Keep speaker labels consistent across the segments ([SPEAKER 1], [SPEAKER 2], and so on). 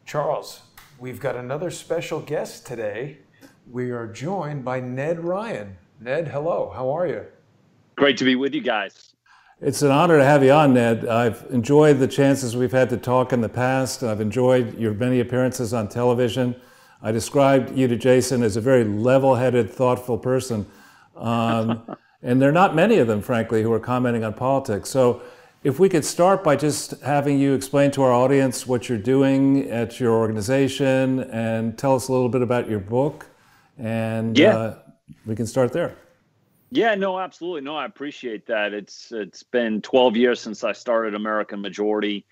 [SPEAKER 1] Charles, we've got another special guest today. We are joined by Ned Ryun. Ned, hello. How are you?
[SPEAKER 2] Great to be with you guys.
[SPEAKER 3] It's an honor to have you on, Ned. I've enjoyed the chances we've had to talk in the past. I've enjoyed your many appearances on television. I described you to Jason as a very level-headed, thoughtful person. And there are not many of them, frankly, who are commenting on politics. So if we could start by just having you explain to our audience what you're doing at your organization and tell us a little bit about your book. And we can start there.
[SPEAKER 2] Yeah, no, absolutely. No, I appreciate that. It's been 12 years since I started American Majority.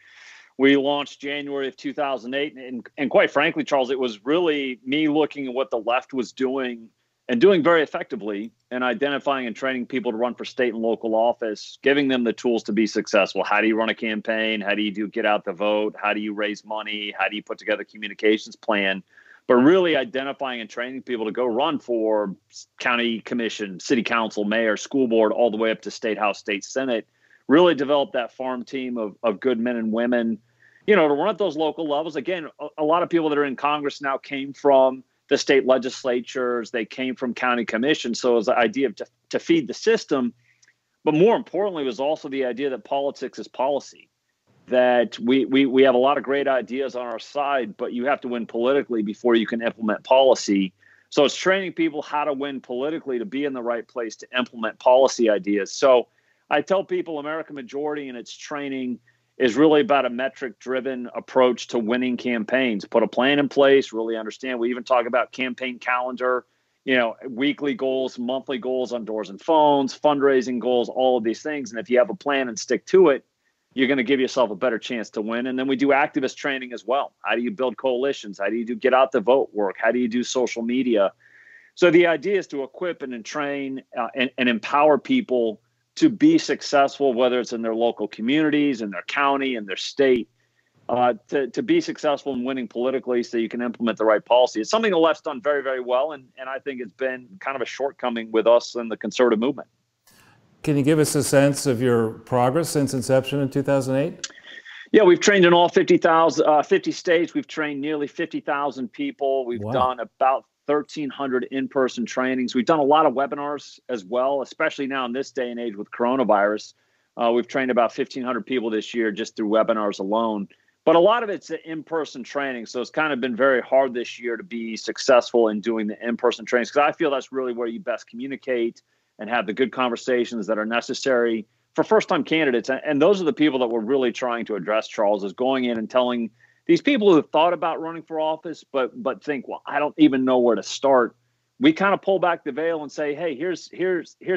[SPEAKER 2] We launched January of 2008. And quite frankly, Charles, it was really me looking at what the left was doing and doing very effectively and identifying and training people to run for state and local office, giving them the tools to be successful. How do you run a campaign? How do you get out the vote? How do you raise money? How do you put together a communications plan? But really identifying and training people to go run for county commission, city council, mayor, school board, all the way up to state house, state senate, really develop that farm team of good men and women, to run at those local levels. Again, a lot of people that are in Congress now came from the state legislatures. They came from county commission. So it was the idea of to feed the system. But more importantly, was also the idea that politics is policy. That we have a lot of great ideas on our side, but you have to win politically before you can implement policy. So it's training people how to win politically to be in the right place to implement policy ideas. So I tell people American Majority and its training is really about a metric-driven approach to winning campaigns. Put a plan in place, really understand. We even talk about campaign calendar, weekly goals, monthly goals on doors and phones, fundraising goals, all of these things. And if you have a plan and stick to it, you're going to give yourself a better chance to win. And then we do activist training as well. How do you build coalitions? How do you get out the vote work? How do you do social media? So the idea is to equip and train and empower people to be successful, whether it's in their local communities, in their county, in their state, to be successful in winning politically so you can implement the right policy. It's something the left's done very, very well. And I think it's been kind of a shortcoming with us in the conservative movement.
[SPEAKER 3] Can you give us a sense of your progress since inception in 2008?
[SPEAKER 2] Yeah, we've trained in all 50 states. We've trained nearly 50,000 people. We've done about 1,300 in-person trainings. We've done a lot of webinars as well, especially now in this day and age with coronavirus. We've trained about 1,500 people this year just through webinars alone. But a lot of it's in-person training. So it's kind of been very hard this year to be successful in doing the in-person trainings because I feel that's really where you best communicate and have the good conversations that are necessary for first-time candidates. And those are the people that we're really trying to address, Charles, is going in and telling these people who have thought about running for office, but think, well, I don't even know where to start. We kind of pull back the veil and say, hey, here's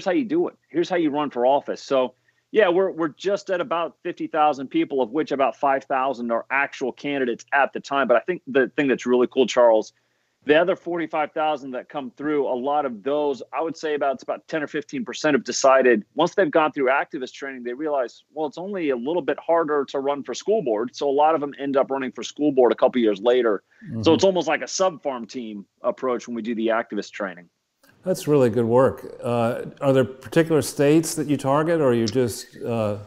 [SPEAKER 2] how you do it. Here's how you run for office. So, yeah, we're just at about 50,000 people, of which about 5,000 are actual candidates at the time. But I think the thing that's really cool, Charles, the other 45,000 that come through, a lot of those, I would say it's about 10 or 15% have decided once they've gone through activist training, they realize, well, it's only a little bit harder to run for school board. So a lot of them end up running for school board a couple years later. Mm-hmm. So it's almost like a sub-farm team approach when we do the activist training.
[SPEAKER 3] That's really good work. Are there particular states that you target, or you just go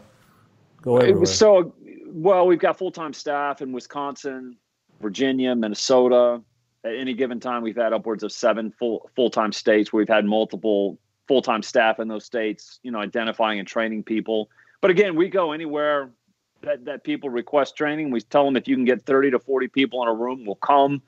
[SPEAKER 3] everywhere?
[SPEAKER 2] So, well, we've got full-time staff in Wisconsin, Virginia, Minnesota. At any given time, we've had upwards of 7 full-time states where we've had multiple full-time staff in those states, identifying and training people. But again, we go anywhere that people request training. We tell them if you can get 30 to 40 people in a room, we'll come.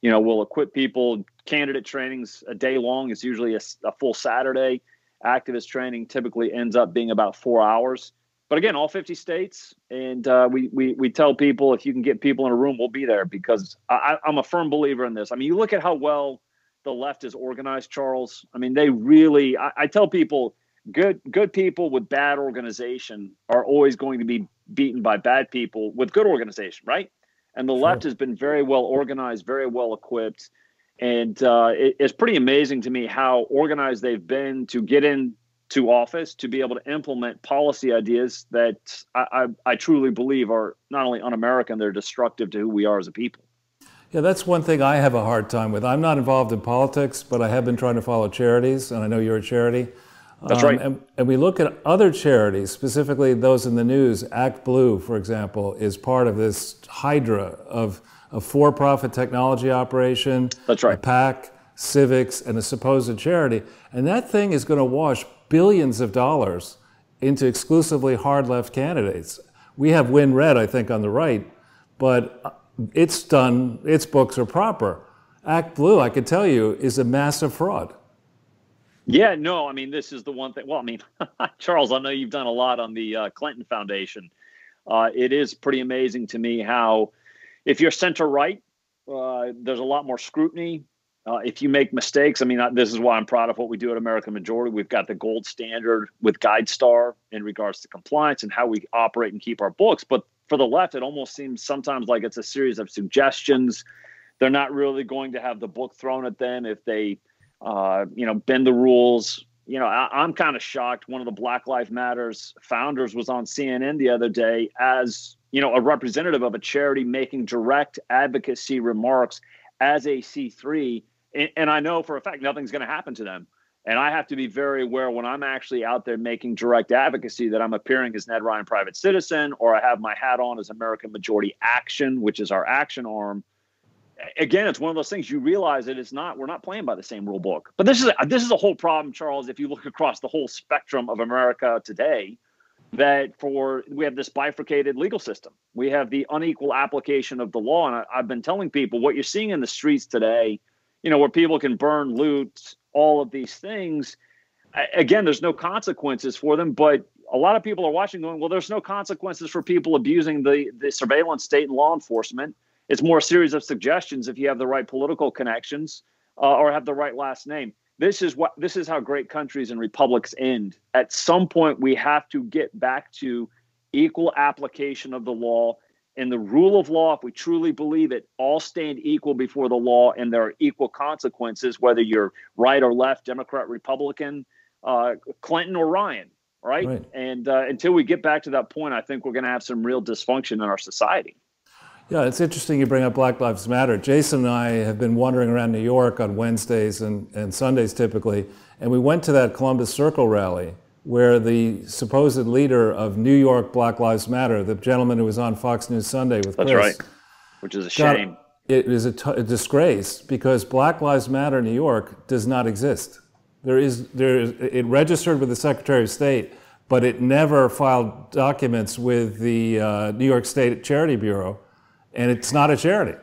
[SPEAKER 2] We'll equip people. Candidate trainings a day long. It's usually a full Saturday. Activist training typically ends up being about 4 hours. But again, all 50 states, and we tell people if you can get people in a room, we'll be there because I'm a firm believer in this. I mean, you look at how well the left is organized, Charles. I mean, they really. I tell people, good people with bad organization are always going to be beaten by bad people with good organization, right? And the left has been very well organized, very well equipped, and it's pretty amazing to me how organized they've been to get in to office to be able to implement policy ideas that I truly believe are not only un-American, they're destructive to who we are as a people.
[SPEAKER 3] Yeah, that's one thing I have a hard time with. I'm not involved in politics, but I have been trying to follow charities, and I know you're a charity.
[SPEAKER 2] That's right.
[SPEAKER 3] And we look at other charities, specifically those in the news. Act Blue, for example, is part of this hydra of a for-profit technology operation,
[SPEAKER 2] That's right.
[SPEAKER 3] a PAC, civics, and a supposed charity. And that thing is going to wash billions of dollars into exclusively hard-left candidates. We have Win Red, I think, on the right, but it's done, its books are proper. Act Blue, I can tell you, is a massive fraud.
[SPEAKER 2] Yeah, no, I mean, this is the one thing. Well, I mean, Charles, I know you've done a lot on the Clinton Foundation. It is pretty amazing to me how, if you're center-right, there's a lot more scrutiny. If you make mistakes, I mean, this is why I'm proud of what we do at American Majority. We've got the gold standard with GuideStar in regards to compliance and how we operate and keep our books. But for the left, it almost seems sometimes like it's a series of suggestions. They're not really going to have the book thrown at them if they, bend the rules. I'm kind of shocked. One of the Black Lives Matters founders was on CNN the other day as, a representative of a charity making direct advocacy remarks as a C3. And I know for a fact nothing's going to happen to them. And I have to be very aware when I'm actually out there making direct advocacy that I'm appearing as Ned Ryun Private Citizen, or I have my hat on as American Majority Action, which is our action arm. Again, it's one of those things you realize that we're not playing by the same rule book. But this is a whole problem, Charles, if you look across the whole spectrum of America today, that we have this bifurcated legal system. We have the unequal application of the law. And I've been telling people what you're seeing in the streets today, where people can burn, loot, all of these things. Again, there's no consequences for them, but a lot of people are watching going, well, there's no consequences for people abusing the surveillance state and law enforcement. It's more a series of suggestions if you have the right political connections or have the right last name. This is how great countries and republics end. At some point, we have to get back to equal application of the law and the rule of law. If we truly believe it, all stand equal before the law, and there are equal consequences, whether you're right or left, Democrat, Republican, Clinton or Ryan, right? And until we get back to that point, I think we're going to have some real dysfunction in our society.
[SPEAKER 3] Yeah, it's interesting you bring up Black Lives Matter. Jason and I have been wandering around New York on Wednesdays and Sundays typically, and we went to that Columbus Circle rally where the supposed leader of New York Black Lives Matter, the gentleman who was on Fox News Sunday with Chris.
[SPEAKER 2] That's right, which is a shame.
[SPEAKER 3] It is a disgrace because Black Lives Matter New York does not exist. It registered with the Secretary of State, but it never filed documents with the New York State Charity Bureau. And it's not a charity.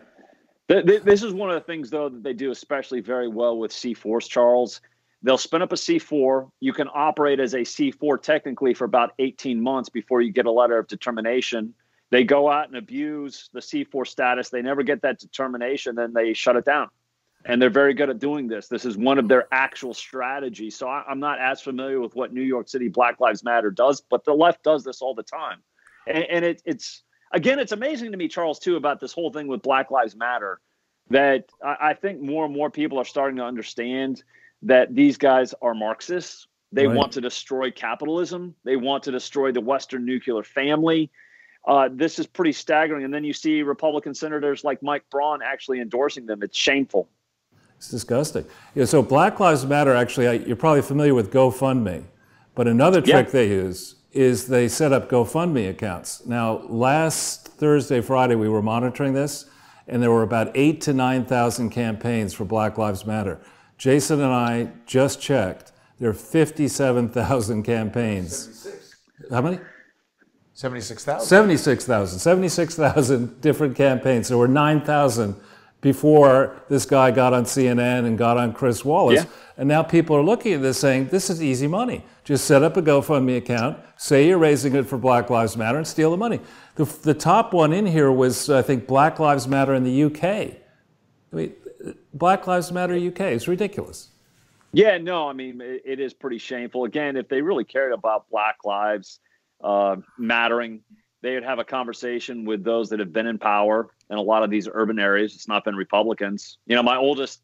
[SPEAKER 2] This is one of the things, though, that they do especially very well with C4s, Charles. They'll spin up a C4. You can operate as a C4 technically for about 18 months before you get a letter of determination. They go out and abuse the C4 status. They never get that determination. Then they shut it down. And they're very good at doing this. This is one of their actual strategies. So I'm not as familiar with what New York City Black Lives Matter does, but the left does this all the time. And it's again, it's amazing to me, Charles, too, about this whole thing with Black Lives Matter, that I think more and more people are starting to understand that these guys are Marxists. They want to destroy capitalism. They want to destroy the Western nuclear family. This is pretty staggering. And then you see Republican senators like Mike Braun actually endorsing them. It's shameful.
[SPEAKER 3] It's disgusting. Yeah, so Black Lives Matter, actually, you're probably familiar with GoFundMe, but another trick they use is they set up GoFundMe accounts. Now, last Thursday, Friday, we were monitoring this, and there were about 8,000 to 9,000 campaigns for Black Lives Matter. Jason and I just checked. There are 57,000 campaigns.
[SPEAKER 1] 76.
[SPEAKER 3] How many?
[SPEAKER 1] 76,000.
[SPEAKER 3] 76,000. 76,000 different campaigns. There were 9,000 before this guy got on CNN and got on Chris Wallace.
[SPEAKER 2] Yeah.
[SPEAKER 3] And now people are looking at this saying, this is easy money. Just set up a GoFundMe account, say you're raising it for Black Lives Matter, and steal the money. The top one in here was, I think, Black Lives Matter in the UK. I mean, Black Lives Matter UK, it's ridiculous.
[SPEAKER 2] Yeah, no, I mean, it is pretty shameful. Again, if they really cared about Black lives mattering, they would have a conversation with those that have been in power in a lot of these urban areas. It's not been Republicans. My oldest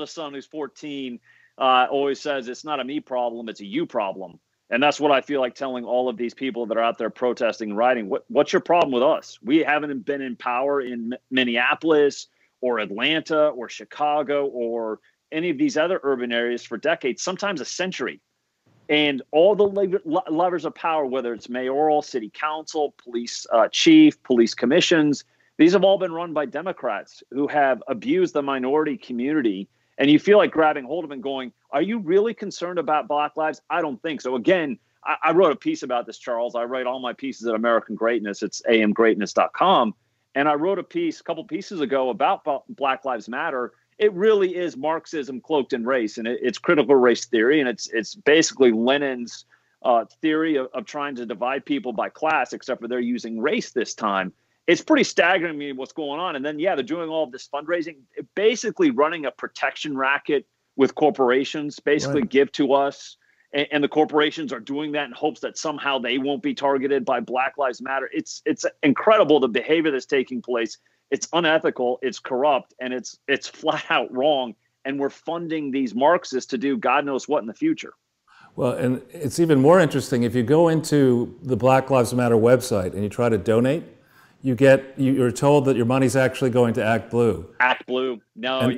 [SPEAKER 2] son, who's 14, always says it's not a me problem, it's a you problem. And that's what I feel like telling all of these people that are out there protesting, writing. What's your problem with us? We haven't been in power in Minneapolis or Atlanta or Chicago or any of these other urban areas for decades, sometimes a century. And all the levers of power, whether it's mayoral, city council, police chief, police commissions, These have all been run by Democrats who have abused the minority community. And you feel like grabbing hold of them and going, are you really concerned about Black lives? I don't think so. Again, I wrote a piece about this, Charles. I write all my pieces at American Greatness. It's amgreatness.com. And I wrote a couple pieces ago about Black Lives Matter. It really is Marxism cloaked in race, and it's critical race theory. And it's basically Lenin's theory of trying to divide people by class, except for they're using race this time. It's pretty staggering to me what's going on. And then, yeah, they're doing all of this fundraising, basically running a protection racket with corporations, basically
[SPEAKER 3] Right.
[SPEAKER 2] give to us. And the corporations are doing that in hopes that somehow they won't be targeted by Black Lives Matter. It's incredible, the behavior that's taking place. It's unethical, it's corrupt, and it's flat out wrong. And we're funding these Marxists to do God knows what in the future.
[SPEAKER 3] Well, and it's even more interesting if you go into the Black Lives Matter website and you try to donate, you're told that your money's actually going to Act Blue.
[SPEAKER 2] Act Blue. No,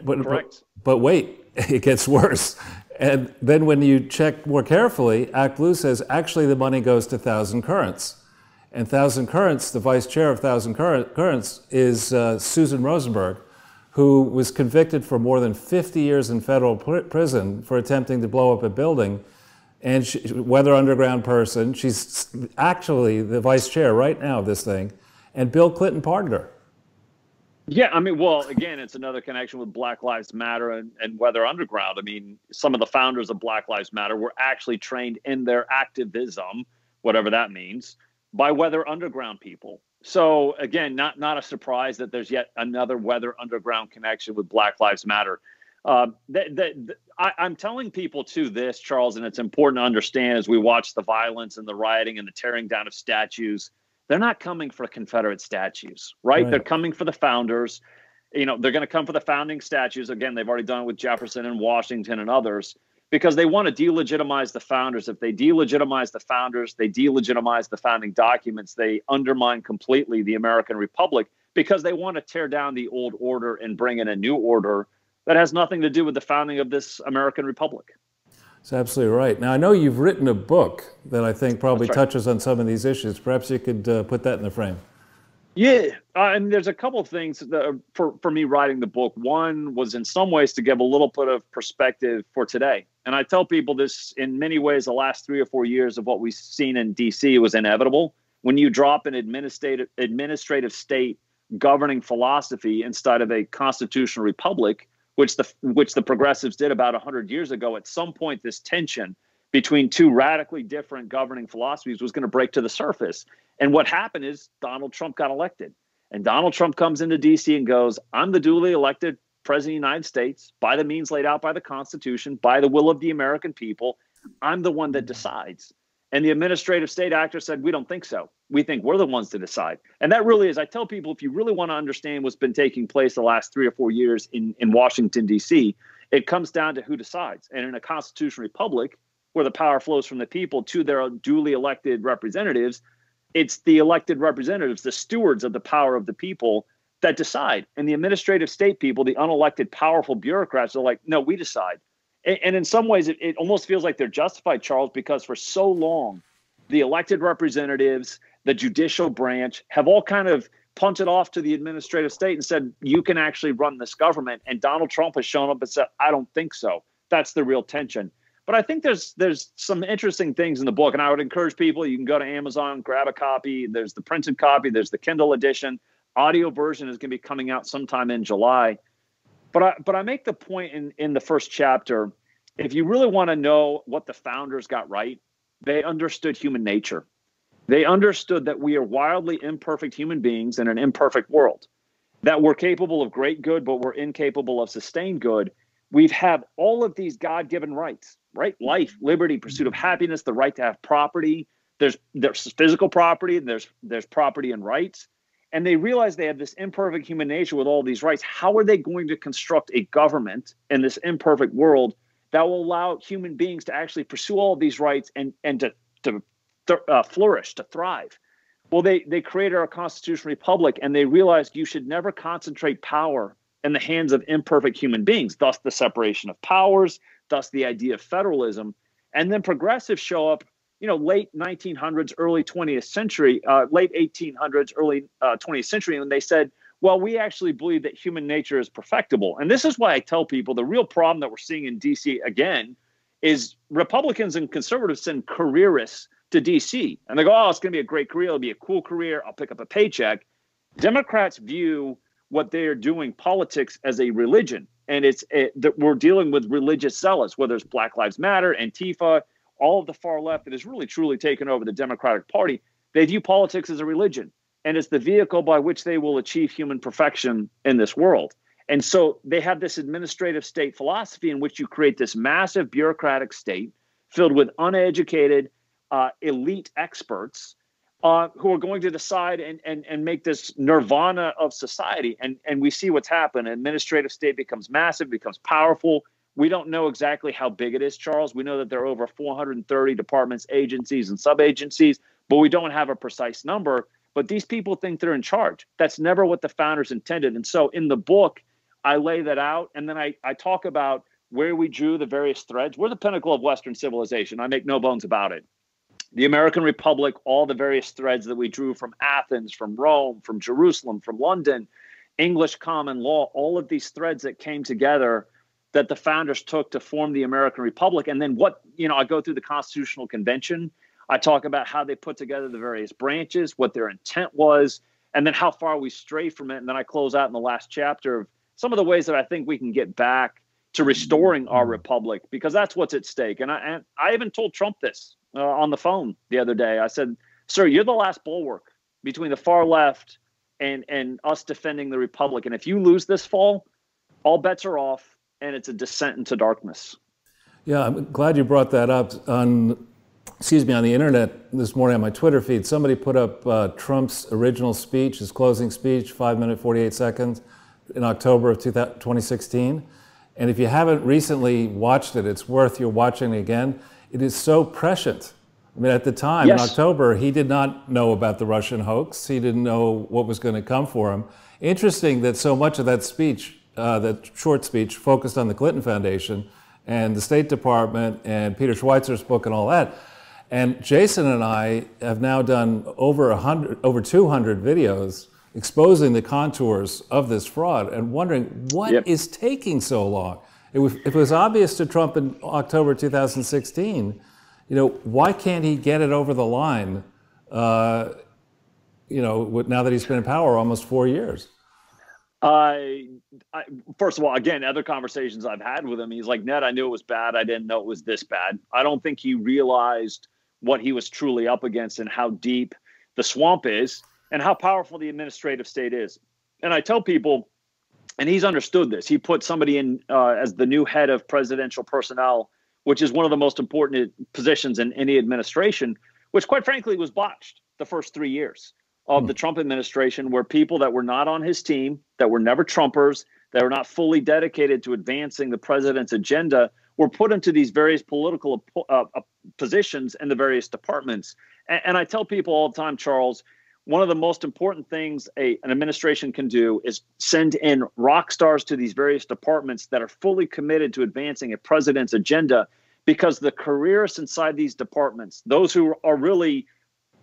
[SPEAKER 2] correct.
[SPEAKER 3] But wait, it gets worse. And then when you check more carefully, Act Blue says actually the money goes to Thousand Currents. And Thousand Currents, the vice chair of Thousand Currents is Susan Rosenberg, who was convicted for more than 50 years in federal prison for attempting to blow up a building. And Weather Underground person, she's actually the vice chair right now of this thing. And Bill Clinton pardoned her.
[SPEAKER 2] Yeah, I mean, well, again, it's another connection with Black Lives Matter and Weather Underground. I mean, some of the founders of Black Lives Matter were actually trained in their activism, whatever that means, by Weather Underground people. So again, not a surprise that there's yet another Weather Underground connection with Black Lives Matter. I'm telling people too this, Charles, and it's important to understand as we watch the violence and the rioting and the tearing down of statues. They're not coming for Confederate statues, right? They're coming for the founders. They're going to come for the founding statues. Again, they've already done it with Jefferson and Washington and others because they want to delegitimize the founders. If they delegitimize the founders, they delegitimize the founding documents. They undermine completely the American Republic because they want to tear down the old order and bring in a new order that has nothing to do with the founding of this American Republic.
[SPEAKER 3] That's absolutely right. Now, I know you've written a book that I think probably
[SPEAKER 2] That's right.
[SPEAKER 3] touches on some of these issues. Perhaps you could put that in the frame.
[SPEAKER 2] Yeah, and there's a couple of things that, for me writing the book. One was in some ways to give a little bit of perspective for today. And I tell people this in many ways, the last 3 or 4 years of what we've seen in D.C. was inevitable. When you drop an administrative state governing philosophy instead of a constitutional republic, which the progressives did about 100 years ago, at some point this tension between two radically different governing philosophies was going to break to the surface. And what happened is Donald Trump got elected. And Donald Trump comes into D.C. and goes, I'm the duly elected president of the United States by the means laid out by the Constitution, by the will of the American people. I'm the one that decides. And the administrative state actor said, we don't think so. We think we're the ones to decide. And that really is, I tell people, if you really want to understand what's been taking place the last 3 or 4 years in Washington, D.C., it comes down to who decides. And in a constitutional republic, where the power flows from the people to their duly elected representatives, it's the elected representatives, the stewards of the power of the people, that decide. And the administrative state people, the unelected, powerful bureaucrats, are like, no, we decide. And in some ways, it almost feels like they're justified, Charles, because for so long, the elected representatives, the judicial branch have all kind of punted off to the administrative state and said, you can actually run this government. And Donald Trump has shown up and said, I don't think so. That's the real tension. But I think there's some interesting things in the book, and I would encourage people, you can go to Amazon, grab a copy. There's the printed copy. There's the Kindle edition. Audio version is going to be coming out sometime in July. But I make the point in the first chapter, if you really want to know what the founders got right, they understood human nature. They understood that we are wildly imperfect human beings in an imperfect world, that we're capable of great good, but we're incapable of sustained good. We have all of these God-given rights, right? Life, liberty, pursuit of happiness, the right to have property. There's physical property, and there's property and rights. And they realize they have this imperfect human nature with all these rights. How are they going to construct a government in this imperfect world that will allow human beings to actually pursue all of these rights and to flourish, to thrive? Well, they created our constitutional republic, and they realized you should never concentrate power in the hands of imperfect human beings, thus the separation of powers, thus the idea of federalism. And then progressives show up late 1900s, early 20th century, late 1800s, early 20th century, when they said, well, we actually believe that human nature is perfectible. And this is why I tell people the real problem that we're seeing in D.C. again is Republicans and conservatives send careerists to D.C. And they go, oh, it's going to be a great career. It'll be a cool career. I'll pick up a paycheck. Democrats view what they are doing, politics, as a religion. And that we're dealing with religious zealots, whether it's Black Lives Matter, Antifa, all of the far left that has really, truly taken over the Democratic Party. They view politics as a religion. And it's the vehicle by which they will achieve human perfection in this world. And so they have this administrative state philosophy in which you create this massive bureaucratic state filled with uneducated, elite experts who are going to decide and make this nirvana of society. And we see what's happened. Administrative state becomes massive, becomes powerful. We don't know exactly how big it is, Charles. We know that there are over 430 departments, agencies, and sub-agencies, but we don't have a precise number. But these people think they're in charge. That's never what the founders intended. And so in the book, I lay that out. And then I talk about where we drew the various threads. We're the pinnacle of Western civilization. I make no bones about it. The American Republic, all the various threads that we drew from Athens, from Rome, from Jerusalem, from London, English common law, all of these threads that came together that the founders took to form the American Republic. And then I go through the Constitutional Convention. I talk about how they put together the various branches, what their intent was, and then how far we stray from it. And then I close out in the last chapter of some of the ways that I think we can get back to restoring our republic, because that's what's at stake. And I even told Trump this on the phone the other day. I said, sir, you're the last bulwark between the far left and us defending the republic. And if you lose this fall, all bets are off, and it's a descent into darkness.
[SPEAKER 3] Yeah, I'm glad you brought that up. On the internet this morning on my Twitter feed, somebody put up Trump's original speech, his closing speech, 5 minutes, 48 seconds, in October of 2016. And if you haven't recently watched it, it's worth your watching again. It is so prescient. I mean, at the time,
[SPEAKER 2] yes,
[SPEAKER 3] in October, he did not know about the Russian hoax. He didn't know what was going to come for him. Interesting that so much of that speech, that short speech, focused on the Clinton Foundation and the State Department and Peter Schweizer's book and all that. And Jason and I have now done over 200 videos exposing the contours of this fraud and wondering what is taking so long. It was obvious to Trump in October 2016, why can't he get it over the line, now that he's been in power almost 4 years?
[SPEAKER 2] First of all, again, other conversations I've had with him, he's like, Ned, I knew it was bad. I didn't know it was this bad. I don't think he realized what he was truly up against and how deep the swamp is and how powerful the administrative state is. And I tell people, and he's understood this, he put somebody in as the new head of presidential personnel, which is one of the most important positions in any administration, which quite frankly was botched the first 3 years of the Trump administration, where people that were not on his team, that were never Trumpers, that were not fully dedicated to advancing the president's agenda, were put into these various political positions in the various departments. And I tell people all the time, Charles, one of the most important things an administration can do is send in rock stars to these various departments that are fully committed to advancing a president's agenda, because the careerists inside these departments, those who are really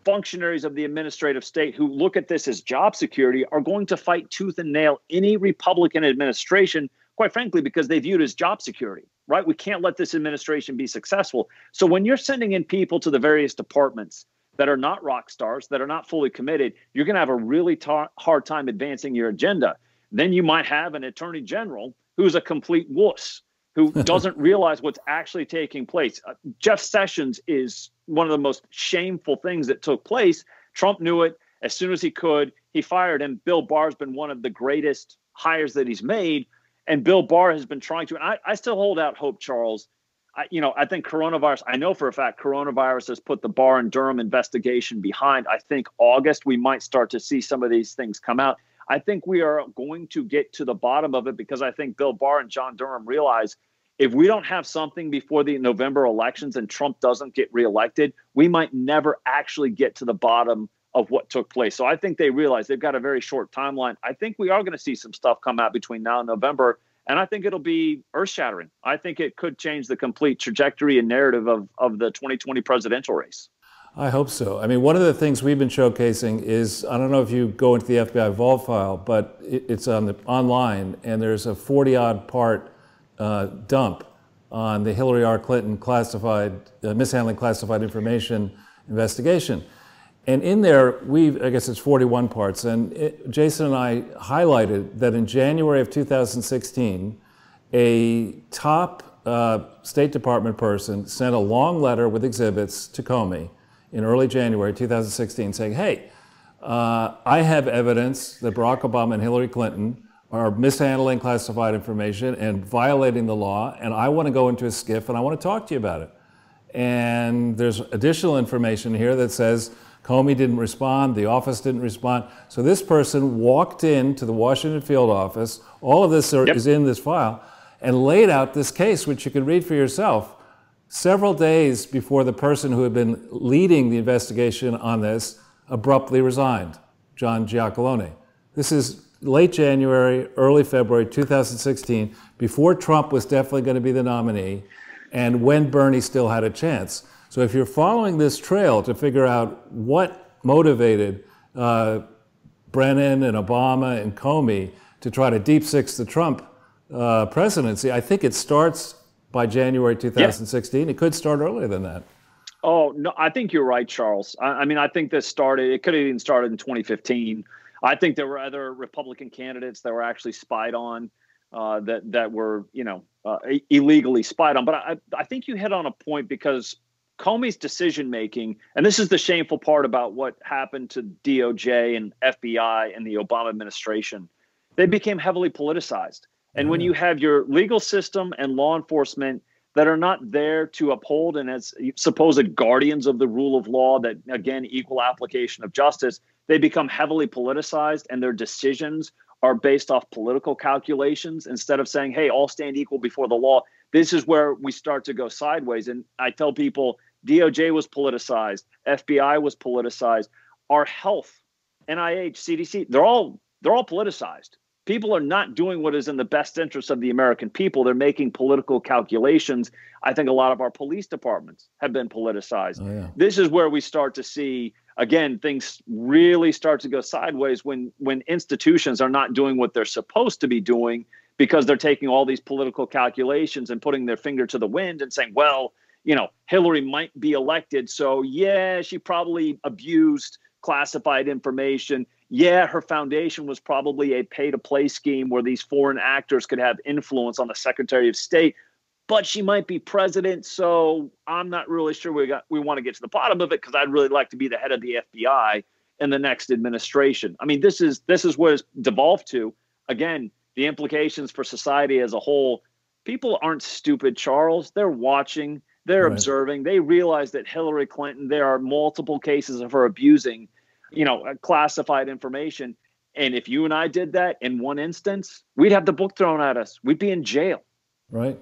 [SPEAKER 2] functionaries of the administrative state who look at this as job security, are going to fight tooth and nail any Republican administration, quite frankly, because they view it as job security, right? We can't let this administration be successful. So when you're sending in people to the various departments that are not rock stars, that are not fully committed, you're going to have a really hard time advancing your agenda. Then you might have an attorney general who's a complete wuss, who doesn't realize what's actually taking place. Jeff Sessions is one of the most shameful things that took place. Trump knew it as soon as he could. He fired him. Bill Barr's been one of the greatest hires that he's made. And Bill Barr has been trying to, and I still hold out hope, Charles. I think coronavirus, I know for a fact coronavirus has put the Barr and Durham investigation behind. I think August, we might start to see some of these things come out. I think we are going to get to the bottom of it, because I think Bill Barr and John Durham realize if we don't have something before the November elections and Trump doesn't get reelected, we might never actually get to the bottom of what took place. So I think they realize they've got a very short timeline. I think we are going to see some stuff come out between now and November. And I think it'll be earth-shattering. I think it could change the complete trajectory and narrative of the 2020 presidential race.
[SPEAKER 3] I hope so. I mean, one of the things we've been showcasing is, I don't know if you go into the FBI vault file, but it's online, and there's a 40-odd part dump on the Hillary R. Clinton mishandling classified information investigation. And in there, I guess it's 41 parts, and Jason and I highlighted that in January of 2016, a top State Department person sent a long letter with exhibits to Comey in early January 2016 saying, hey, I have evidence that Barack Obama and Hillary Clinton are mishandling classified information and violating the law, and I want to go into a SCIF and I want to talk to you about it. And there's additional information here that says Comey didn't respond, the office didn't respond. So this person walked into the Washington field office, all of this is in this file, and laid out this case, which you can read for yourself, several days before the person who had been leading the investigation on this abruptly resigned, John Giacalone. This is late January, early February 2016, before Trump was definitely going to be the nominee, and when Bernie still had a chance. So if you're following this trail to figure out what motivated Brennan and Obama and Comey to try to deep six the Trump presidency, I think it starts by January 2016. It could start earlier than that.
[SPEAKER 2] Oh, no, I think you're right, Charles. I mean, I think it could have even started in 2015. I think there were other Republican candidates that were actually spied on, that were, illegally spied on. But I think you hit on a point, because Comey's decision-making, and this is the shameful part about what happened to DOJ and FBI and the Obama administration, they became heavily politicized. And when you have your legal system and law enforcement that are not there to uphold and as supposed guardians of the rule of law, that, again, equal application of justice, they become heavily politicized, and their decisions are based off political calculations instead of saying, hey, all stand equal before the law. This is where we start to go sideways. And I tell people, DOJ was politicized, FBI was politicized, our health, NIH, CDC, they're all politicized. People are not doing what is in the best interest of the American people. They're making political calculations. I think a lot of our police departments have been politicized. Oh, yeah. This is where we start to see, again, things really start to go sideways when institutions are not doing what they're supposed to be doing, because they're taking all these political calculations and putting their finger to the wind and saying, well, Hillary might be elected, so yeah, she probably abused classified information. Yeah, her foundation was probably a pay-to-play scheme where these foreign actors could have influence on the Secretary of State, but she might be president, so I'm not really sure we want to get to the bottom of it, because I'd really like to be the head of the FBI in the next administration. I mean, this is what it's devolved to. Again, the implications for society as a whole. People aren't stupid, Charles. They're watching. They're observing. They realize that Hillary Clinton, there are multiple cases of her abusing, classified information. And if you and I did that in one instance, we'd have the book thrown at us. We'd be in jail. Right.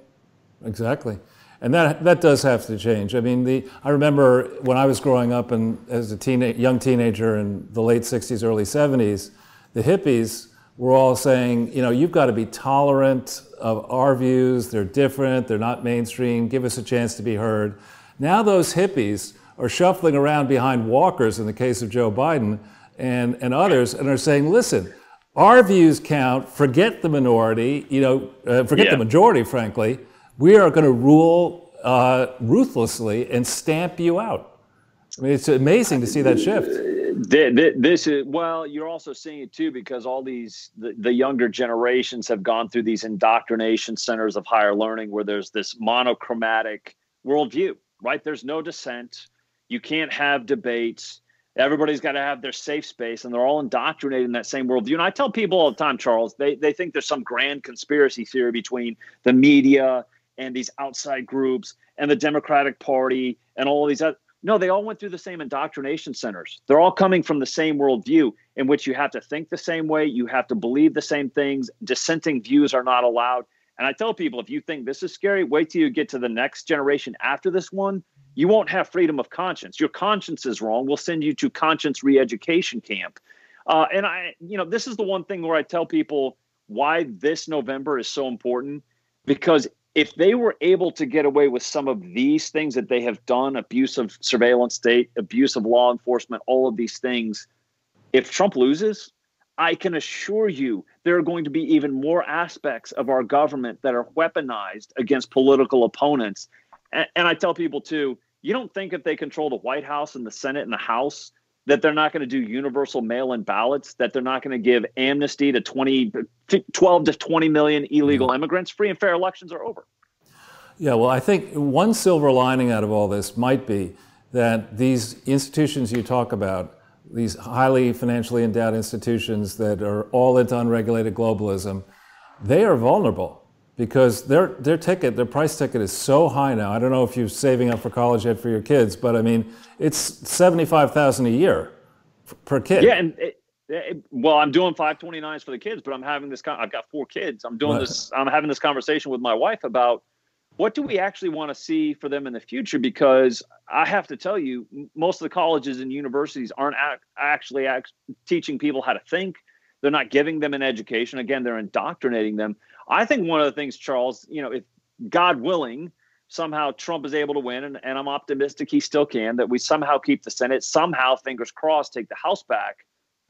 [SPEAKER 3] Exactly. And that does have to change. I mean, I remember when I was growing up and as a young teenager in the late 60s, early 70s, the hippies were all saying, you've got to be tolerant of our views. They're different. They're not mainstream. Give us a chance to be heard. Now those hippies are shuffling around behind walkers in the case of Joe Biden and others, and are saying, listen, our views count. Forget the minority, forget the majority, frankly. We are going to rule ruthlessly and stamp you out. I mean, it's amazing to see that shift.
[SPEAKER 2] This is, well, you're also seeing it too, because all the younger generations have gone through these indoctrination centers of higher learning where there's this monochromatic worldview, right? There's no dissent. You can't have debates. Everybody's got to have their safe space, and they're all indoctrinated in that same worldview. And I tell people all the time, Charles, they think there's some grand conspiracy theory between the media and these outside groups and the Democratic Party and all of these other. No, they all went through the same indoctrination centers. They're all coming from the same worldview in which you have to think the same way. You have to believe the same things. Dissenting views are not allowed. And I tell people, if you think this is scary, wait till you get to the next generation after this one. You won't have freedom of conscience. Your conscience is wrong. We'll send you to conscience re-education camp. And this is the one thing where I tell people, why this November is so important, because if they were able to get away with some of these things that they have done, abuse of surveillance state, abuse of law enforcement, all of these things, if Trump loses, I can assure you there are going to be even more aspects of our government that are weaponized against political opponents. And I tell people, too, you don't think if they control the White House and the Senate and the House that they're not going to do universal mail-in ballots, that they're not going to give amnesty to 12 to 20 million illegal immigrants. Free and fair elections are over.
[SPEAKER 3] Yeah, well, I think one silver lining out of all this might be that these institutions you talk about, these highly financially endowed institutions that are all into unregulated globalism, they are vulnerable because their price ticket is so high now. I don't know if you're saving up for college yet for your kids, but I mean, it's $75,000 a year per kid.
[SPEAKER 2] Yeah, and well, I'm doing 529s for the kids, but I'm having this. I've got 4 kids. I'm doing this. I'm having this conversation with my wife about what do we actually want to see for them in the future? Because I have to tell you, most of the colleges and universities aren't actually teaching people how to think. They're not giving them an education. Again, they're indoctrinating them. I think one of the things, Charles, if God willing, somehow Trump is able to win, and I'm optimistic he still can, that we somehow keep the Senate, somehow, fingers crossed, take the House back.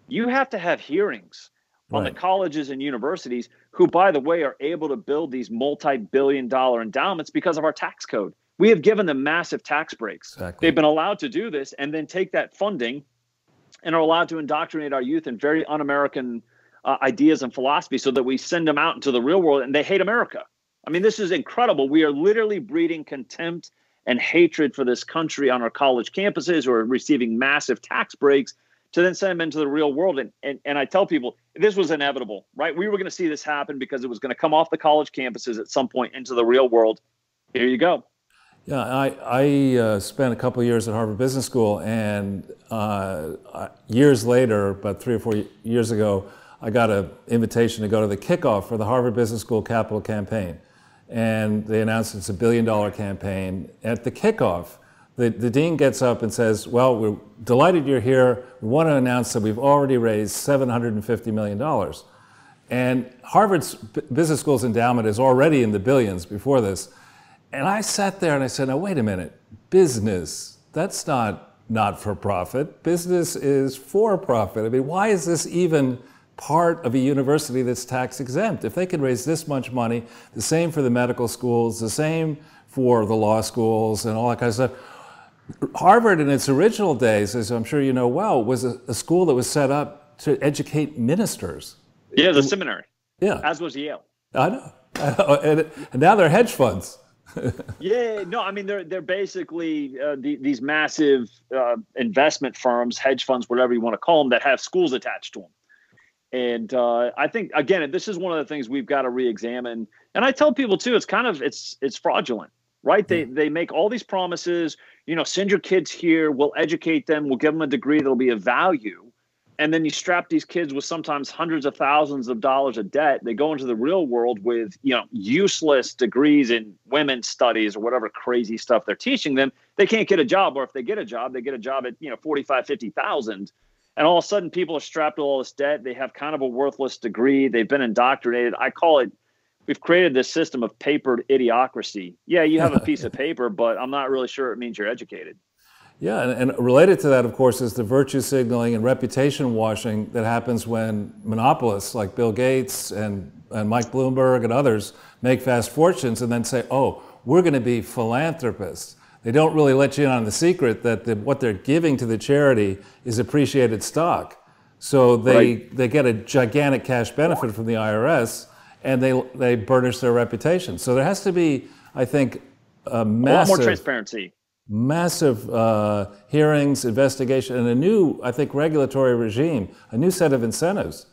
[SPEAKER 2] You have to have hearings on the colleges and universities who, by the way, are able to build these multi-billion-dollar endowments because of our tax code. We have given them massive tax breaks.
[SPEAKER 3] Exactly.
[SPEAKER 2] They've been allowed to do this and then take that funding and are allowed to indoctrinate our youth in very un-American ideas and philosophy so that we send them out into the real world and they hate America. I mean, this is incredible. We are literally breeding contempt and hatred for this country on our college campuses who are receiving massive tax breaks to then send them into the real world. And I tell people this was inevitable, right? We were going to see this happen because it was going to come off the college campuses at some point into the real world. Here you go.
[SPEAKER 3] Yeah, I spent a couple of years at Harvard Business School, and years later, about 3 or 4 years ago, I got an invitation to go to the kickoff for the Harvard Business School Capital Campaign. And they announced it's $1 billion campaign. At the kickoff, the dean gets up and says, well, we're delighted you're here. We want to announce that we've already raised $750 million. And Harvard's Business School's endowment is already in the billions before this. And I sat there and I said, now, wait a minute. Business, that's not for profit. Business is for profit. I mean, why is this even part of a university that's tax exempt? If they can raise this much money, the same for the medical schools, the same for the law schools and all that kind of stuff. Harvard in its original days, as I'm sure you know well, was a school that was set up to educate ministers.
[SPEAKER 2] Yeah, the seminary.
[SPEAKER 3] Yeah.
[SPEAKER 2] As was Yale.
[SPEAKER 3] I know. And now they're hedge funds.
[SPEAKER 2] Yeah, no, I mean, they're basically these massive investment firms, hedge funds, whatever you want to call them, that have schools attached to them. And I think, again, this is one of the things we've got to re-examine. And I tell people, too, it's fraudulent, right? They make all these promises, send your kids here, we'll educate them, we'll give them a degree that'll be of value. And then you strap these kids with sometimes hundreds of thousands of dollars of debt. They go into the real world with, useless degrees in women's studies or whatever crazy stuff they're teaching them. They can't get a job, or if they get a job, they get a job at, 45, 50,000. And all of a sudden people are strapped with all this debt. They have kind of a worthless degree. They've been indoctrinated. I call it, we've created this system of papered idiocracy. Yeah, you have a piece of paper, but I'm not really sure it means you're educated.
[SPEAKER 3] Yeah, and related to that, of course, is the virtue signaling and reputation washing that happens when monopolists like Bill Gates and Mike Bloomberg and others make fast fortunes and then say, oh, we're going to be philanthropists. They don't really let you in on the secret that what they're giving to the charity is appreciated stock. So they get a gigantic cash benefit from the IRS, and they burnish their reputation. So there has to be, I think, a lot
[SPEAKER 2] more transparency.
[SPEAKER 3] Massive hearings, investigation, and a new, I think, regulatory regime, a new set of incentives.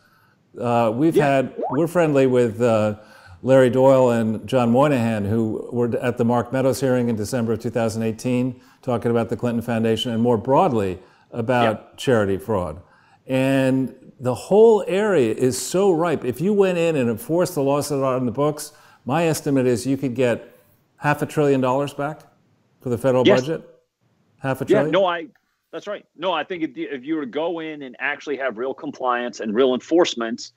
[SPEAKER 3] We're friendly with Larry Doyle and John Moynihan, who were at the Mark Meadows hearing in December of 2018, talking about the Clinton Foundation and more broadly about charity fraud. And the whole area is so ripe. If you went in and enforced the laws that are on the books, my estimate is you could get $500 billion back for the federal budget? $500 billion?
[SPEAKER 2] Yeah, that's right. No, I think if you were to go in and actually have real compliance and real enforcement,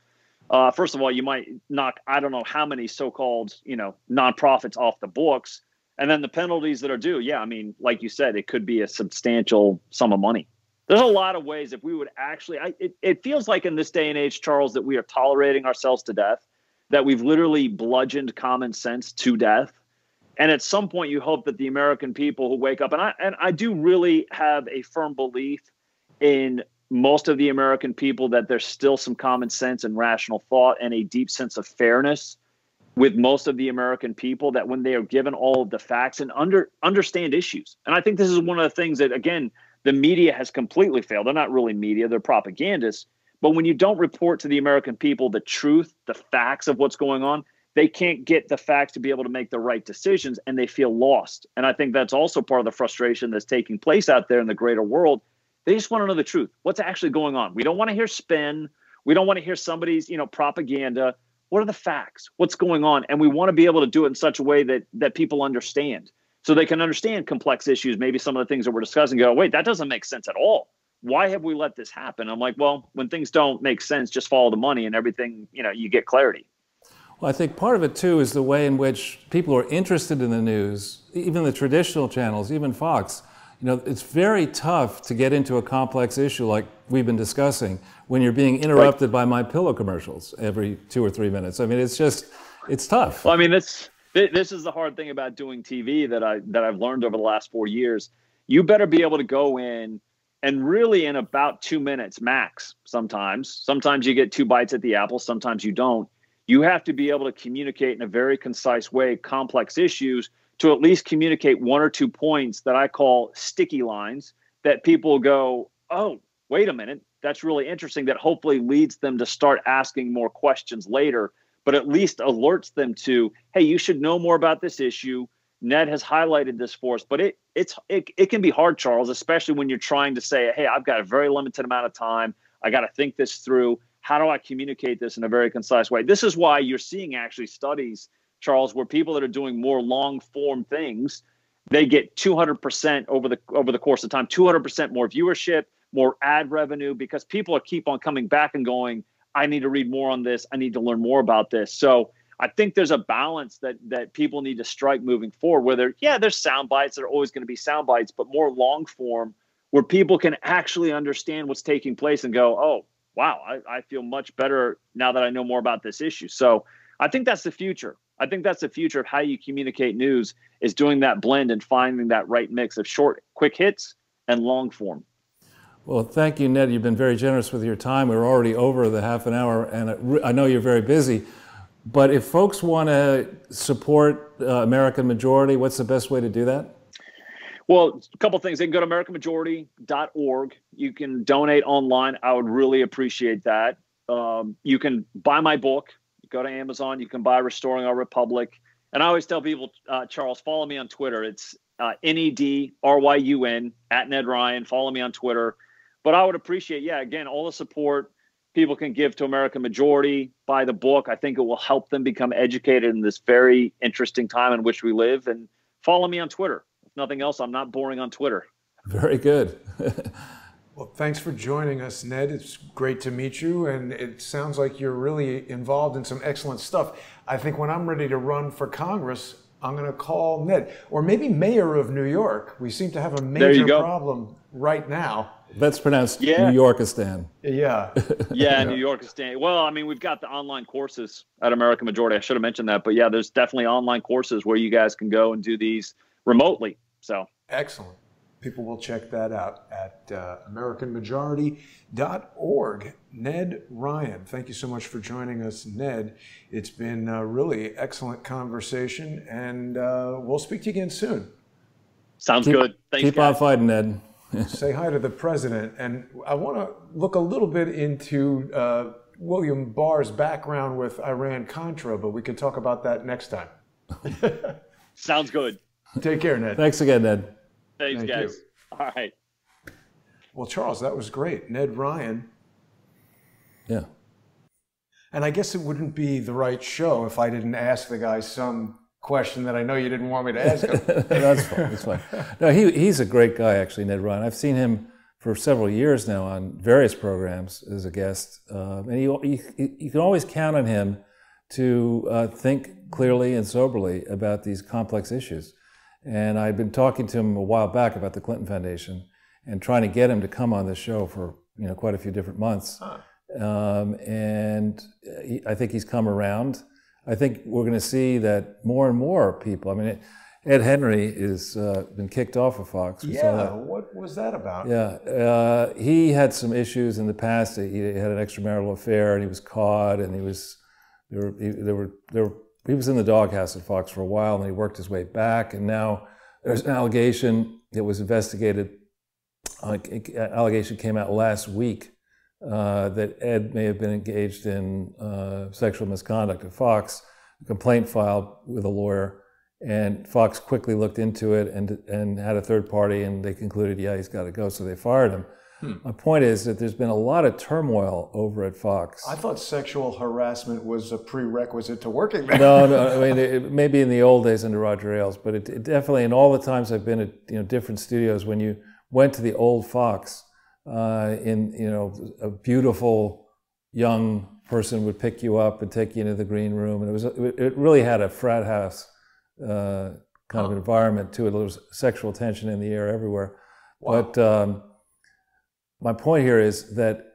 [SPEAKER 2] First of all, you might knock, I don't know how many so-called, nonprofits off the books. And then the penalties that are due. Yeah, I mean, like you said, it could be a substantial sum of money. There's a lot of ways if we would actually, it feels like in this day and age, Charles, that we are tolerating ourselves to death, that we've literally bludgeoned common sense to death. And at some point, you hope that the American people who wake up, and I do really have a firm belief in most of the American people that there's still some common sense and rational thought and a deep sense of fairness with most of the American people, that when they are given all of the facts and understand issues. And I think this is one of the things that, again, the media has completely failed. They're not really media, they're propagandists. But when you don't report to the American people the truth, the facts of what's going on, they can't get the facts to be able to make the right decisions, and they feel lost. And I think that's also part of the frustration that's taking place out there in the greater world. They just want to know the truth. What's actually going on? We don't want to hear spin. We don't want to hear somebody's, propaganda. What are the facts? What's going on? And we want to be able to do it in such a way that people understand, so they can understand complex issues. Maybe some of the things that we're discussing go, wait, that doesn't make sense at all. Why have we let this happen? I'm like, well, when things don't make sense, just follow the money and everything, you get clarity.
[SPEAKER 3] Well, I think part of it, too, is the way in which people are interested in the news, even the traditional channels, even Fox. It's very tough to get into a complex issue like we've been discussing when you're being interrupted by My Pillow commercials every 2 or 3 minutes. I mean, it's tough.
[SPEAKER 2] Well, I mean, this is the hard thing about doing TV that I've learned over the last 4 years. You better be able to go in and really in about 2 minutes max. Sometimes you get 2 bites at the apple. Sometimes you don't. You have to be able to communicate in a very concise way complex issues, to at least communicate 1 or 2 points that I call sticky lines, that people go, oh, wait a minute, that's really interesting, that hopefully leads them to start asking more questions later, but at least alerts them to, hey, you should know more about this issue. Ned has highlighted this for us, but it can be hard, Charles, especially when you're trying to say, hey, I've got a very limited amount of time. I got to think this through. How do I communicate this in a very concise way? This is why you're seeing actually studies, Charles, where people that are doing more long form things, they get 200% over the course of time, 200% more viewership, more ad revenue, because people keep on coming back and going, I need to read more on this. I need to learn more about this. So I think there's a balance that people need to strike moving forward, where there's sound bites. There are always going to be sound bites, but more long form where people can actually understand what's taking place and go, oh, wow, I feel much better now that I know more about this issue. So I think that's the future. I think that's the future of how you communicate news, is doing that blend and finding that right mix of short, quick hits and long form.
[SPEAKER 3] Well, thank you, Ned. You've been very generous with your time. We're already over the half an hour, and I know you're very busy. But if folks want to support American Majority, what's the best way to do that?
[SPEAKER 2] Well, a couple of things. They can go to AmericanMajority.org. You can donate online. I would really appreciate that. You can buy my book. Go to Amazon. You can buy Restoring Our Republic. And I always tell people, Charles, follow me on Twitter. It's NEDRYUN at Ned Ryun. Follow me on Twitter. But I would appreciate, again, all the support people can give to American Majority. Buy the book. I think it will help them become educated in this very interesting time in which we live. And follow me on Twitter. If nothing else, I'm not boring on Twitter.
[SPEAKER 3] Very good.
[SPEAKER 1] Well, thanks for joining us, Ned. It's great to meet you, and it sounds like you're really involved in some excellent stuff. I think when I'm ready to run for Congress, I'm going to call Ned, or maybe mayor of New York. We seem to have a major problem right now.
[SPEAKER 3] That's pronounced New Yorkistan.
[SPEAKER 1] Yeah.
[SPEAKER 2] New Yorkistan. Well, I mean, we've got the online courses at American Majority. I should have mentioned that, but there's definitely online courses where you guys can go and do these remotely. So
[SPEAKER 1] excellent. People will check that out at AmericanMajority.org. Ned Ryun, thank you so much for joining us, Ned. It's been a really excellent conversation, and we'll speak to you again soon.
[SPEAKER 2] Sounds good. Thanks,
[SPEAKER 3] keep on fighting, Ned.
[SPEAKER 1] Say hi to the president. And I want to look a little bit into William Barr's background with Iran-Contra, but we can talk about that next time.
[SPEAKER 2] Sounds good.
[SPEAKER 1] Take care, Ned.
[SPEAKER 3] Thanks again, Ned.
[SPEAKER 2] Thanks, guys. All right.
[SPEAKER 1] Well, Charles, that was great. Ned Ryun.
[SPEAKER 3] Yeah.
[SPEAKER 1] And I guess it wouldn't be the right show if I didn't ask the guy some question that I know you didn't want me to ask him.
[SPEAKER 3] That's fine. That's fine. No, he's a great guy, actually, Ned Ryun. I've seen him for several years now on various programs as a guest, and you can always count on him to think clearly and soberly about these complex issues. And I've been talking to him a while back about the Clinton Foundation and trying to get him to come on the show for quite a few different months. Huh. I think he's come around. I think we're going to see that more and more people. I mean, Ed Henry has been kicked off of Fox.
[SPEAKER 1] We saw that. What was that about?
[SPEAKER 3] Yeah, he had some issues in the past. He had an extramarital affair, and he was caught, and he was in the doghouse at Fox for a while, and he worked his way back. And now there's an allegation that was investigated. An allegation came out last week that Ed may have been engaged in sexual misconduct at Fox. A complaint filed with a lawyer. And Fox quickly looked into it and had a third party, and they concluded, yeah, he's got to go, so they fired him. My point is that there's been a lot of turmoil over at Fox.
[SPEAKER 1] I thought sexual harassment was a prerequisite to working there.
[SPEAKER 3] No, I mean, maybe in the old days under Roger Ailes, but it definitely, in all the times I've been at different studios, when you went to the old Fox, a beautiful young person would pick you up and take you into the green room, and it really had a frat house kind of environment to it. There was sexual tension in the air everywhere. Wow. But my point here is that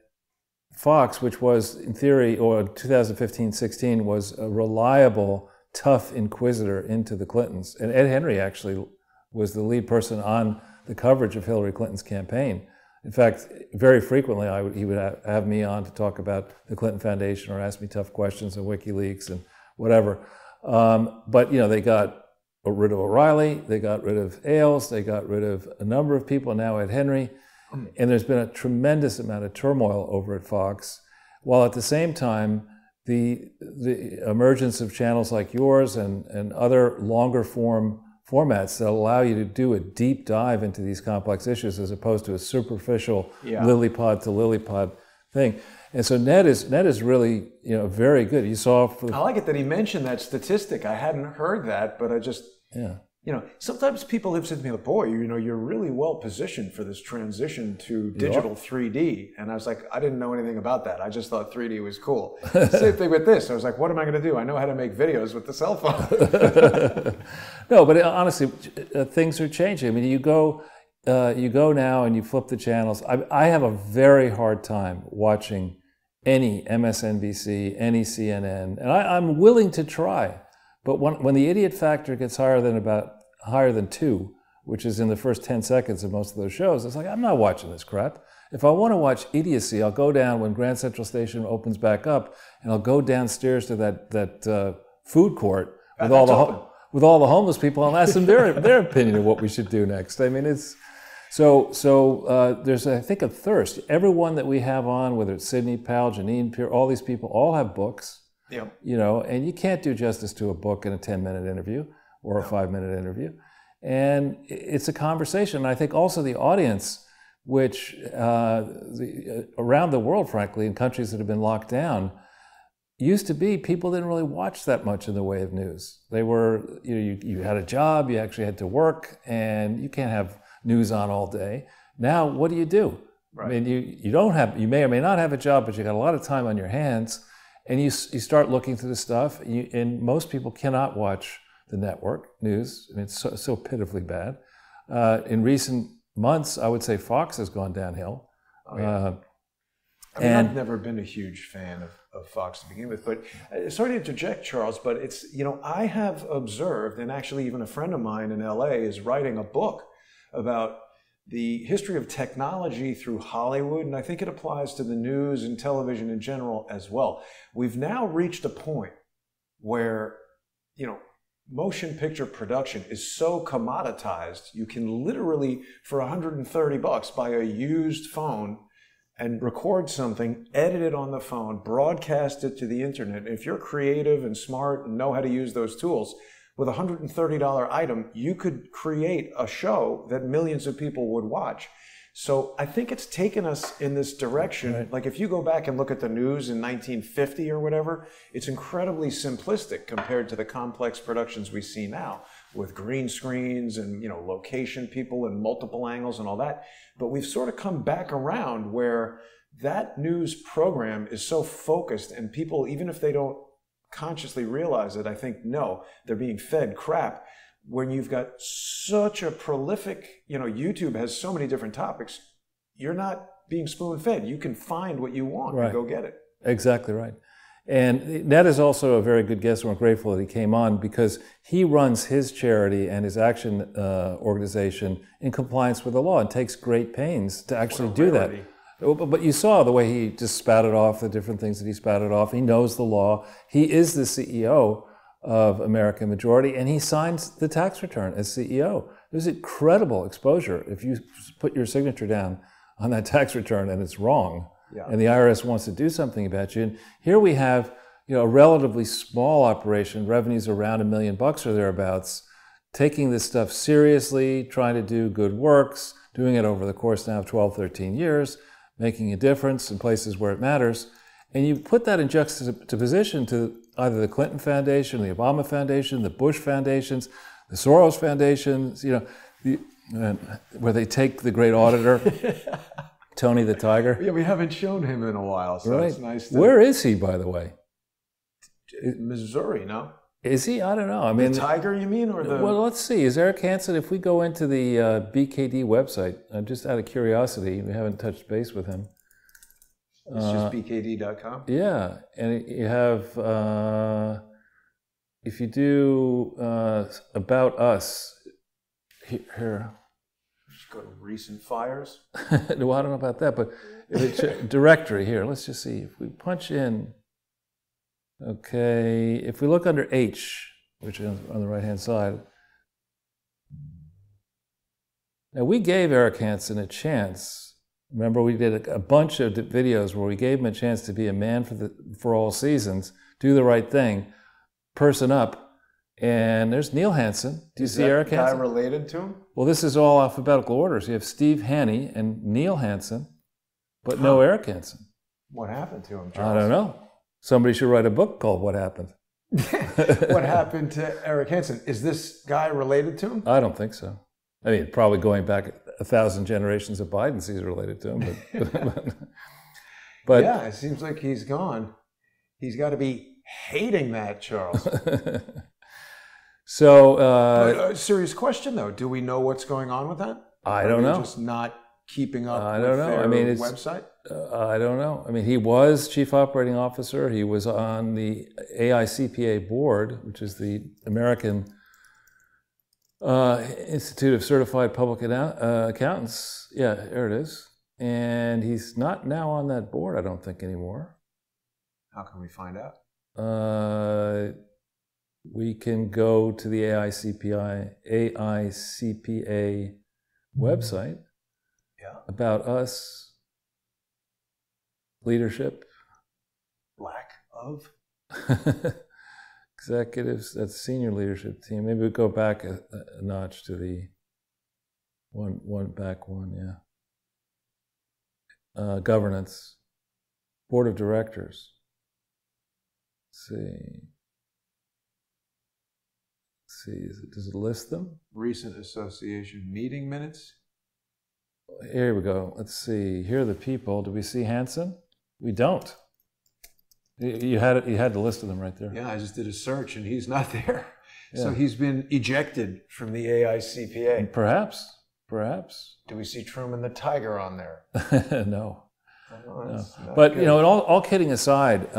[SPEAKER 3] Fox, which was in theory, or 2015-16, was a reliable, tough inquisitor into the Clintons. And Ed Henry actually was the lead person on the coverage of Hillary Clinton's campaign. In fact, very frequently he would have me on to talk about the Clinton Foundation or ask me tough questions on WikiLeaks and whatever. But they got rid of O'Reilly, they got rid of Ailes, they got rid of a number of people, now Ed Henry, and there's been a tremendous amount of turmoil over at Fox, while at the same time, the emergence of channels like yours and other longer form formats that allow you to do a deep dive into these complex issues as opposed to a superficial lily pod to lily pod thing. And so Ned is really very good. You saw.
[SPEAKER 1] I like it that he mentioned that statistic. I hadn't heard that, but I just sometimes people have said to me, "Boy, you're really well positioned for this transition to digital 3D." And I was like, I didn't know anything about that. I just thought 3D was cool. Same thing with this. I was like, what am I going to do? I know how to make videos with the cell phone.
[SPEAKER 3] No, but honestly, things are changing. I mean, you go now and you flip the channels. I have a very hard time watching any MSNBC, any CNN, and I'm willing to try. But when the idiot factor gets higher than 2, which is in the first 10 seconds of most of those shows, it's like, I'm not watching this crap. If I want to watch idiocy, I'll go down when Grand Central Station opens back up, and I'll go downstairs to that food court with all the homeless people and ask them their opinion of what we should do next. I mean, it's so there's, I think, a thirst. Everyone that we have on, whether it's Sidney Powell, Janine Peer, all these people all have books. Yeah. And you can't do justice to a book in a 10-minute interview or a 5-minute interview. And it's a conversation. And I think also the audience, which around the world, frankly, in countries that have been locked down, used to be people didn't really watch that much in the way of news. They were, you had a job, you actually had to work, and you can't have news on all day. Now, what do? Right. I mean, you may or may not have a job, but you got a lot of time on your hands. And you start looking through the stuff, and most people cannot watch the network news. I mean, it's so pitifully bad. In recent months, I would say Fox has gone downhill.
[SPEAKER 1] Oh, yeah. I've never been a huge fan of Fox to begin with, but sorry to interject, Charles, but it's, I have observed, and actually even a friend of mine in LA is writing a book about the history of technology through Hollywood, and I think it applies to the news and television in general as well. We've now reached a point where, motion picture production is so commoditized, you can literally, for $130, buy a used phone and record something, edit it on the phone, broadcast it to the internet. If you're creative and smart and know how to use those tools, with a $130 item, you could create a show that millions of people would watch. So I think it's taken us in this direction. Right. Like if you go back and look at the news in 1950 or whatever, it's incredibly simplistic compared to the complex productions we see now. with green screens and, you know, location people and multiple angles and all that. But we've sort of come back around where that news program is so focused, and people, even if they don't consciously realize it, I think, no, they're being fed crap. When you've got such a prolific, you know, YouTube has so many different topics, you're not being spoon-fed. You can find what you want and go get it.
[SPEAKER 3] Exactly right. And Ned is also a very good guest, and we're grateful that he came on, because he runs his charity and his action organization in compliance with the law and takes great pains to actually do that. But you saw the way he just spouted off the different things that he spouted off. He knows the law. He is the CEO of American Majority, and he signs the tax return as CEO. There's incredible exposure if you put your signature down on that tax return and it's wrong, and the IRS wants to do something about you. And here we have, you know, a relatively small operation, revenues around $1 million or thereabouts, taking this stuff seriously, trying to do good works, doing it over the course now of 12, 13 years, making a difference in places where it matters. And you put that in juxtaposition to either the Clinton Foundation, the Obama Foundation, the Bush Foundations, the Soros Foundations, you know, where they take the great auditor, Tony the Tiger.
[SPEAKER 1] Yeah, we haven't shown him in a while, so it's nice to...
[SPEAKER 3] Where is he, by the way?
[SPEAKER 1] Missouri, no?
[SPEAKER 3] Is he? I don't know. I mean,
[SPEAKER 1] the Tiger, you mean, or the...
[SPEAKER 3] Well, let's see. Is Eric Hansen, if we go into the BKD website, just out of curiosity, we haven't touched base with him.
[SPEAKER 1] It's just bkd.com?
[SPEAKER 3] Yeah, and you have, if you do About Us, here.
[SPEAKER 1] Just go to recent fires?
[SPEAKER 3] No, I don't know about that, but if it's directory here, let's just see. If we punch in, okay, if we look under H, which is on the right-hand side, now we gave Eric Hansen a chance. Remember, we did a bunch of videos where we gave him a chance to be a man for all seasons, do the right thing, person up. And there's Neil Hansen. Do you see Eric Hansen?
[SPEAKER 1] Is that guy related to him?
[SPEAKER 3] Well, this is all alphabetical orders. You have Steve Haney and Neil Hansen, but no Eric Hansen.
[SPEAKER 1] What happened to him, Charles?
[SPEAKER 3] I don't know. Somebody should write a book called What Happened.
[SPEAKER 1] What happened to Eric Hansen? Is this guy related to him?
[SPEAKER 3] I don't think so. I mean, probably going back 1,000 generations of Bidens, he's related to him. But
[SPEAKER 1] yeah, it seems like he's gone. He's got to be hating that, Charles.
[SPEAKER 3] So,
[SPEAKER 1] serious question though: do we know what's going on with that?
[SPEAKER 3] I don't know.
[SPEAKER 1] Just not keeping up.
[SPEAKER 3] I don't know. I mean,
[SPEAKER 1] website.
[SPEAKER 3] I don't know. I mean, he was chief operating officer. He was on the AICPA board, which is the American Institute of Certified Public Accountants. Yeah, there it is. And he's not now on that board, I don't think, anymore.
[SPEAKER 1] How can we find out?
[SPEAKER 3] We can go to the AICPA website.
[SPEAKER 1] Yeah.
[SPEAKER 3] About Us, leadership.
[SPEAKER 1] Lack of?
[SPEAKER 3] Executives, that's senior leadership team. Maybe we go back a notch to the back one, yeah. Governance, board of directors. Let's see. Does it list them?
[SPEAKER 1] Recent association meeting minutes.
[SPEAKER 3] Here we go. Let's see. Here are the people. Do we see Hansen? We don't. You had it. You had the list of them right there.
[SPEAKER 1] Yeah, I just did a search and he's not there. Yeah. So he's been ejected from the AICPA.
[SPEAKER 3] Perhaps.
[SPEAKER 1] Do we see Truman the Tiger on there?
[SPEAKER 3] No. No. But good. You know, all kidding aside,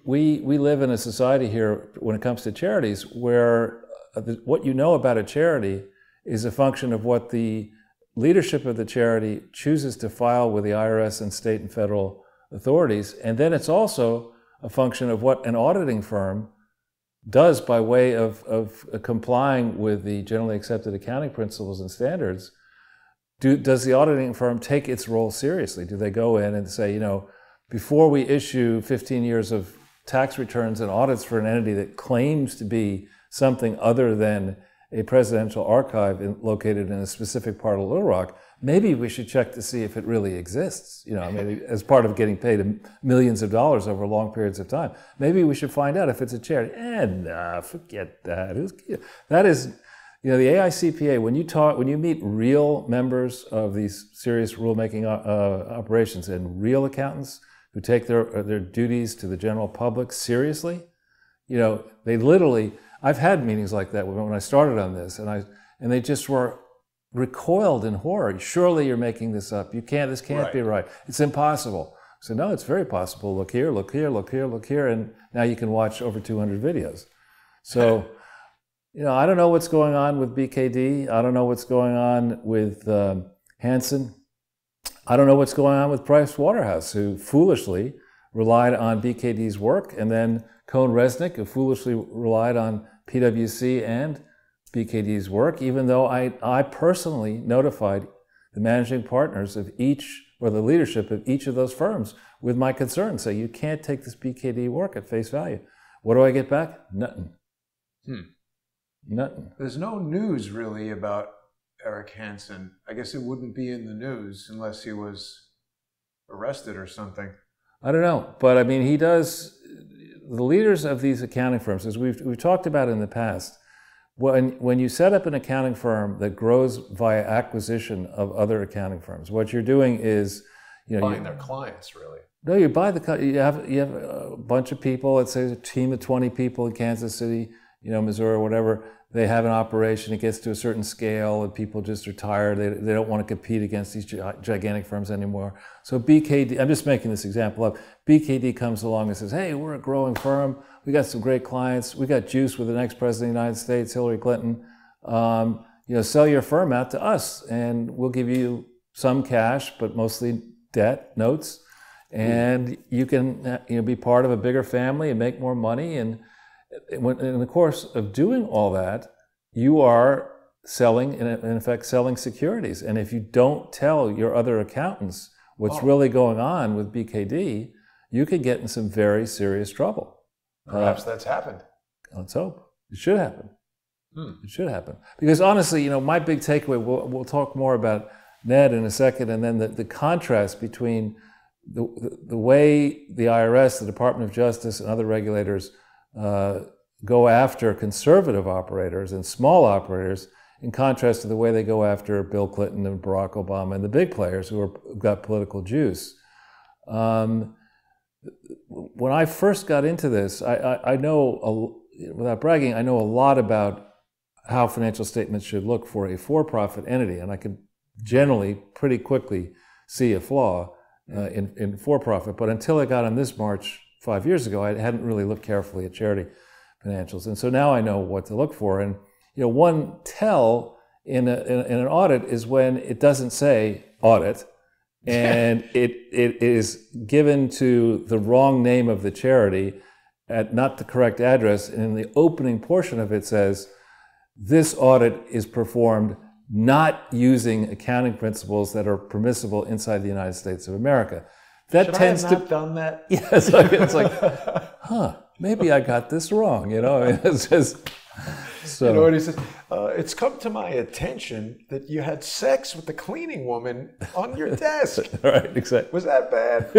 [SPEAKER 3] we live in a society here when it comes to charities where what you know about a charity is a function of what the leadership of the charity chooses to file with the IRS and state and federal authorities. And then it's also a function of what an auditing firm does by way of complying with the generally accepted accounting principles and standards. Does the auditing firm take its role seriously? Do they go in and say, you know, before we issue 15 years of tax returns and audits for an entity that claims to be something other than a presidential archive located in a specific part of Little Rock, maybe we should check to see if it really exists. You know, I mean, as part of getting paid millions of dollars over long periods of time. Maybe we should find out if it's a charity. Nah, forget that. That is, you know, the AICPA, when you meet real members of these serious rulemaking operations and real accountants who take their duties to the general public seriously, you know, they literally, I've had meetings like that when I started on this, and they just were recoiled in horror. Surely you're making this up. This can't be right. It's impossible. So no, it's very possible. Look here, look here, look here, look here, and now you can watch over 200 videos. So, you know, I don't know what's going on with BKD. I don't know what's going on with Hansen. I don't know what's going on with Price Waterhouse, who foolishly relied on BKD's work, and then Cohn-Resnick, who foolishly relied on PwC and BKD's work, even though I personally notified the managing partners of each, or the leadership of each of those firms with my concerns. Say, you can't take this BKD work at face value. What do I get back? Nothing. Nothing.
[SPEAKER 1] There's no news really about Eric Hansen. I guess it wouldn't be in the news unless he was arrested or something.
[SPEAKER 3] I don't know, but I mean, he does. The leaders of these accounting firms, as we've talked about in the past, when you set up an accounting firm that grows via acquisition of other accounting firms, what you're doing is, you know,
[SPEAKER 1] buying their clients, really.
[SPEAKER 3] No, you buy you have a bunch of people. Let's say a team of 20 people in Kansas City, you know, Missouri, or whatever. They have an operation. It gets to a certain scale, and people just are tired. They don't want to compete against these gigantic firms anymore. So BKD, I'm just making this example up. BKD comes along and says, "Hey, we're a growing firm. We got some great clients. We got juice with the next president of the United States, Hillary Clinton. You know, sell your firm out to us, and we'll give you some cash, but mostly debt, notes, and you can, you know, be part of a bigger family and make more money." And in the course of doing all that, you are selling, in effect, selling securities. And if you don't tell your other accountants what's really going on with BKD, you could get in some very serious trouble.
[SPEAKER 1] Perhaps that's happened.
[SPEAKER 3] Let's hope. It should happen. It should happen. Because honestly, you know, my big takeaway, we'll talk more about Ned in a second, and then the contrast between the way the IRS, the Department of Justice, and other regulators go after conservative operators and small operators, in contrast to the way they go after Bill Clinton and Barack Obama and the big players who've got political juice. When I first got into this, I know, without bragging, I know a lot about how financial statements should look for a for-profit entity, and I could generally pretty quickly see a flaw in for-profit. But until I got on this march 5 years ago, I hadn't really looked carefully at charity financials, and so now I know what to look for. And you know, one tell in an audit is when it doesn't say audit, and it is given to the wrong name of the charity at not the correct address, and in the opening portion of it says, "This audit is performed not using accounting principles that are permissible inside the United States of America." That
[SPEAKER 1] Should
[SPEAKER 3] tends
[SPEAKER 1] I have not done that?
[SPEAKER 3] Yes, it's like, maybe I got this wrong. You know, I mean, it's just so.
[SPEAKER 1] You know what he says? It's come to my attention that you had sex with the cleaning woman on your desk.
[SPEAKER 3] Right, exactly.
[SPEAKER 1] Was that bad?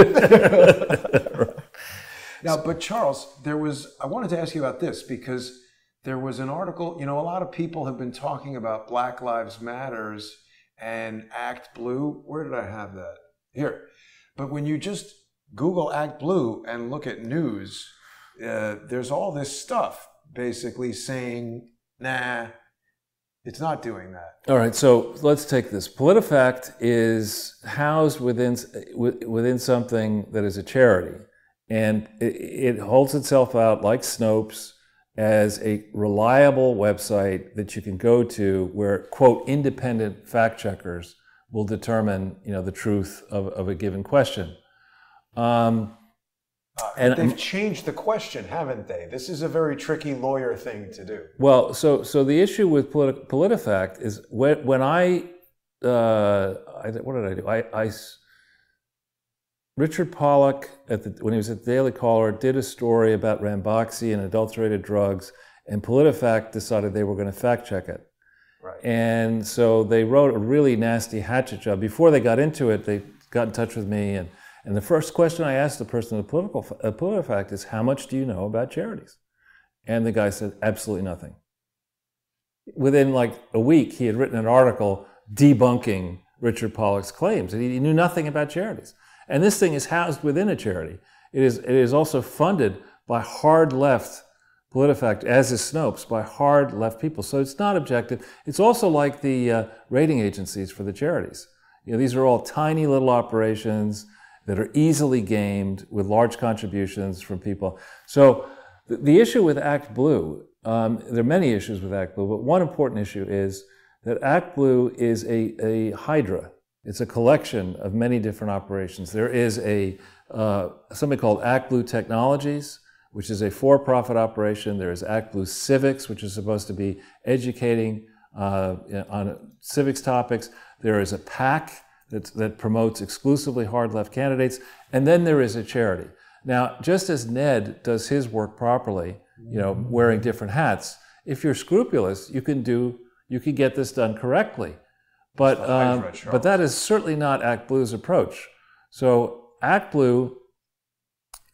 [SPEAKER 3] Right.
[SPEAKER 1] Now, but Charles, I wanted to ask you about this because there was an article, you know, a lot of people have been talking about Black Lives Matters and Act Blue. Where did I have that? Here. But when you just Google Act Blue and look at news, there's all this stuff basically saying, nah, it's not doing that.
[SPEAKER 3] All right, so let's take this. PolitiFact is housed within something that is a charity, and it holds itself out like Snopes as a reliable website that you can go to where, quote, independent fact checkers will determine, you know, the truth of a given question.
[SPEAKER 1] And they've changed the question, haven't they? This is a very tricky lawyer thing to do.
[SPEAKER 3] Well, so the issue with PolitiFact is when what did I do? Richard Pollack, when he was at the Daily Caller, did a story about Ramboxi and adulterated drugs, And PolitiFact decided they were going to fact check it.
[SPEAKER 1] Right.
[SPEAKER 3] And so they wrote a really nasty hatchet job. Before they got into it, they got in touch with me. And the first question I asked the person at PolitiFact is, how much do you know about charities? And the guy said, absolutely nothing. Within like a week, he had written an article debunking Richard Pollack's claims, and he knew nothing about charities. And this thing is housed within a charity. It is also funded by hard left PolitiFact, as is Snopes, by hard left people. So it's not objective. It's also like the rating agencies for the charities. You know, these are all tiny little operations that are easily gamed with large contributions from people. So the issue with Act Blue, there are many issues with Act Blue, but one important issue is that Act Blue is a hydra. It's a collection of many different operations. There is something called Act Blue Technologies, which is a for-profit operation. There is Act Blue Civics, which is supposed to be educating on civics topics. There is a PAC that promotes exclusively hard-left candidates. And then there is a charity. Now, just as Ned does his work properly, you know, wearing different hats, if you're scrupulous, you can get this done correctly. But that is certainly not Act Blue's approach. So Act Blue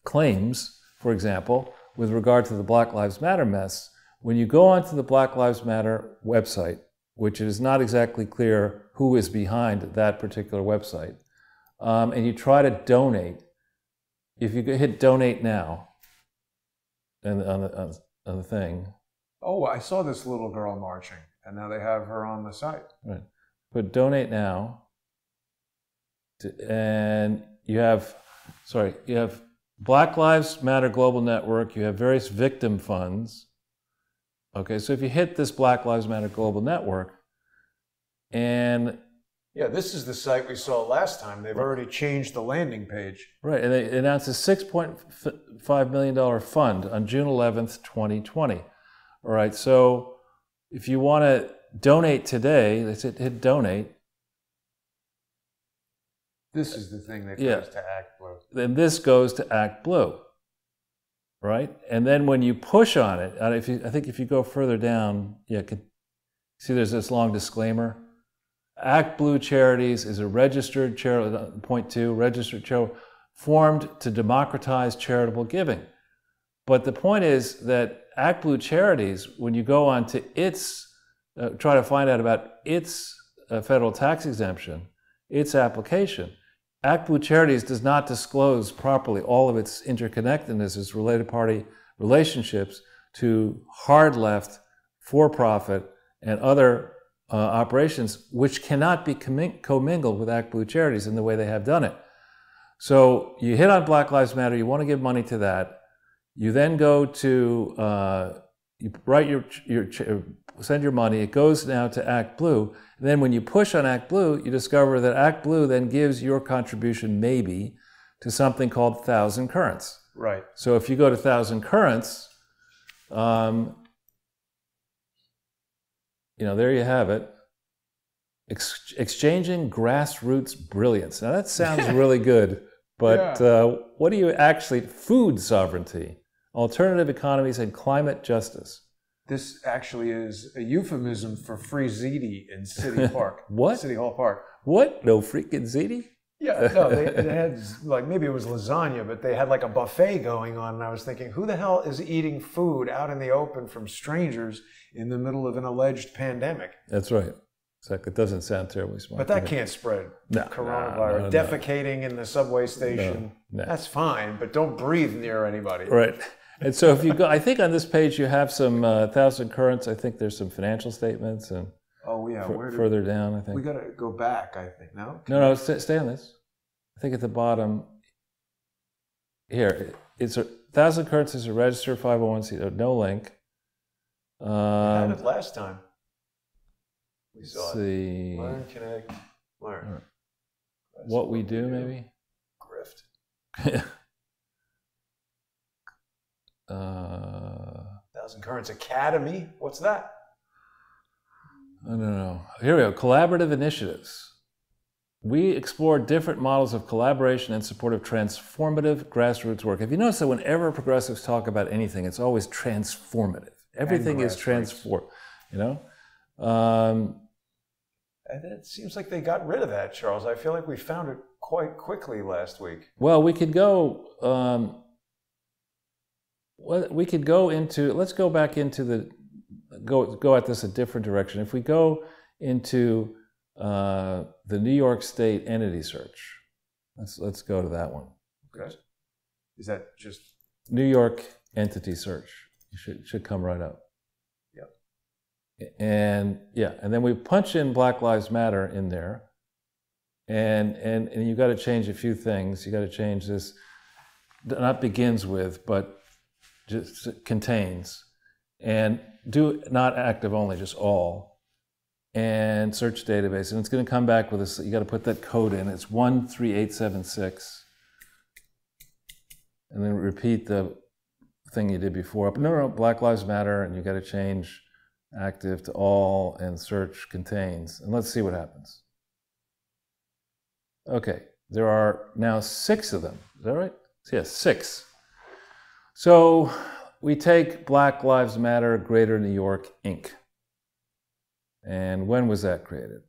[SPEAKER 3] claims, for example, with regard to the Black Lives Matter mess, when you go onto the Black Lives Matter website, which it is not exactly clear who is behind that particular website, and you try to donate, if you hit donate now and on the thing.
[SPEAKER 1] Oh, I saw this little girl marching, and now they have her on the site.
[SPEAKER 3] Right. But donate now, and you have Black Lives Matter Global Network, you have various victim funds. Okay, so if you hit this Black Lives Matter Global Network, and
[SPEAKER 1] yeah, this is the site we saw last time. They've already changed the landing page.
[SPEAKER 3] Right, and they announced a $6.5 million fund on June 11th, 2020. All right, so if you want to donate today, let's hit donate.
[SPEAKER 1] This is the thing that goes to Act Blue.
[SPEAKER 3] Then this goes to Act Blue, right? And then when you push on it, I think if you go further down, see there's this long disclaimer. Act Blue Charities is a registered charity, point 2, registered charity formed to democratize charitable giving. But the point is that Act Blue Charities, when you go on to its, try to find out about its federal tax exemption, its application, Act Blue Charities does not disclose properly all of its interconnectedness, its related party relationships to hard left, for-profit, and other operations, which cannot be commingled with Act Blue Charities in the way they have done it. So you hit on Black Lives Matter, you want to give money to that, you then go to, you write send your money, it goes now to Act Blue, and then when you push on Act Blue, you discover that Act Blue then gives your contribution maybe to something called 1,000 Currents.
[SPEAKER 1] Right.
[SPEAKER 3] So if you go to 1,000 Currents, there you have it. Exchanging grassroots brilliance. Now that sounds really good, but what do you actually, food sovereignty, alternative economies, and climate justice.
[SPEAKER 1] This actually is a euphemism for free ziti in City Park.
[SPEAKER 3] What?
[SPEAKER 1] City Hall Park.
[SPEAKER 3] What? No freaking ziti?
[SPEAKER 1] Yeah, no, they had, like, maybe it was lasagna, but they had like a buffet going on, and I was thinking, who the hell is eating food out in the open from strangers in the middle of an alleged pandemic?
[SPEAKER 3] That's right. Exactly. It doesn't sound terribly smart.
[SPEAKER 1] But that can't spread. Coronavirus. Defecating in the subway station, that's fine, but don't breathe near anybody.
[SPEAKER 3] Right. And so if you go, I think on this page you have some 1,000 Currents. I think there's some financial statements and further down, I think.
[SPEAKER 1] We got to go back, I think. No?
[SPEAKER 3] No, stay on this. I think at the bottom, here, it's 1,000 Currents is a registered 501c, no link.
[SPEAKER 1] We had it last time. We saw
[SPEAKER 3] it.
[SPEAKER 1] Learn, connect, learn.
[SPEAKER 3] Right. What we do, maybe?
[SPEAKER 1] Grift. 1,000 Currents Academy. What's that?
[SPEAKER 3] I don't know. Here we go. Collaborative initiatives. We explore different models of collaboration in support of transformative grassroots work. If you notice that whenever progressives talk about anything, it's always transformative. Everything is transformed, you know?
[SPEAKER 1] And it seems like they got rid of that, Charles. I feel like we found it quite quickly last week.
[SPEAKER 3] Well, we could go. Let's go back into the. Go at this a different direction. If we go into the New York State entity search, let's go to that one.
[SPEAKER 1] Okay. Is that just
[SPEAKER 3] New York entity search? You should come right up. And then we punch in Black Lives Matter in there, and you got to change a few things. You got to change this, not begins with, but just contains, and do not active only, just all, and search database, and it's going to come back with this. You got to put that code in. It's 13876, and then repeat the thing you did before. No, Black Lives Matter, and you got to change active to all and search contains. And let's see what happens. Okay, there are now 6 of them. Is that right? Yes, 6. So we take Black Lives Matter Greater New York, Inc. And when was that created?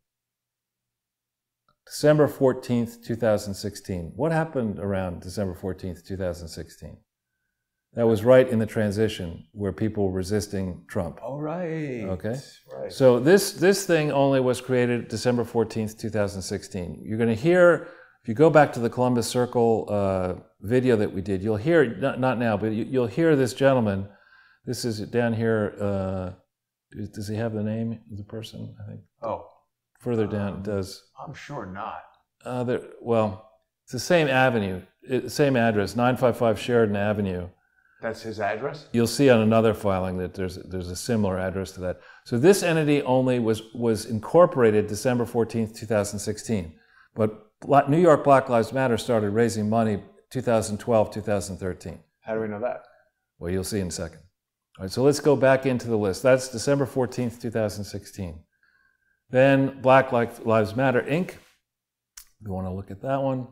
[SPEAKER 3] December 14th, 2016. What happened around December 14th, 2016? That was right in the transition where people were resisting Trump.
[SPEAKER 1] Oh, right.
[SPEAKER 3] Okay.
[SPEAKER 1] Right.
[SPEAKER 3] So this thing only was created December 14th, 2016. You're going to hear, if you go back to the Columbus Circle video that we did, you'll hear, not now, but you'll hear this gentleman. This is down here. Does he have the name of the person? I think.
[SPEAKER 1] Oh.
[SPEAKER 3] Further down, it does.
[SPEAKER 1] I'm sure not.
[SPEAKER 3] Well, it's the same avenue, same address, 955 Sheridan Avenue.
[SPEAKER 1] That's his address?
[SPEAKER 3] You'll see on another filing that there's a similar address to that. So this entity only was incorporated December 14th, 2016. But New York Black Lives Matter started raising money 2012, 2013.
[SPEAKER 1] How do we know that?
[SPEAKER 3] Well, you'll see in a second. All right, so let's go back into the list. That's December 14th, 2016. Then Black Lives Matter, Inc. We want to look at that one.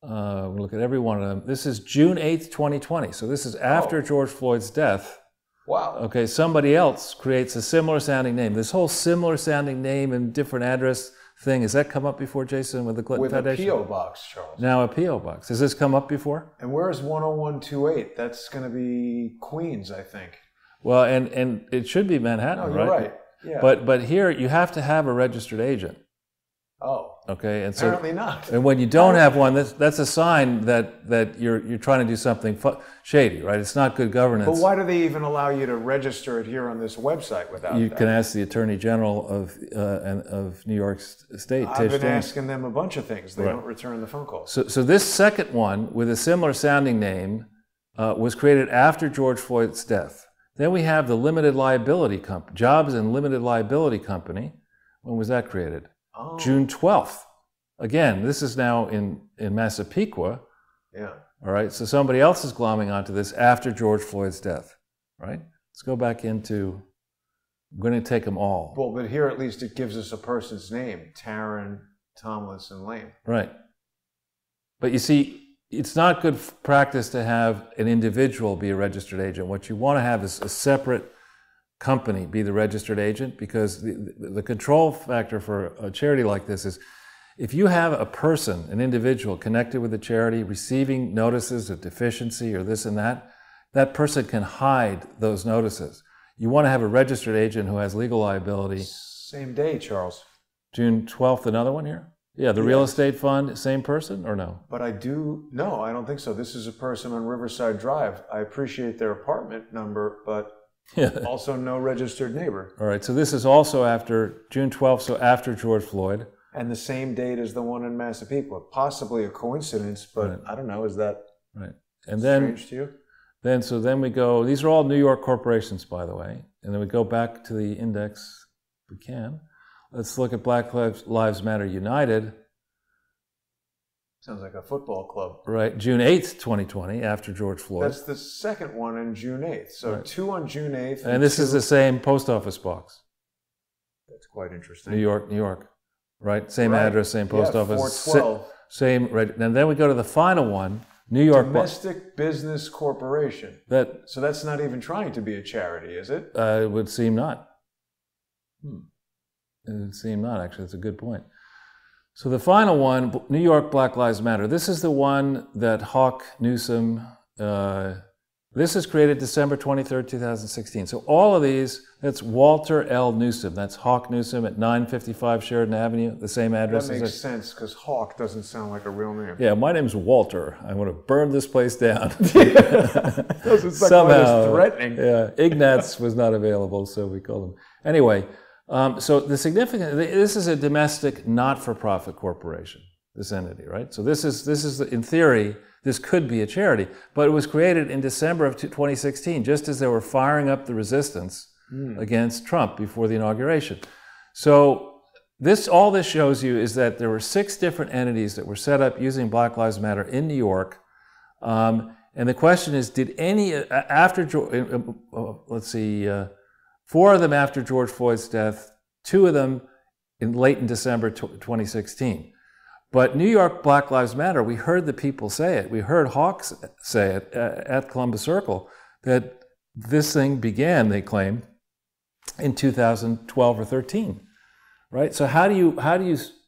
[SPEAKER 3] We'll look at every one of them. This is June 8th, 2020. So this is after George Floyd's death.
[SPEAKER 1] Wow.
[SPEAKER 3] Okay, somebody else creates a similar sounding name. This whole similar sounding name and different address thing, has that come up before, Jason, with the Clinton Foundation?
[SPEAKER 1] With a P.O. box, Charles.
[SPEAKER 3] Now a P.O. box. Has this come up before?
[SPEAKER 1] And where's 10128? That's going to be Queens, I think.
[SPEAKER 3] Well, and it should be Manhattan,
[SPEAKER 1] no, you're right? Yeah.
[SPEAKER 3] But here you have to have a registered agent.
[SPEAKER 1] Oh.
[SPEAKER 3] Okay, and so
[SPEAKER 1] apparently not.
[SPEAKER 3] And when you don't have one, that's a sign that you're trying to do something shady, right? It's not good governance.
[SPEAKER 1] But why do they even allow you to register it here on this website without that?
[SPEAKER 3] You can ask the Attorney General of New York State.
[SPEAKER 1] I've been asking them a bunch of things. They don't return the phone calls.
[SPEAKER 3] So this second one with a similar sounding name was created after George Floyd's death. Then we have the Limited Liability Company, Jobs and Limited Liability Company. When was that created?
[SPEAKER 1] Oh.
[SPEAKER 3] June 12th. Again, this is now in Massapequa.
[SPEAKER 1] Yeah.
[SPEAKER 3] All right. So somebody else is glomming onto this after George Floyd's death. Right? Let's go back into, I'm going to take them all.
[SPEAKER 1] Well, but here at least it gives us a person's name. Taryn Tomlinson Lane.
[SPEAKER 3] Right. But you see, it's not good practice to have an individual be a registered agent. What you want to have is a separate company be the registered agent, because the control factor for a charity like this is if you have a person, an individual connected with the charity receiving notices of deficiency or this and that, that person can hide those notices. You want to have a registered agent who has legal liability.
[SPEAKER 1] Same day, Charles.
[SPEAKER 3] June 12th, another one here? Yeah, the real estate fund, same person or no?
[SPEAKER 1] But no, I don't think so. This is a person on Riverside Drive. I appreciate their apartment number, but also no registered neighbor.
[SPEAKER 3] All right, so this is also after June 12th, so after George Floyd.
[SPEAKER 1] And the same date as the one in Massapequa. Possibly a coincidence, but I don't know. Is that strange to you?
[SPEAKER 3] Then we go, these are all New York corporations, by the way. And then we go back to the index, if we can. Let's look at Black Lives Matter United.
[SPEAKER 1] Sounds like a football club.
[SPEAKER 3] Right, June 8th, 2020, after George Floyd.
[SPEAKER 1] That's the second one on June 8th. So two on June 8th.
[SPEAKER 3] And this is the same post office box.
[SPEAKER 1] That's quite interesting.
[SPEAKER 3] New York. Right, same address, same post office.
[SPEAKER 1] 412.
[SPEAKER 3] Same, right. And then we go to the final one, New York
[SPEAKER 1] Domestic Business Corporation. So that's not even trying to be a charity, is it?
[SPEAKER 3] It would seem not. It would seem not, actually. That's a good point. So the final one, New York Black Lives Matter. This is the one that Hawk Newsom, this is created December 23rd, 2016. So all of these, that's Walter L. Newsom. That's Hawk Newsom at 955 Sheridan Avenue, the same address.
[SPEAKER 1] That makes sense, because Hawk doesn't sound like a real name.
[SPEAKER 3] Yeah, my name's Walter. I want to burn this place down.
[SPEAKER 1] Doesn't sound quite as threatening.
[SPEAKER 3] Yeah, Ignatz was not available, so we called him. Anyway, so the significant, this is a domestic not-for-profit corporation, this entity, right? So this is in theory, this could be a charity, but it was created in December of 2016, just as they were firing up the resistance against Trump before the inauguration. So all this shows you is that there were 6 different entities that were set up using Black Lives Matter in New York. And the question is, did any, let's see, 4 of them after George Floyd's death, 2 of them late in December 2016. But New York Black Lives Matter, we heard the people say it. We heard Hawks say it at Columbus Circle, that this thing began, they claim, in 2012 or 13, right? So how do you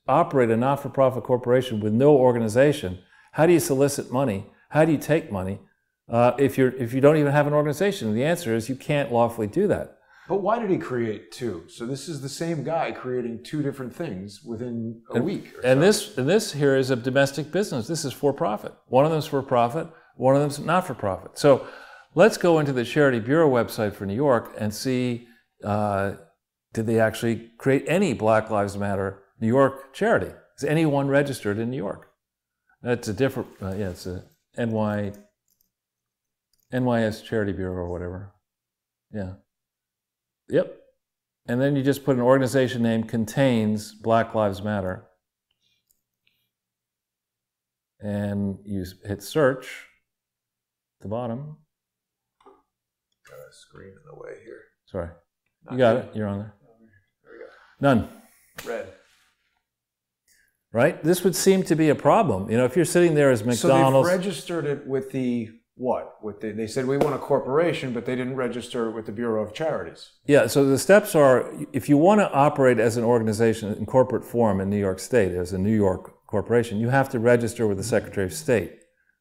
[SPEAKER 3] operate a not-for-profit corporation with no organization? How do you solicit money? How do you take money if you don't even have an organization? And the answer is you can't lawfully do that.
[SPEAKER 1] But why did he create 2? So this is the same guy creating 2 different things within a week.
[SPEAKER 3] And this here is a domestic business. This is for profit. One of them is for profit. One of them is not for profit. So let's go into the Charity Bureau website for New York and see, did they actually create any Black Lives Matter New York charity? Is anyone registered in New York? That's a different, it's a NYS Charity Bureau or whatever. Yeah. Yep. And then you just put an organization name contains Black Lives Matter. And you hit search at the bottom.
[SPEAKER 1] Got a screen in the way here.
[SPEAKER 3] Sorry. You got it. You're on there.
[SPEAKER 1] There we go.
[SPEAKER 3] None.
[SPEAKER 1] Red.
[SPEAKER 3] Right? This would seem to be a problem. You know, if you're sitting there as McDonald's.
[SPEAKER 1] So they've registered it with the what? They said we want a corporation, but they didn't register it with the Bureau of Charities.
[SPEAKER 3] Yeah, so the steps are, if you want to operate as an organization in corporate form in New York State, as a New York corporation, you have to register with the Secretary of State,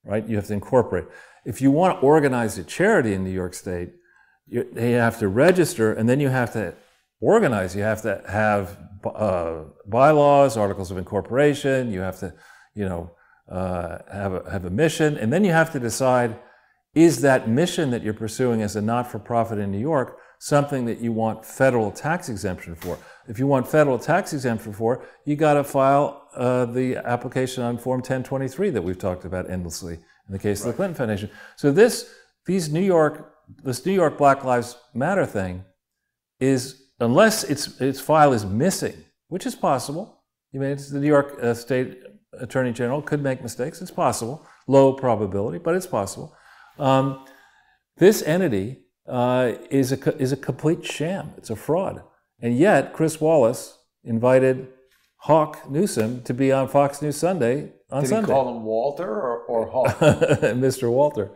[SPEAKER 3] right? You have to incorporate. If you want to organize a charity in New York State, you have to register, and then you have to organize. You have to have bylaws, articles of incorporation. You have to, have a mission, and then you have to decide, is that mission that you're pursuing as a not-for-profit in New York something that you want federal tax exemption for? If you want federal tax exemption for, you got to file the application on Form 1023 that we've talked about endlessly in the case of the Clinton Foundation. So this New York Black Lives Matter thing is, unless its file is missing, which is possible. I mean, it's the New York State Attorney General could make mistakes. It's possible, low probability, but it's possible. This entity is a complete sham. It's a fraud. And yet, Chris Wallace invited Hawk Newsom to be on Fox News Sunday on Sunday.
[SPEAKER 1] Did he call him Walter or Hawk?
[SPEAKER 3] Mr. Walter.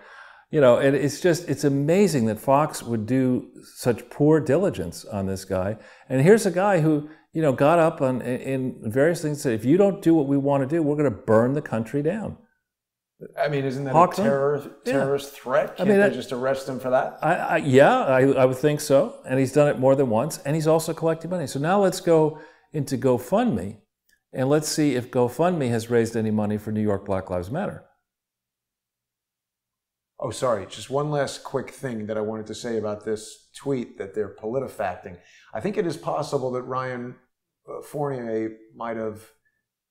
[SPEAKER 3] And it's amazing that Fox would do such poor diligence on this guy. And here's a guy who, got up in various things and said, if you don't do what we want to do, we're going to burn the country down.
[SPEAKER 1] I mean, isn't that a terrorist threat? Can't they just arrest him for that?
[SPEAKER 3] I would think so. And he's done it more than once. And he's also collecting money. So now let's go into GoFundMe, and let's see if GoFundMe has raised any money for New York Black Lives Matter.
[SPEAKER 1] Oh, sorry. Just one last quick thing that I wanted to say about this tweet that they're politifacting. I think it is possible that Ryan Fournier might have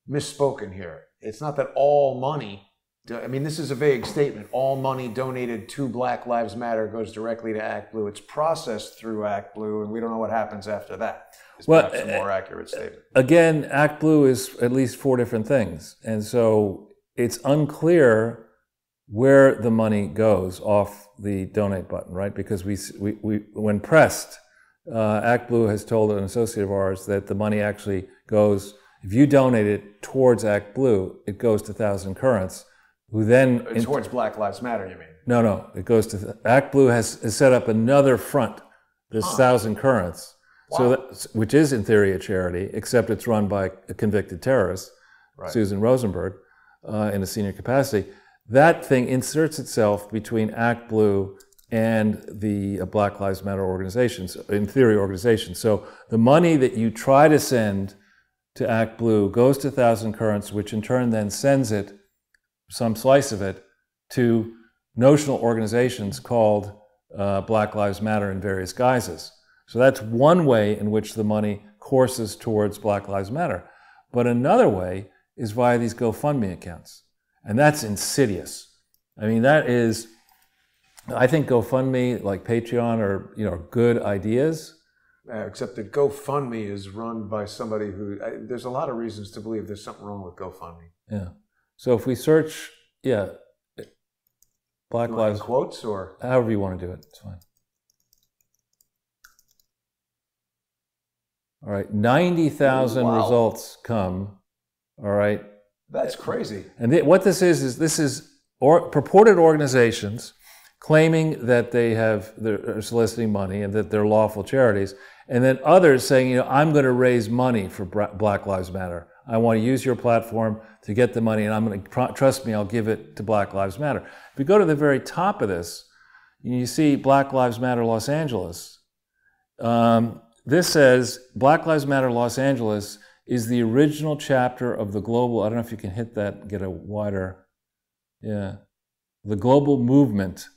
[SPEAKER 1] misspoken here. It's not that all money, I mean, this is a vague statement. All money donated to Black Lives Matter goes directly to Act Blue. It's processed through Act Blue, and we don't know what happens after that. It's perhaps a more accurate statement.
[SPEAKER 3] Again, Act Blue is at least 4 different things. And so it's unclear where the money goes off the donate button, right? Because we when pressed, Act Blue has told an associate of ours that the money actually goes, if you donate it towards Act Blue, it goes to Thousand Currents. who then...
[SPEAKER 1] Towards Black Lives Matter, you mean?
[SPEAKER 3] No. It goes to... Act Blue has set up another front, this Thousand Currents, which is in theory a charity, except it's run by a convicted terrorist, Susan Rosenberg, in a senior capacity. That thing inserts itself between Act Blue and the Black Lives Matter organizations, in theory organizations. So the money that you try to send to Act Blue goes to Thousand Currents, which in turn then sends it, some slice of it, to notional organizations called Black Lives Matter in various guises. So that's one way in which the money courses towards Black Lives Matter. But another way is via these GoFundMe accounts. And that's insidious. I mean, that is, I think GoFundMe, like Patreon, are good ideas.
[SPEAKER 1] Except that GoFundMe is run by somebody who, there's a lot of reasons to believe there's something wrong with GoFundMe.
[SPEAKER 3] Yeah. So if we search, Black Lives...
[SPEAKER 1] quotes or?
[SPEAKER 3] However you want to do it, it's fine. All right, 90,000 results come, all right?
[SPEAKER 1] That's crazy.
[SPEAKER 3] And what this is purported organizations claiming that they're soliciting money and that they're lawful charities, and then others saying, I'm going to raise money for Black Lives Matter. I want to use your platform to get the money, and I'm going to, trust me, I'll give it to Black Lives Matter. If you go to the very top of this, you see Black Lives Matter Los Angeles. This says Black Lives Matter Los Angeles is the original chapter of the global, I don't know if you can hit that, get a wider, the global movement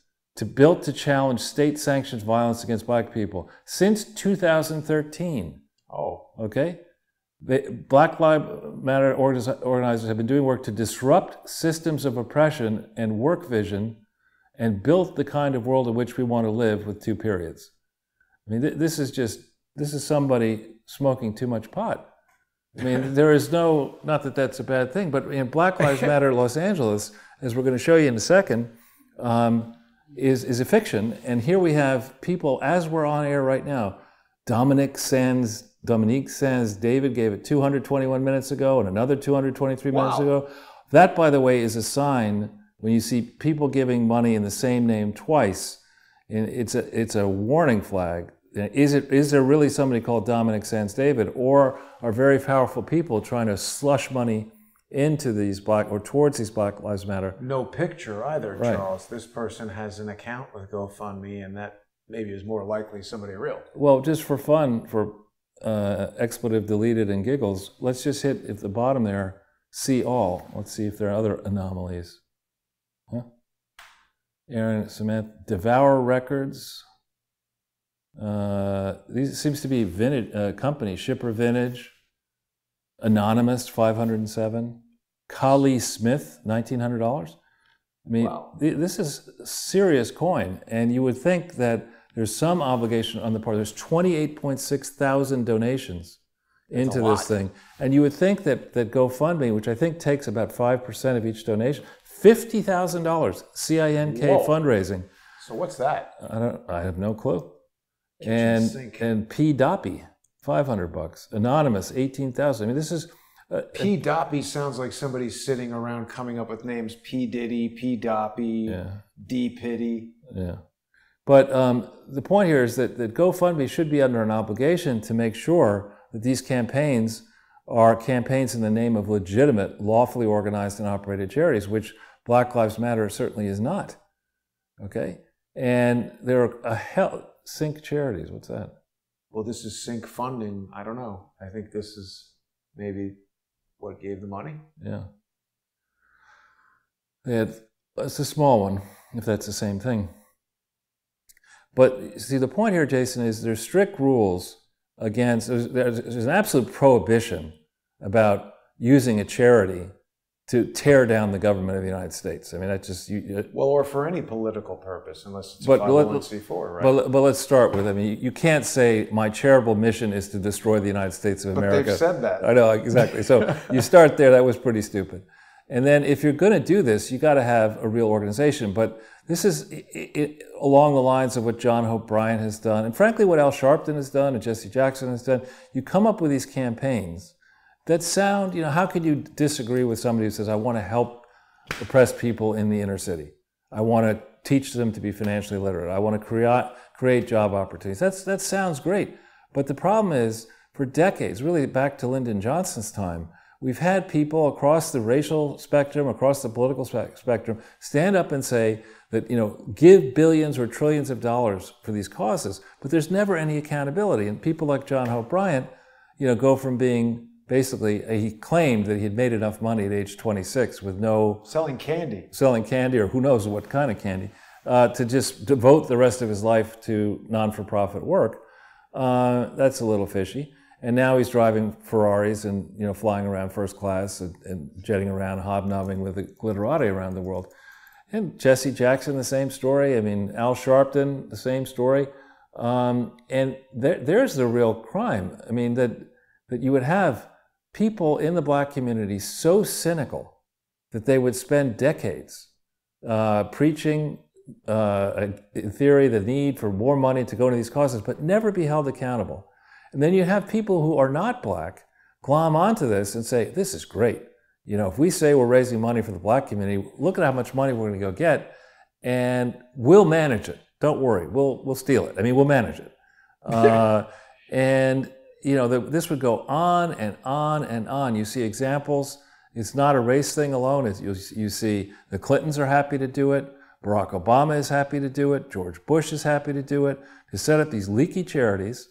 [SPEAKER 3] built to challenge state-sanctioned violence against Black people since 2013.
[SPEAKER 1] Oh.
[SPEAKER 3] Okay? Black Lives Matter organizers have been doing work to disrupt systems of oppression and work vision and built the kind of world in which we want to live with two periods. I mean, this is somebody smoking too much pot. I mean, there is not that that's a bad thing, but Black Lives Matter Los Angeles, as we're going to show you in a second, is a fiction. And here we have people, as we're on air right now, Dominique Sands David gave it 221 minutes ago and another 223 minutes ago. That, by the way, is a sign when you see people giving money in the same name twice. And it's a warning flag. Is there really somebody called Dominique Sands David, or are very powerful people trying to slush money into these towards these Black Lives Matter?
[SPEAKER 1] No picture either, Charles. This person has an account with GoFundMe, and that maybe is more likely somebody real.
[SPEAKER 3] Well, just for fun, for expletive deleted and giggles, let's just hit at the bottom there, see all. Let's see if there are other anomalies. Aaron Samantha, Devour Records. These seems to be vintage company. Shipper Vintage, Anonymous, 507. Kali Smith, $1,900. I mean, this is serious coin, and you would think that there's some obligation on the part. There's 28.6 thousand donations into this thing, and you would think that GoFundMe, which I think takes about 5% of each donation, $50,000 CINK fundraising.
[SPEAKER 1] So what's that?
[SPEAKER 3] I have no clue. And P. Doppy, $500. Anonymous, 18,000. I mean, this is
[SPEAKER 1] P. Doppy sounds like somebody sitting around coming up with names. P. Diddy, P. Doppy, D. Pitty.
[SPEAKER 3] Yeah. But the point here is that GoFundMe should be under an obligation to make sure that these campaigns are campaigns in the name of legitimate, lawfully organized and operated charities, which Black Lives Matter certainly is not. Okay? And there are Sync Charities, what's that?
[SPEAKER 1] Well, this is Sync Funding. I don't know. I think this is maybe what gave the money.
[SPEAKER 3] Yeah. It's a small one, if that's the same thing. But see, the point here, Jason, is there's strict rules against, there's an absolute prohibition about using a charity to tear down the government of the United States. I mean, that's just...
[SPEAKER 1] well, or for any political purpose, unless it's a 501c4, right?
[SPEAKER 3] But let's start with, I mean, you can't say my charitable mission is to destroy the United States of America.
[SPEAKER 1] But they've said that.
[SPEAKER 3] I know, exactly. So you start there, that was pretty stupid. And then if you're going to do this, you got to have a real organization. But this is along the lines of what John Hope Bryant has done, and frankly what Al Sharpton has done and Jesse Jackson has done. You come up with these campaigns that sound, how could you disagree with somebody who says, I want to help oppressed people in the inner city. I want to teach them to be financially literate. I want to create job opportunities. That sounds great. But the problem is, for decades, really back to Lyndon Johnson's time, we've had people across the racial spectrum, across the political spectrum, stand up and say that, give billions or trillions of dollars for these causes, but there's never any accountability. And people like John Hope Bryant, go from being basically, he claimed that he had made enough money at age 26 with no...
[SPEAKER 1] Selling candy, or
[SPEAKER 3] who knows what kind of candy, to just devote the rest of his life to non-for-profit work. That's a little fishy. And now he's driving Ferraris and flying around first class and jetting around, hobnobbing with the glitterati around the world. And Jesse Jackson, the same story. I mean, Al Sharpton, the same story. And there's the real crime. I mean, that you would have people in the black community so cynical that they would spend decades preaching, in theory, the need for more money to go into these causes, but never be held accountable. And then you have people who are not black glom onto this and say, this is great. If we say we're raising money for the black community, look at how much money we're going to go get, and we'll manage it. Don't worry, we'll steal it. I mean, we'll manage it. And this would go on and on and on. You see examples. It's not a race thing alone. You see the Clintons are happy to do it. Barack Obama is happy to do it. George Bush is happy to do it, to set up these leaky charities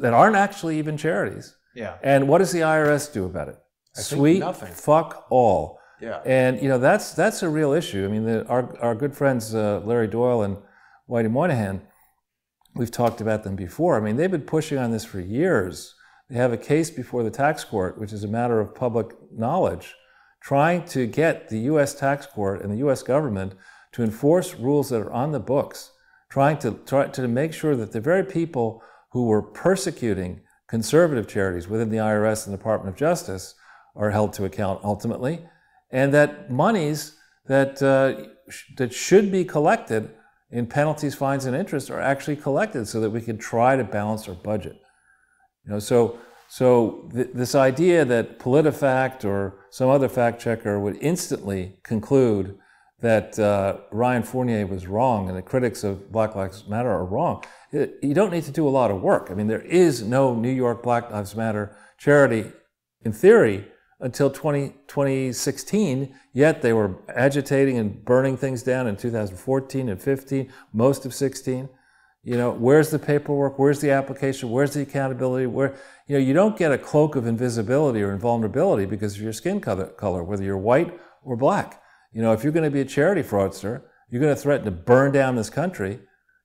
[SPEAKER 3] that aren't actually even charities.
[SPEAKER 1] Yeah.
[SPEAKER 3] And what does the IRS do about it? Sweet
[SPEAKER 1] nothing.
[SPEAKER 3] Fuck all.
[SPEAKER 1] Yeah.
[SPEAKER 3] And that's a real issue. I mean, our good friends Larry Doyle and Whitey Moynihan, we've talked about them before. I mean, they've been pushing on this for years. They have a case before the tax court, which is a matter of public knowledge, trying to get the U.S. tax court and the U.S. government to enforce rules that are on the books, trying to make sure that the very people who were persecuting conservative charities within the IRS and the Department of Justice are held to account ultimately, and that monies that should be collected in penalties, fines, and interest are actually collected so that we can try to balance our budget. This idea that PolitiFact or some other fact checker would instantly conclude that Ryan Fournier was wrong and the critics of Black Lives Matter are wrong, you don't need to do a lot of work. I mean, there is no New York Black Lives Matter charity, in theory, until 2016, yet they were agitating and burning things down in 2014 and 15, most of 16. Where's the paperwork? Where's the application? Where's the accountability? You don't get a cloak of invisibility or invulnerability because of your skin color, whether you're white or black. If you're going to be a charity fraudster, you're going to threaten to burn down this country.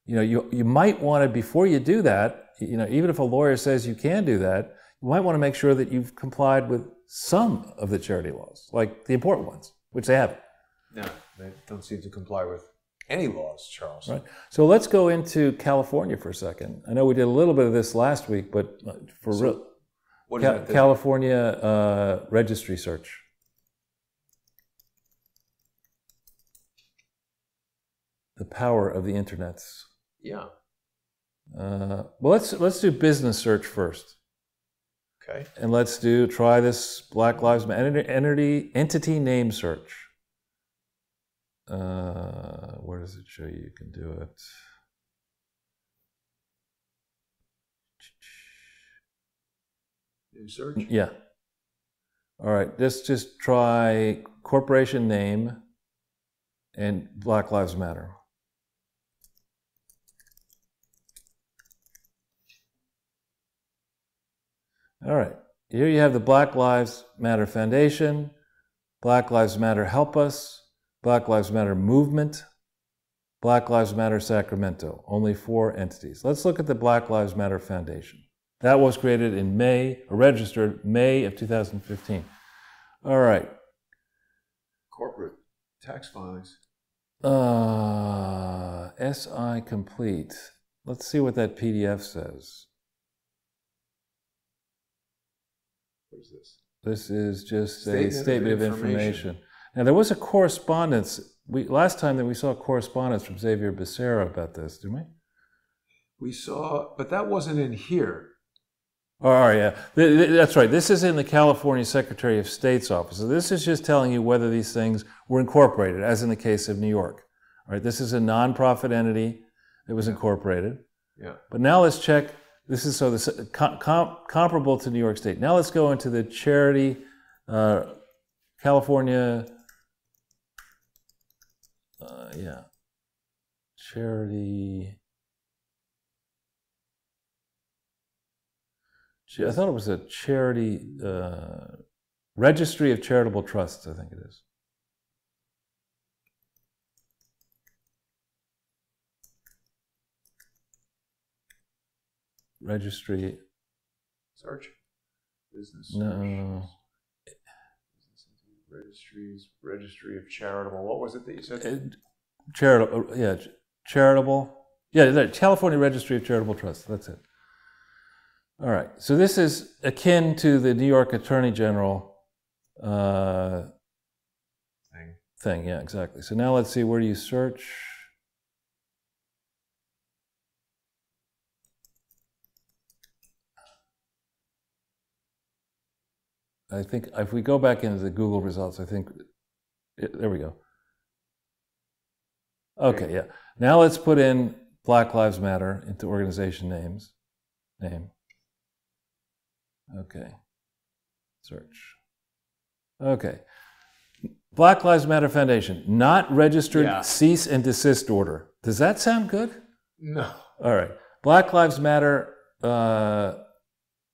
[SPEAKER 3] You might want to, before you do that, even if a lawyer says you can do that, you might want to make sure that you've complied with some of the charity laws, like the important ones, which they haven't.
[SPEAKER 1] No, they don't seem to comply with any laws, Charles.
[SPEAKER 3] Right. So let's go into California for a second. I know we did a little bit of this last week, but for real,
[SPEAKER 1] what is that?
[SPEAKER 3] California registry search. The power of the internets.
[SPEAKER 1] Yeah.
[SPEAKER 3] Well, let's do business search first.
[SPEAKER 1] Okay.
[SPEAKER 3] And let's try this Black Lives Matter entity name search. Where does it show you can do it?
[SPEAKER 1] New search?
[SPEAKER 3] Yeah. All right, let's just try corporation name and Black Lives Matter. All right, here you have the Black Lives Matter Foundation, Black Lives Matter Help Us, Black Lives Matter Movement, Black Lives Matter Sacramento, only 4 entities. Let's look at the Black Lives Matter Foundation. That was created in registered May of 2015. All right.
[SPEAKER 1] Corporate tax filings.
[SPEAKER 3] SI complete. Let's see what that PDF says.
[SPEAKER 1] What is this?
[SPEAKER 3] This is just a statement of information. Now, there was a correspondence. Last time that we saw correspondence from Xavier Becerra about this, didn't we?
[SPEAKER 1] We saw, but that wasn't in here.
[SPEAKER 3] Oh, yeah. That's right. This is in the California Secretary of State's office. So this is just telling you whether these things were incorporated, as in the case of New York. All right. This is a nonprofit entity that was incorporated.
[SPEAKER 1] Yeah.
[SPEAKER 3] But now let's check. This is comparable to New York State. Now let's go into the charity, California. Charity. I thought it was a charity, Registry of Charitable Trusts, I think it is. Registry.
[SPEAKER 1] Search. Business.
[SPEAKER 3] No.
[SPEAKER 1] Registry of Charitable. What was it that you said?
[SPEAKER 3] Charitable. Yeah, charitable. Yeah, the California Registry of Charitable Trusts. That's it. All right. So this is akin to the New York Attorney General thing. Yeah, exactly. So now let's see, where do you search? I think if we go back into the Google results, I think, there we go. Okay, yeah. Now let's put in Black Lives Matter into organization name. Okay. Search. Okay. Black Lives Matter Foundation, not registered, cease and desist order. Does that sound good?
[SPEAKER 1] No.
[SPEAKER 3] All right. Black Lives Matter,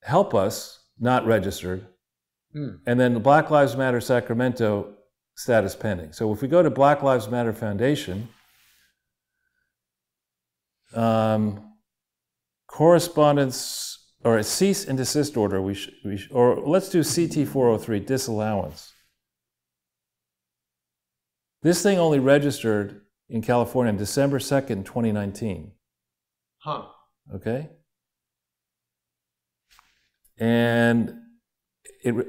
[SPEAKER 3] help us, not registered. And then the Black Lives Matter Sacramento, status pending. So if we go to Black Lives Matter Foundation, correspondence or a cease and desist order, or let's do CT 403, disallowance. This thing only registered in California on December 2nd, 2019.
[SPEAKER 1] Huh.
[SPEAKER 3] Okay? And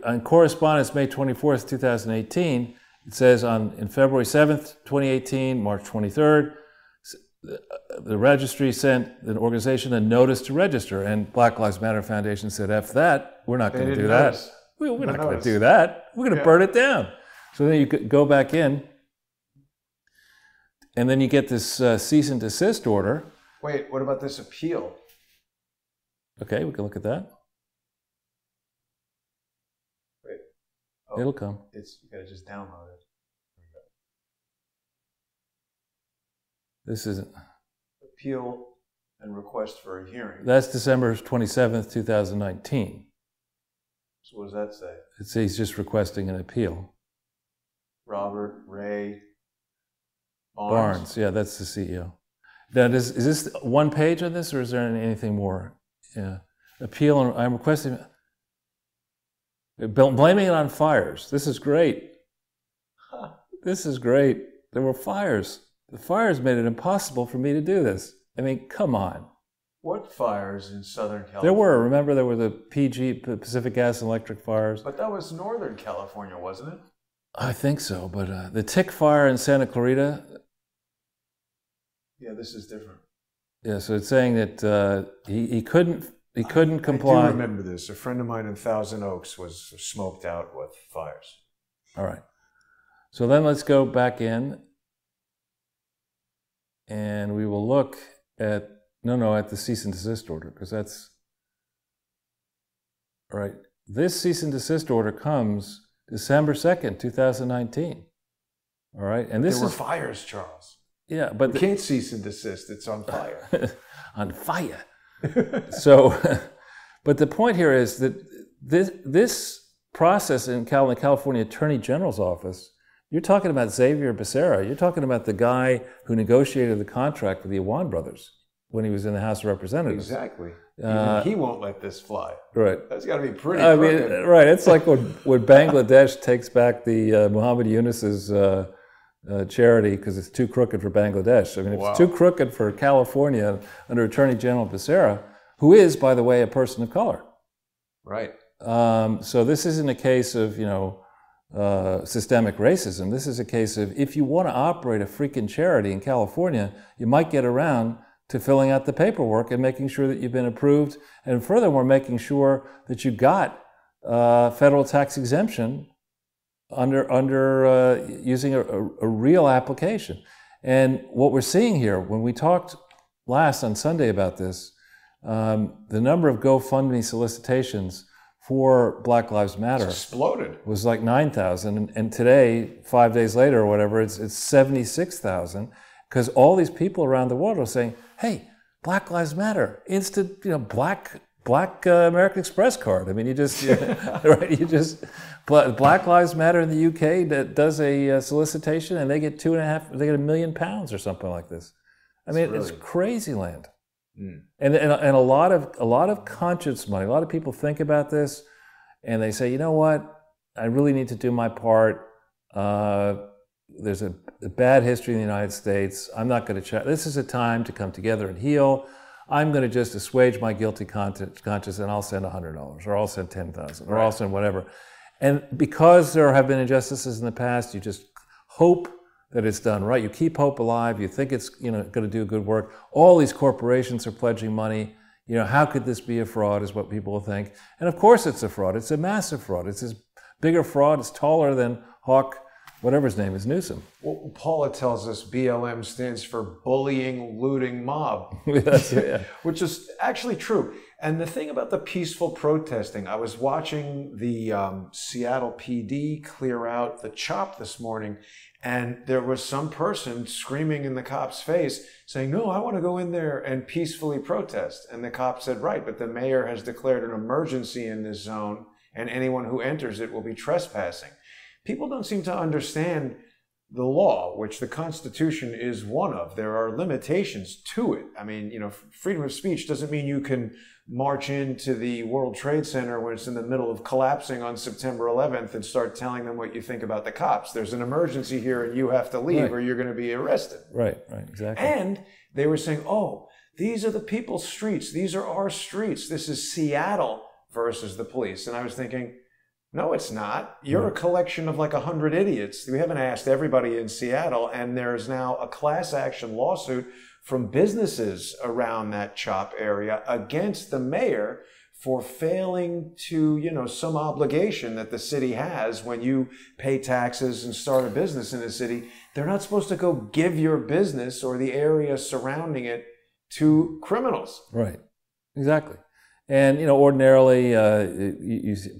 [SPEAKER 3] on correspondence, May 24th, 2018, it says in February 7th, 2018, March 23rd, the registry sent the organization a notice to register, and Black Lives Matter Foundation said, F that, we're not going to do that. We're not going to do that. We're going to burn it down. So then you could go back in, and then you get this cease and desist order.
[SPEAKER 1] Wait, what about this appeal?
[SPEAKER 3] Okay, we can look at that.
[SPEAKER 1] Wait. Oh,
[SPEAKER 3] it'll come.
[SPEAKER 1] You got to just download it.
[SPEAKER 3] This is
[SPEAKER 1] appeal and request for a hearing.
[SPEAKER 3] That's December 27th, 2019.
[SPEAKER 1] So what does that say?
[SPEAKER 3] It says he's just requesting an appeal.
[SPEAKER 1] Robert Ray
[SPEAKER 3] Barnes. Yeah, that's the CEO. Now, is this one page on this, or is there anything more? Yeah. Appeal, and I'm requesting, blaming it on fires. This is great.
[SPEAKER 1] Huh.
[SPEAKER 3] This is great. There were fires. The fires made it impossible for me to do this. I mean, come on.
[SPEAKER 1] What fires in Southern California?
[SPEAKER 3] There were. Remember, there were the Pacific Gas and Electric fires.
[SPEAKER 1] But that was Northern California, wasn't it?
[SPEAKER 3] I think so. But the tick fire in Santa Clarita.
[SPEAKER 1] Yeah, this is different.
[SPEAKER 3] Yeah, so it's saying that he couldn't comply.
[SPEAKER 1] I do remember this. A friend of mine in Thousand Oaks was smoked out with fires.
[SPEAKER 3] All right. So then let's go back in. And we will look at, at the cease and desist order, because that's, all right. This cease and desist order comes December 2nd, 2019. All right. And this
[SPEAKER 1] there were fires, Charles.
[SPEAKER 3] Yeah, but
[SPEAKER 1] you can't cease and desist. It's on fire.
[SPEAKER 3] On fire. So, but the point here is that this process in the California Attorney General's office, you're talking about Xavier Becerra. You're talking about the guy who negotiated the contract with the Awan brothers when he was in the House of Representatives.
[SPEAKER 1] Exactly. Even he won't let this fly.
[SPEAKER 3] Right.
[SPEAKER 1] That's got to be pretty
[SPEAKER 3] crooked. Right. It's like when Bangladesh takes back the Muhammad Yunus's charity because it's too crooked for Bangladesh. I mean, if it's too crooked for California under Attorney General Becerra, who is, by the way, a person of color.
[SPEAKER 1] Right.
[SPEAKER 3] So this isn't a case of, systemic racism. This is a case of, if you want to operate a freaking charity in California, you might get around to filling out the paperwork and making sure that you've been approved, and furthermore, making sure that you got federal tax exemption under using a real application. And what we're seeing here, when we talked last on Sunday about this, the number of GoFundMe solicitations for Black Lives Matter
[SPEAKER 1] exploded.
[SPEAKER 3] Was like 9,000, and today, 5 days later or whatever, it's 76,000, because all these people around the world are saying, "Hey, Black Lives Matter, instant, black American Express card." I mean, right? Black Lives Matter in the UK that does a solicitation, and they get £1 million or something like this. I mean, it's crazy land. Mm. And a lot of conscience money. A lot of people think about this, and they say, you know what? I really need to do my part. There's a bad history in the United States. I'm not going to. This is a time to come together and heal. I'm going to just assuage my guilty conscience, and I'll send $100, or I'll send 10,000, or I'll send whatever. And because there have been injustices in the past, you just hope that it's done right. You keep hope alive. You think it's going to do good work. All these corporations are pledging money. How could this be a fraud? Is what people think. And of course, it's a fraud. It's a massive fraud. It's this bigger fraud. It's taller than Hawk, whatever his name is, Newsom.
[SPEAKER 1] Well, Paula tells us BLM stands for bullying, looting mob, which is actually true. And the thing about the peaceful protesting, I was watching the Seattle PD clear out the CHOP this morning, and there was some person screaming in the cop's face saying, "No, I want to go in there and peacefully protest." And the cop said, "Right, but the mayor has declared an emergency in this zone, and anyone who enters it will be trespassing." People don't seem to understand the law, which the Constitution is one of. There are limitations to it. I mean, freedom of speech doesn't mean you can march into the World Trade Center when it's in the middle of collapsing on September 11th and start telling them what you think about the cops. There's an emergency here and you have to leave or you're going to be arrested.
[SPEAKER 3] Right, exactly.
[SPEAKER 1] And they were saying, "Oh, these are the people's streets. These are our streets. This is Seattle versus the police." And I was thinking, no, it's not. You're a collection of like 100 idiots. We haven't asked everybody in Seattle, and there's now a class action lawsuit from businesses around that CHOP area against the mayor for failing to, some obligation that the city has when you pay taxes and start a business in the city. They're not supposed to go give your business or the area surrounding it to criminals.
[SPEAKER 3] Right, exactly. And ordinarily,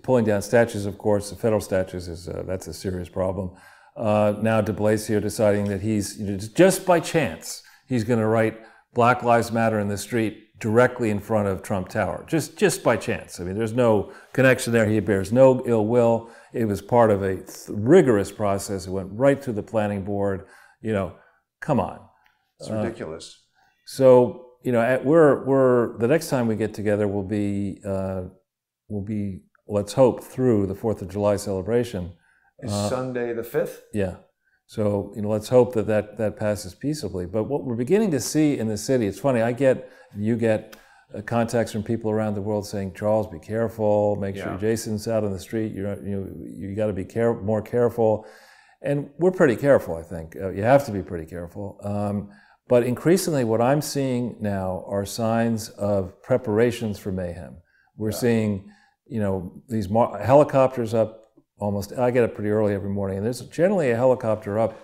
[SPEAKER 3] pulling down statues, of course, the federal statues that's a serious problem. Now de Blasio deciding that he's just by chance he's going to write "Black Lives Matter" in the street directly in front of Trump Tower, just by chance. I mean, there's no connection there. He bears no ill will. It was part of a rigorous process. It went right through the planning board. Come on,
[SPEAKER 1] it's ridiculous.
[SPEAKER 3] So. We're the next time we get together will be let's hope through the 4th of July celebration.
[SPEAKER 1] Is Sunday the 5th?
[SPEAKER 3] Yeah. So let's hope that passes peaceably. But what we're beginning to see in the city, it's funny. You get contacts from people around the world saying, "Charles, be careful. Make sure Jason's out on the street. You got to be more careful." And we're pretty careful, I think. You have to be pretty careful. But increasingly, what I'm seeing now are signs of preparations for mayhem. We're seeing, these helicopters up almost. I get up pretty early every morning, and there's generally a helicopter up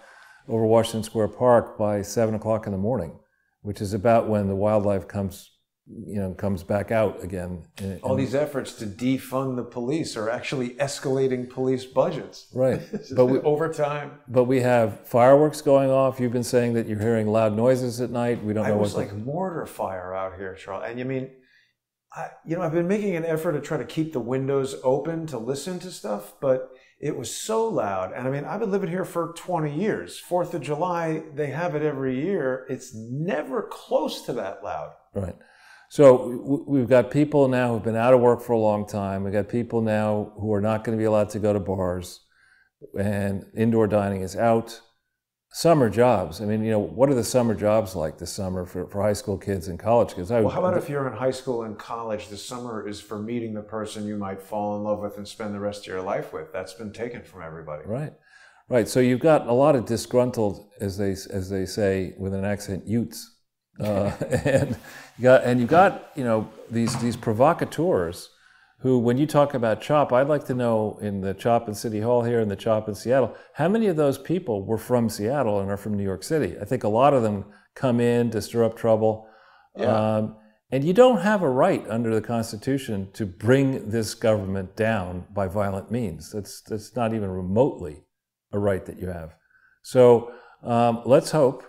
[SPEAKER 3] over Washington Square Park by 7 o'clock in the morning, which is about when the wildlife comes back out again.
[SPEAKER 1] All these efforts to defund the police are actually escalating police budgets.
[SPEAKER 3] Right.
[SPEAKER 1] But over time.
[SPEAKER 3] But we have fireworks going off. You've been saying that you're hearing loud noises at night. We don't know what's
[SPEAKER 1] like mortar fire out here, Charles. And I've been making an effort to try to keep the windows open to listen to stuff, but it was so loud. And I've been living here for 20 years. 4th of July, they have it every year. It's never close to that loud.
[SPEAKER 3] Right. So we've got people now who've been out of work for a long time. We've got people now who are not going to be allowed to go to bars, and indoor dining is out. Summer jobs. What are the summer jobs like this summer for high school kids and college kids?
[SPEAKER 1] Well, how about if you're in high school and college, the summer is for meeting the person you might fall in love with and spend the rest of your life with. That's been taken from everybody.
[SPEAKER 3] Right. So you've got a lot of disgruntled, as they say with an accent, Utes. And you got these provocateurs who, when you talk about CHOP, I'd like to know, in the CHOP in City Hall here and the CHOP in Seattle, how many of those people were from Seattle and are from New York City? I think a lot of them come in to stir up trouble.
[SPEAKER 1] Yeah.
[SPEAKER 3] And you don't have a right under the Constitution to bring this government down by violent means. That's not even remotely a right that you have. So let's hope,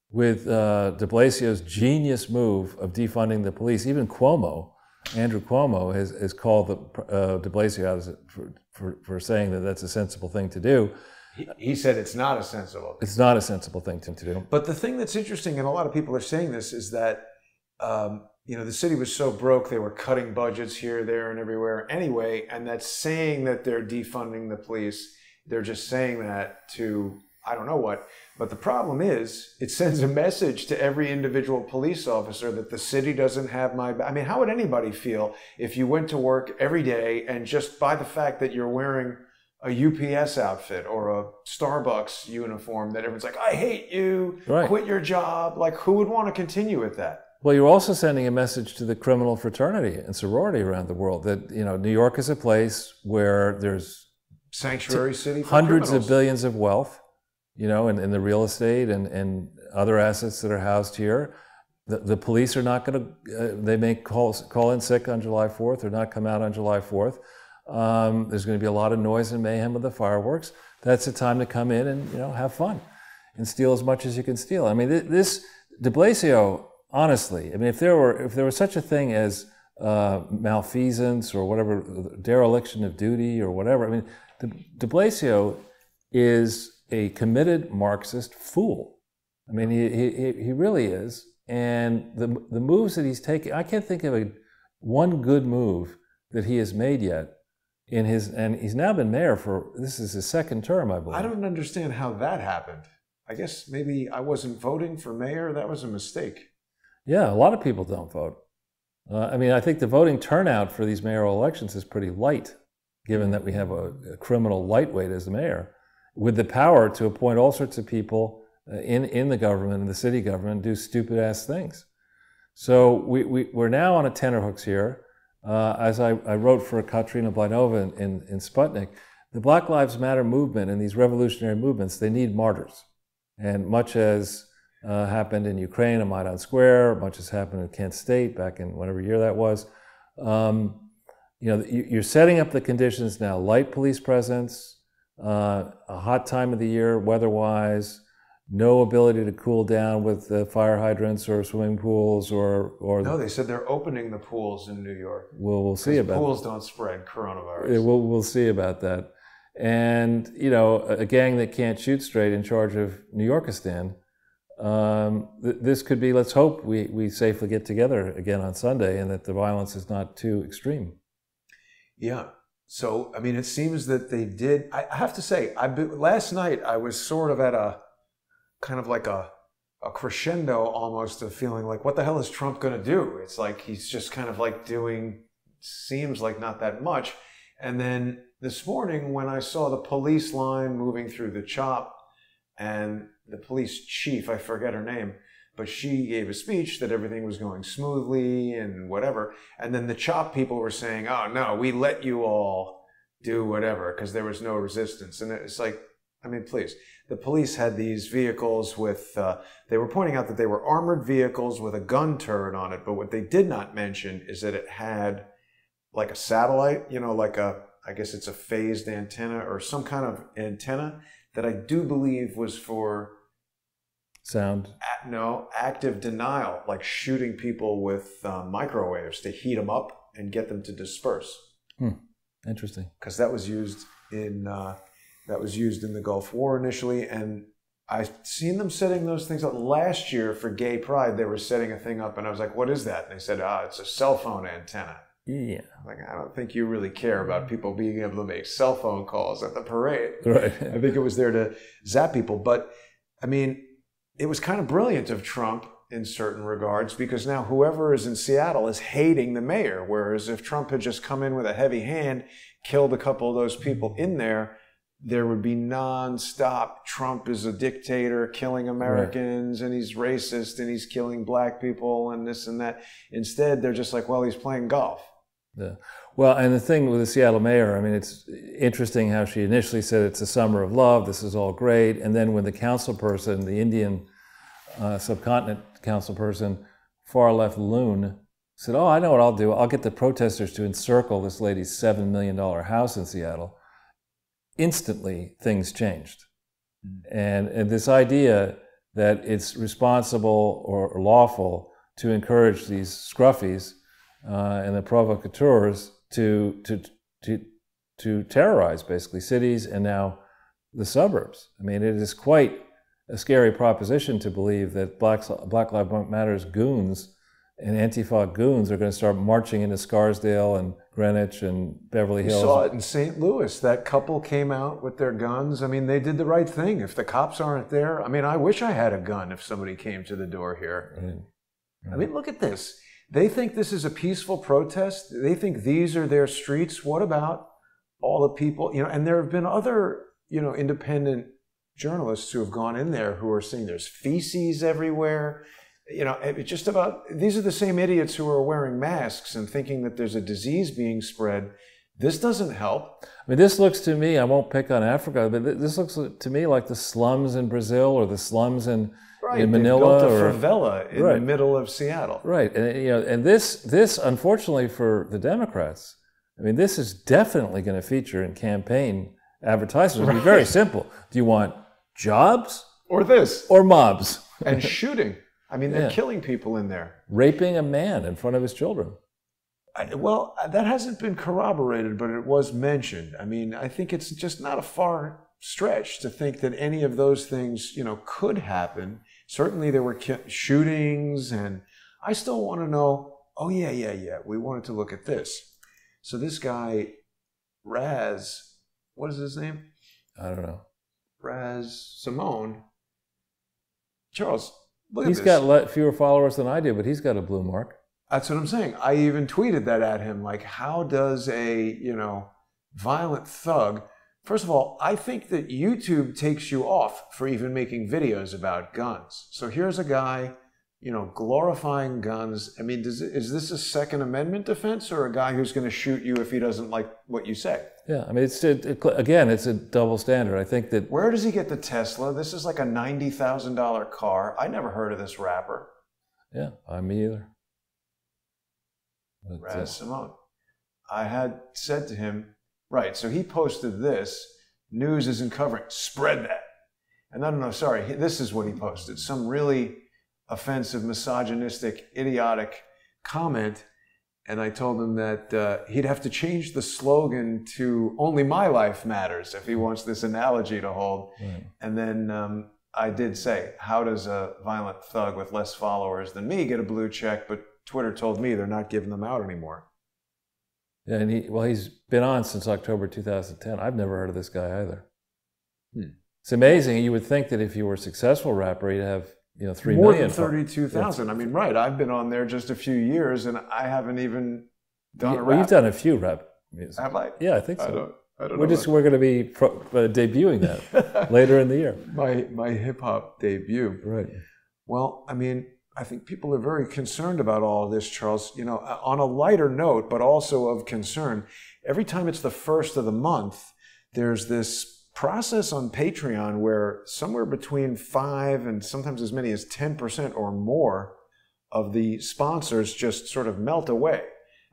[SPEAKER 3] with de Blasio's genius move of defunding the police, even Andrew Cuomo has called de Blasio out for saying that that's a sensible thing to do.
[SPEAKER 1] He said it's not a sensible thing.
[SPEAKER 3] It's not a sensible thing to do.
[SPEAKER 1] But the thing that's interesting, and a lot of people are saying this, is that the city was so broke, they were cutting budgets here, there, and everywhere anyway, and that's saying that they're defunding the police. They're just saying that to, I don't know what. But the problem is, it sends a message to every individual police officer that the city doesn't have my back. I mean, how would anybody feel if you went to work every day and just by the fact that you're wearing a UPS outfit or a Starbucks uniform, that everyone's like, I hate you,
[SPEAKER 3] right,
[SPEAKER 1] quit your job? Like, who would want to continue with that?
[SPEAKER 3] Well, you're also sending a message to the criminal fraternity and sorority around the world that, New York is a place where there's
[SPEAKER 1] sanctuary city for
[SPEAKER 3] hundreds
[SPEAKER 1] criminals.
[SPEAKER 3] of billions of wealth, in the real estate and other assets that are housed here. The police are not going to, they may call in sick on July 4th or not come out on July 4th. There's going to be a lot of noise and mayhem with the fireworks. That's the time to come in and, have fun and steal as much as you can steal. I mean, this de Blasio, honestly, I mean, if there was such a thing as malfeasance or whatever, dereliction of duty or whatever, I mean, de Blasio is a committed Marxist fool. I mean, he really is. And the moves that he's taking, I can't think of one good move that he has made yet and he's now been mayor this is his second term, I believe.
[SPEAKER 1] I don't understand how that happened. I guess maybe I wasn't voting for mayor. That was a mistake.
[SPEAKER 3] Yeah, a lot of people don't vote. I think the voting turnout for these mayoral elections is pretty light, given that we have a criminal lightweight as the mayor, with the power to appoint all sorts of people in the government, in the city government, do stupid-ass things. So we're now on a tenterhooks here. As I wrote for Katrina Blanova in Sputnik, the Black Lives Matter movement and these revolutionary movements, they need martyrs. And much as happened in Ukraine on Maidan Square, much has happened in Kent State back in whatever year that was, you're setting up the conditions now, light police presence, a hot time of the year weather-wise, no ability to cool down with fire hydrants or swimming pools or
[SPEAKER 1] no, they said they're opening the pools in New York.
[SPEAKER 3] We'll see about
[SPEAKER 1] pools don't spread coronavirus.
[SPEAKER 3] We'll see about that. And, a gang that can't shoot straight in charge of New Yorkistan. This could be, let's hope we safely get together again on Sunday and that the violence is not too extreme.
[SPEAKER 1] Yeah. So, I mean, it seems that they did. I have to say, last night I was sort of at a kind of like a crescendo almost of feeling like, what the hell is Trump going to do? It's like he's just kind of like seems like not that much. And then this morning when I saw the police line moving through the CHOP and the police chief, I forget her name, but she gave a speech that everything was going smoothly and whatever. And then the CHOP people were saying, oh no, we let you all do whatever because there was no resistance. And it's like, I mean, please. The police had these vehicles with, they were pointing out that they were armored vehicles with a gun turret on it. But what they did not mention is that it had like a satellite, I guess it's a phased antenna or some kind of antenna that I do believe was for
[SPEAKER 3] sound.
[SPEAKER 1] Active denial, like shooting people with microwaves to heat them up and get them to disperse.
[SPEAKER 3] Interesting.
[SPEAKER 1] Because that was used in the Gulf War initially, and I've seen them setting those things up. Last year for Gay Pride, they were setting a thing up, and I was like, what is that? And they said, it's a cell phone antenna.
[SPEAKER 3] Yeah.
[SPEAKER 1] Like, I don't think you really care about people being able to make cell phone calls at the parade.
[SPEAKER 3] Right.
[SPEAKER 1] I think it was there to zap people. But, I mean, it was kind of brilliant of Trump in certain regards, because now whoever is in Seattle is hating the mayor, whereas if Trump had just come in with a heavy hand, killed a couple of those people in there, there would be non-stop, Trump is a dictator, killing Americans, and he's racist, and he's killing black people, and this and that. Instead, they're just like, well, he's playing golf.
[SPEAKER 3] Yeah. Well, and the thing with the Seattle mayor, I mean, it's interesting how she initially said it's a summer of love, this is all great, and then when the council person, the Indian subcontinent council person, far left loon, said, oh, I know what I'll do. I'll get the protesters to encircle this lady's $7 million house in Seattle. Instantly, things changed. And this idea that it's responsible or lawful to encourage these scruffies and the provocateurs to terrorize basically cities and now the suburbs. I mean, it is quite a scary proposition to believe that Black Lives Matter's goons and Antifa goons are going to start marching into Scarsdale and Greenwich and Beverly Hills.
[SPEAKER 1] We saw it in St. Louis. That couple came out with their guns. I mean, they did the right thing. If the cops aren't there, I mean, I wish I had a gun if somebody came to the door here.
[SPEAKER 3] Right.
[SPEAKER 1] I mean, look at this. They think this is a peaceful protest. They think these are their streets. What about all the people, and there have been other, independent journalists who have gone in there who are saying there's feces everywhere. It's just about, these are the same idiots who are wearing masks and thinking that there's a disease being spread. This doesn't help.
[SPEAKER 3] I mean, this looks to me, I won't pick on Africa, but this looks to me like the slums in Brazil or the slums in Manila.
[SPEAKER 1] They built a favela in the middle of Seattle.
[SPEAKER 3] Right. And this, unfortunately for the Democrats, I mean, this is definitely going to feature in campaign advertisements. It'll be very simple. Do you want jobs?
[SPEAKER 1] Or this?
[SPEAKER 3] Or mobs?
[SPEAKER 1] And shooting. I mean, they're killing people in there.
[SPEAKER 3] Raping a man in front of his children.
[SPEAKER 1] Well, that hasn't been corroborated, but it was mentioned. I mean, I think it's just not a far stretch to think that any of those things, could happen. Certainly there were shootings, and I still want to know, we wanted to look at this. So this guy, Raz, what is his name?
[SPEAKER 3] I don't know.
[SPEAKER 1] Raz Simone. Charles, look at
[SPEAKER 3] this. He's got fewer followers than I do, but he's got a blue mark.
[SPEAKER 1] That's what I'm saying. I even tweeted that at him. Like, how does a, violent thug... First of all, I think that YouTube takes you off for even making videos about guns. So here's a guy, glorifying guns. I mean, is this a Second Amendment defense or a guy who's going to shoot you if he doesn't like what you say?
[SPEAKER 3] Yeah, I mean, it's a double standard. I think that...
[SPEAKER 1] Where does he get the Tesla? This is like a $90,000 car. I never heard of this rapper.
[SPEAKER 3] Yeah, me either.
[SPEAKER 1] Raz Simone. I had said to him, right, so he posted this, news isn't covering, spread that. And this is what he posted, some really offensive, misogynistic, idiotic comment. And I told him that he'd have to change the slogan to "Only My Life Matters" if he wants this analogy to hold. Right. And then I did say, how does a violent thug with less followers than me get a blue check? But Twitter told me they're not giving them out anymore.
[SPEAKER 3] Yeah, and he's been on since October 2010. I've never heard of this guy either. It's amazing. You would think that if you were a successful rapper, you'd have 3
[SPEAKER 1] more
[SPEAKER 3] million.
[SPEAKER 1] More than 32,000. I mean, right. I've been on there just a few years, and I haven't even done a rap.
[SPEAKER 3] Well, you've done a few rap music.
[SPEAKER 1] Have I?
[SPEAKER 3] Yeah, I think so.
[SPEAKER 1] I don't know.
[SPEAKER 3] We're going to be debuting that later in the year.
[SPEAKER 1] My hip hop debut.
[SPEAKER 3] Right.
[SPEAKER 1] Well, I mean, I think people are very concerned about all of this, Charles. On a lighter note, but also of concern, every time it's the first of the month, there's this process on Patreon where somewhere between 5 and sometimes as many as 10% or more of the sponsors just sort of melt away.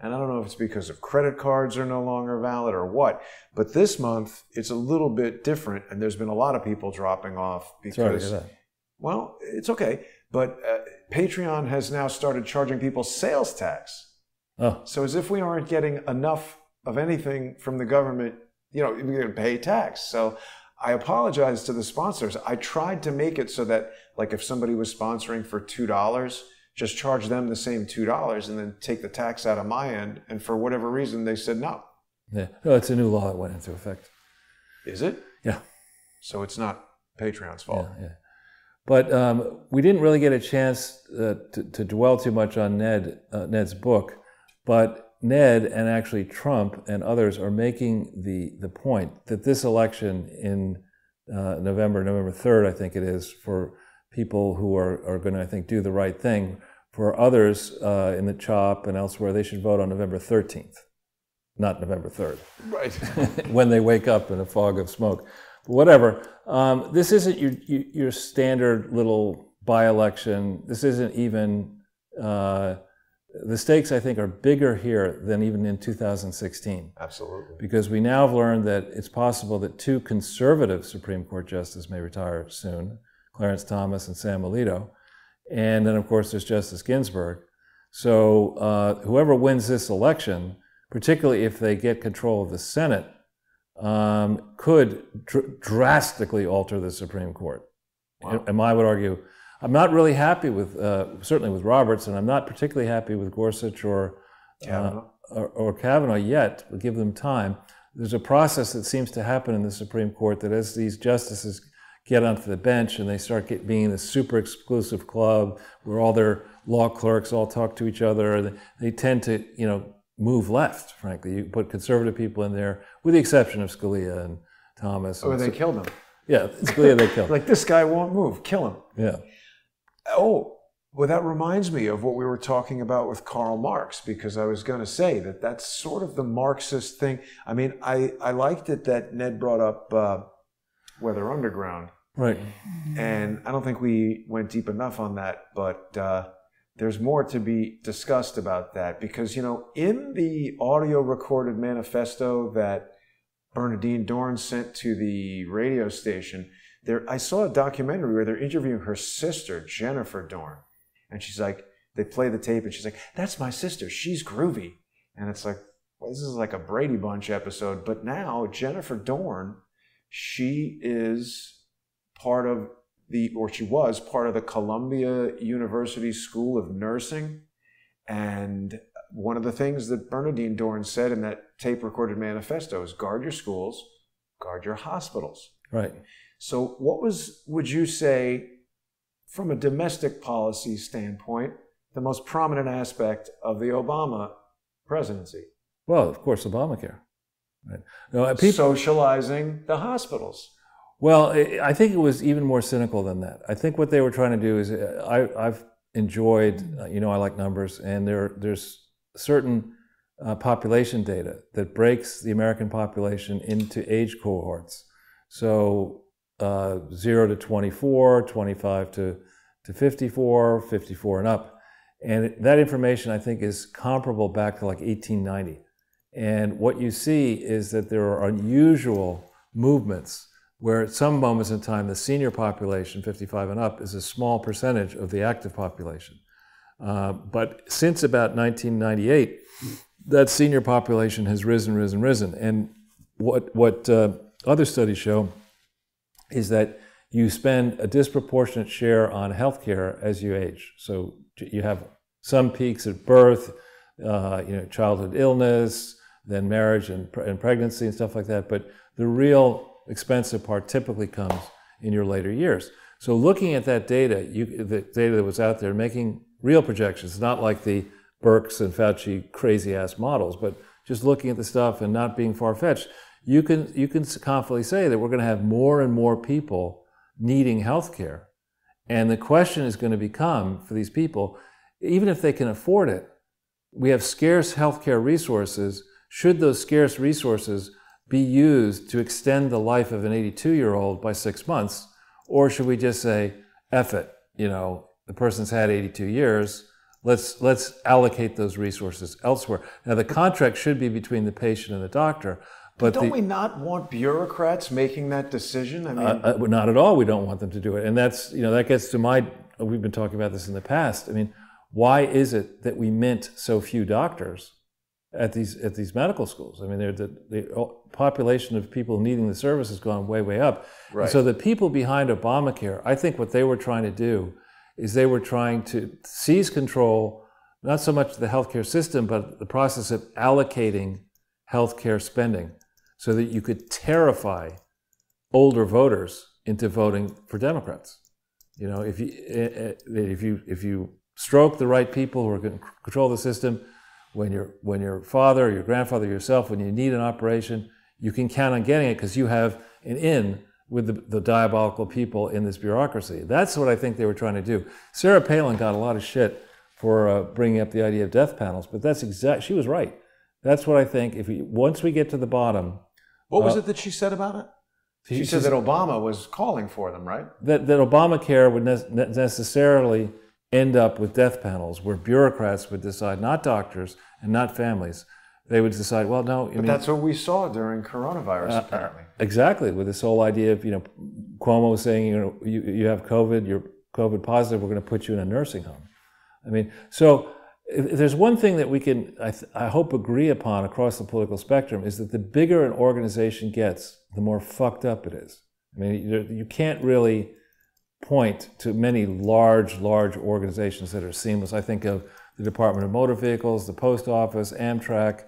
[SPEAKER 1] And I don't know if it's because of credit cards are no longer valid or what, but this month it's a little bit different, and there's been a lot of people dropping off because,
[SPEAKER 3] sorry to hear that.
[SPEAKER 1] Well, it's okay. But Patreon has now started charging people sales tax.
[SPEAKER 3] Oh.
[SPEAKER 1] So as if we aren't getting enough of anything from the government, we're going to pay tax. So I apologize to the sponsors. I tried to make it so that, like, if somebody was sponsoring for $2, just charge them the same $2 and then take the tax out of my end. And for whatever reason, they said no.
[SPEAKER 3] Yeah. No, it's a new law that went into effect.
[SPEAKER 1] Is it?
[SPEAKER 3] Yeah.
[SPEAKER 1] So it's not Patreon's fault.
[SPEAKER 3] Yeah. But we didn't really get a chance to dwell too much on Ned's book. But Ned and actually Trump and others are making the point that this election in November 3rd, I think it is, for people who are going to, I think, do the right thing. For others in the CHOP and elsewhere, they should vote on November 13th, not November 3rd.
[SPEAKER 1] Right.
[SPEAKER 3] When they wake up in a fog of smoke. But whatever. This isn't your standard little by-election. This isn't even, the stakes, I think, are bigger here than even in 2016.
[SPEAKER 1] Absolutely.
[SPEAKER 3] Because we now have learned that it's possible that 2 conservative Supreme Court justices may retire soon, Clarence Thomas and Sam Alito. And then, of course, there's Justice Ginsburg. So whoever wins this election, particularly if they get control of the Senate, could drastically alter the Supreme Court. Wow. And I would argue, I'm not really happy with, certainly with Roberts, and I'm not particularly happy with Gorsuch or Kavanaugh yet. We'll give them time. There's a process that seems to happen in the Supreme Court that as these justices get onto the bench and they start being in a super exclusive club where all their law clerks all talk to each other, they tend to, move left, frankly. You put conservative people in there, with the exception of Scalia and Thomas.
[SPEAKER 1] Oh, they killed him.
[SPEAKER 3] Yeah, Scalia they killed.
[SPEAKER 1] Like, this guy won't move, kill him.
[SPEAKER 3] Yeah.
[SPEAKER 1] Oh, well, that reminds me of what we were talking about with Karl Marx, because I was going to say that that's sort of the Marxist thing. I mean, I liked it that Ned brought up Weather Underground.
[SPEAKER 3] Right.
[SPEAKER 1] And I don't think we went deep enough on that, but there's more to be discussed about that, because, in the audio recorded manifesto that Bernadine Dorn sent to the radio station, I saw a documentary where they're interviewing her sister, Jennifer Dorn. And she's like, they play the tape and she's like, that's my sister, she's groovy. And it's like, well, this is like a Brady Bunch episode. But now Jennifer Dorn, she is part of she was part of the Columbia University School of Nursing. And one of the things that Bernadine Dorn said in that tape recorded manifesto is guard your schools, guard your hospitals.
[SPEAKER 3] Right.
[SPEAKER 1] So what would you say, from a domestic policy standpoint, the most prominent aspect of the Obama presidency?
[SPEAKER 3] Well, of course, Obamacare. Right.
[SPEAKER 1] Socializing the hospitals.
[SPEAKER 3] Well, I think it was even more cynical than that. I think what they were trying to do is, I've enjoyed, I like numbers, and there's certain population data that breaks the American population into age cohorts. So 0 to 24, 25 to 54, 54 and up. And that information, I think, is comparable back to like 1890. And what you see is that there are unusual movements where at some moments in time, the senior population, 55 and up, is a small percentage of the active population. But since about 1998, that senior population has risen. And what other studies show is that you spend a disproportionate share on healthcare as you age. So you have some peaks at birth, childhood illness, then marriage and pregnancy and stuff like that. But the real expensive part typically comes in your later years. So looking at that data, the data that was out there, making real projections, not like the Birx and Fauci crazy-ass models, but just looking at the stuff and not being far-fetched, you can confidently say that we're going to have more and more people needing health care. And the question is going to become, for these people, even if they can afford it, we have scarce healthcare resources. Should those scarce resources be used to extend the life of an 82-year-old by 6 months? Or should we just say, F it, the person's had 82 years, let's allocate those resources elsewhere. Now, the contract should be between the patient and the doctor. But
[SPEAKER 1] don't we not want bureaucrats making that decision? I
[SPEAKER 3] mean, not at all. We don't want them to do it. And that's, that gets to we've been talking about this in the past. I mean, why is it that we mint so few doctors at these medical schools? I mean, the population of people needing the service has gone way, way up. Right. And so the people behind Obamacare, I think what they were trying to do is they were trying to seize control, not so much the healthcare system, but the process of allocating healthcare spending so that you could terrify older voters into voting for Democrats. If you stroke the right people who are going to control the system, when your father, your grandfather, yourself, when you need an operation, you can count on getting it because you have an in with the diabolical people in this bureaucracy. That's what I think they were trying to do. Sarah Palin got a lot of shit for bringing up the idea of death panels, but she was right. That's what I think. Once we get to the bottom.
[SPEAKER 1] What was it that she said about it? She said that Obama was calling for them, right? That
[SPEAKER 3] Obamacare would necessarily end up with death panels where bureaucrats would decide, not doctors and not families. They would decide, well, no.
[SPEAKER 1] But that's what we saw during coronavirus, apparently.
[SPEAKER 3] Exactly, with this whole idea of, Cuomo saying, you have COVID, you're COVID positive, we're going to put you in a nursing home. I mean, so if there's one thing that we can, I hope, agree upon across the political spectrum is that the bigger an organization gets, the more fucked up it is. I mean, you can't really point to many large organizations that are seamless. I think of the Department of Motor Vehicles, the Post Office, Amtrak,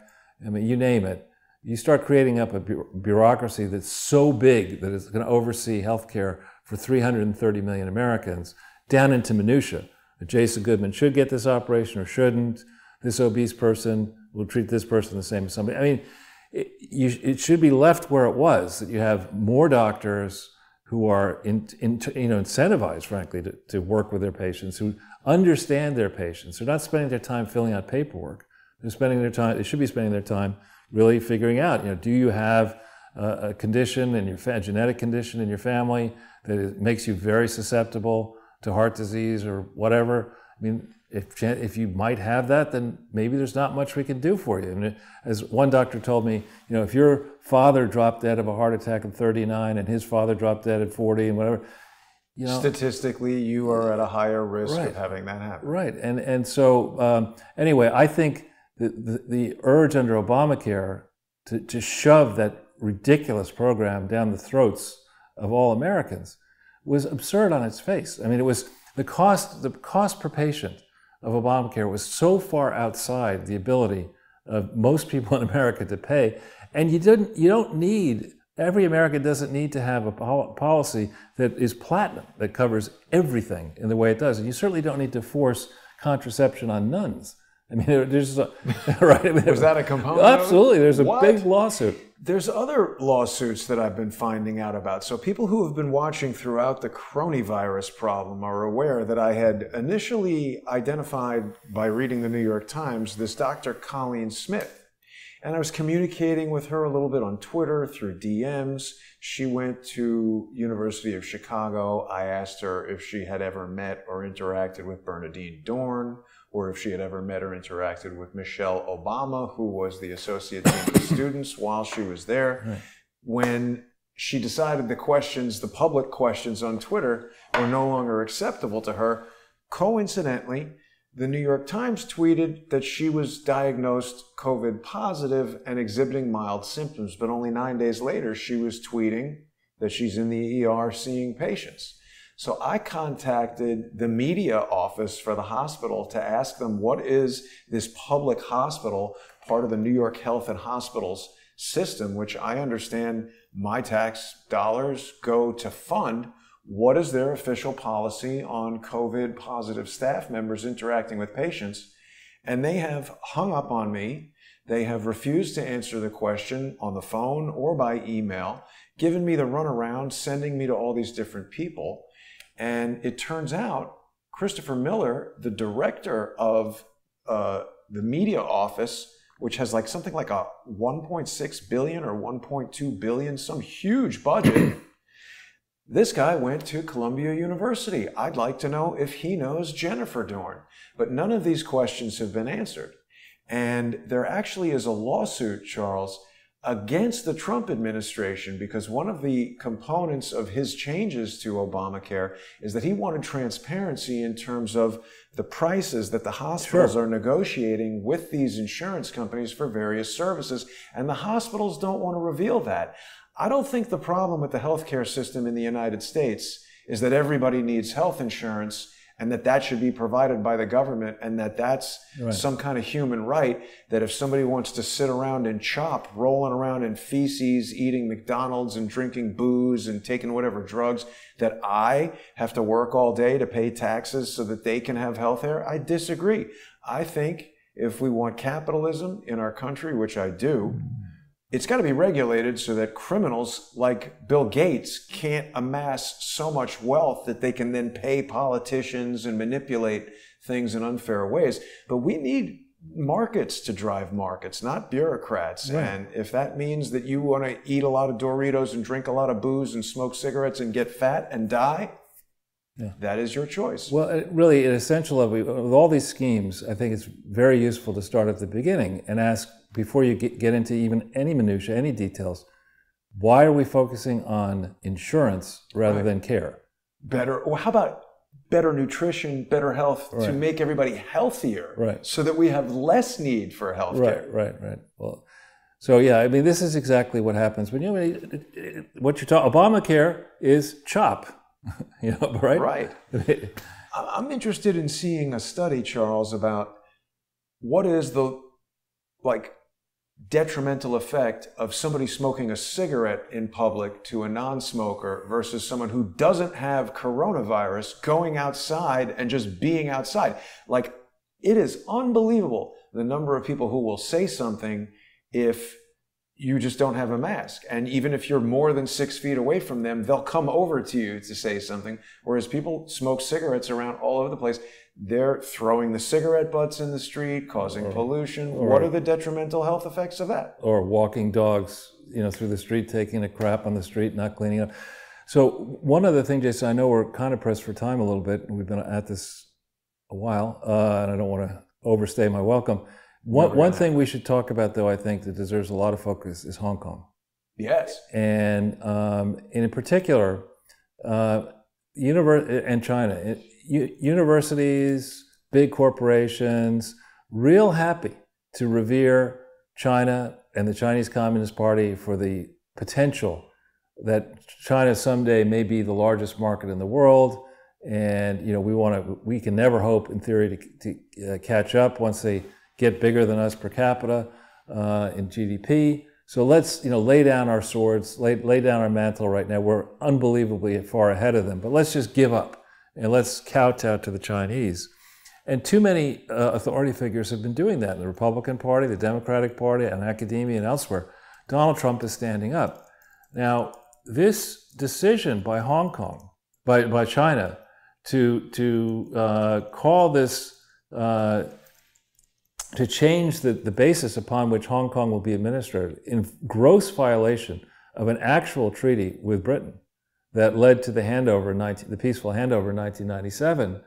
[SPEAKER 3] I mean, you name it. You start creating up a bureaucracy that's so big that it's going to oversee healthcare for 330 million Americans, down into minutia. Jason Goodman should get this operation or shouldn't. This obese person will treat this person the same as somebody. I mean, it should be left where it was, that you have more doctors who are incentivized, frankly, to work with their patients, who understand their patients. They're not spending their time filling out paperwork. They should be spending their time really figuring out, do you have a condition in a genetic condition in your family that makes you very susceptible to heart disease or whatever. I mean, if you might have that, then maybe there's not much we can do for you. And as one doctor told me, if your father dropped dead of a heart attack at 39 and his father dropped dead at 40 and whatever,
[SPEAKER 1] statistically, you are at a higher risk of having that happen.
[SPEAKER 3] Right. And so anyway, I think the urge under Obamacare to shove that ridiculous program down the throats of all Americans was absurd on its face. I mean, it was the cost per patient of Obamacare was so far outside the ability of most people in America to pay, and every American doesn't need to have a policy that is platinum, that covers everything in the way it does, and you certainly don't need to force contraception on nuns. I mean, there's right. I mean,
[SPEAKER 1] was that a component?
[SPEAKER 3] Absolutely, there's a big lawsuit.
[SPEAKER 1] There's other lawsuits that I've been finding out about. So people who have been watching throughout the coronavirus problem are aware that I had initially identified by reading the New York Times this Dr. Colleen Smith. And I was communicating with her a little bit on Twitter through DMs. She went to University of Chicago. I asked her if she had ever met or interacted with Bernardine Dorn, or if she had ever met or interacted with Michelle Obama, who was the associate dean of students while she was there. Right. When she decided the public questions on Twitter were no longer acceptable to her, coincidentally, the New York Times tweeted that she was diagnosed COVID positive and exhibiting mild symptoms, but only 9 days later, she was tweeting that she's in the ER seeing patients. So I contacted the media office for the hospital to ask them, what is this public hospital, part of the New York Health and Hospitals system, which I understand my tax dollars go to fund. What is their official policy on COVID positive staff members interacting with patients? And they have hung up on me. They have refused to answer the question on the phone or by email, given me the runaround, sending me to all these different people. And it turns out Christopher Miller, the director of the media office, which has something like a 1.6 billion or 1.2 billion, some huge budget, this guy went to Columbia University. I'd like to know if he knows Jennifer Dorn. But none of these questions have been answered. And there actually is a lawsuit, Charles, against the Trump administration, because one of the components of his changes to Obamacare is that he wanted transparency in terms of the prices that the hospitals are negotiating with these insurance companies for various services, and the hospitals don't want to reveal that. I don't think the problem with the healthcare system in the United States is that everybody needs health insurance and that should be provided by the government, and that's some kind of human right, that if somebody wants to sit around and chop, rolling around in feces, eating McDonald's and drinking booze and taking whatever drugs, that I have to work all day to pay taxes so that they can have health care. I disagree. I think if we want capitalism in our country, which I do, it's got to be regulated so that criminals like Bill Gates can't amass so much wealth that they can then pay politicians and manipulate things in unfair ways. But we need markets to drive markets, not bureaucrats. Right. And if that means that you want to eat a lot of Doritos and drink a lot of booze and smoke cigarettes and get fat and die, that is your choice.
[SPEAKER 3] Well, really, an essential of with all these schemes, I think it's very useful to start at the beginning and ask, before you get into even any minutia, any details, why are we focusing on insurance rather than care?
[SPEAKER 1] Better, or how about better nutrition, better health, to make everybody healthier, so that we have less need for health care.
[SPEAKER 3] Right. Well, so yeah, I mean, this is exactly what happens when what you're talking. Obamacare is CHOP, right?
[SPEAKER 1] Right. I'm interested in seeing a study, Charles, about what is the detrimental effect of somebody smoking a cigarette in public to a non-smoker versus someone who doesn't have coronavirus going outside and just being outside. Like, it is unbelievable the number of people who will say something if you just don't have a mask. And even if you're more than 6 feet away from them, they'll come over to you to say something. Whereas people smoke cigarettes around all over the place. They're throwing the cigarette butts in the street, causing pollution. What are the detrimental health effects of that?
[SPEAKER 3] Or walking dogs, through the street, taking a crap on the street, not cleaning up. So one other thing, Jason, I know we're kind of pressed for time a little bit. We've been at this a while, and I don't want to overstay my welcome. One thing we should talk about, though, I think that deserves a lot of focus is Hong Kong.
[SPEAKER 1] Yes.
[SPEAKER 3] And in particular, and China. Universities, big corporations, real happy to revere China and the Chinese Communist Party for the potential that China someday may be the largest market in the world. And, we can never hope in theory to catch up once they get bigger than us per capita in GDP. So let's, lay down our swords, lay down our mantle right now. We're unbelievably far ahead of them, but let's just give up. And let's kowtow to the Chinese. And too many authority figures have been doing that in the Republican Party, the Democratic Party, and academia and elsewhere. Donald Trump is standing up. Now, this decision by Hong Kong, by China, to call this, to change the basis upon which Hong Kong will be administered in gross violation of an actual treaty with Britain that led to the handover, the peaceful handover in 1997,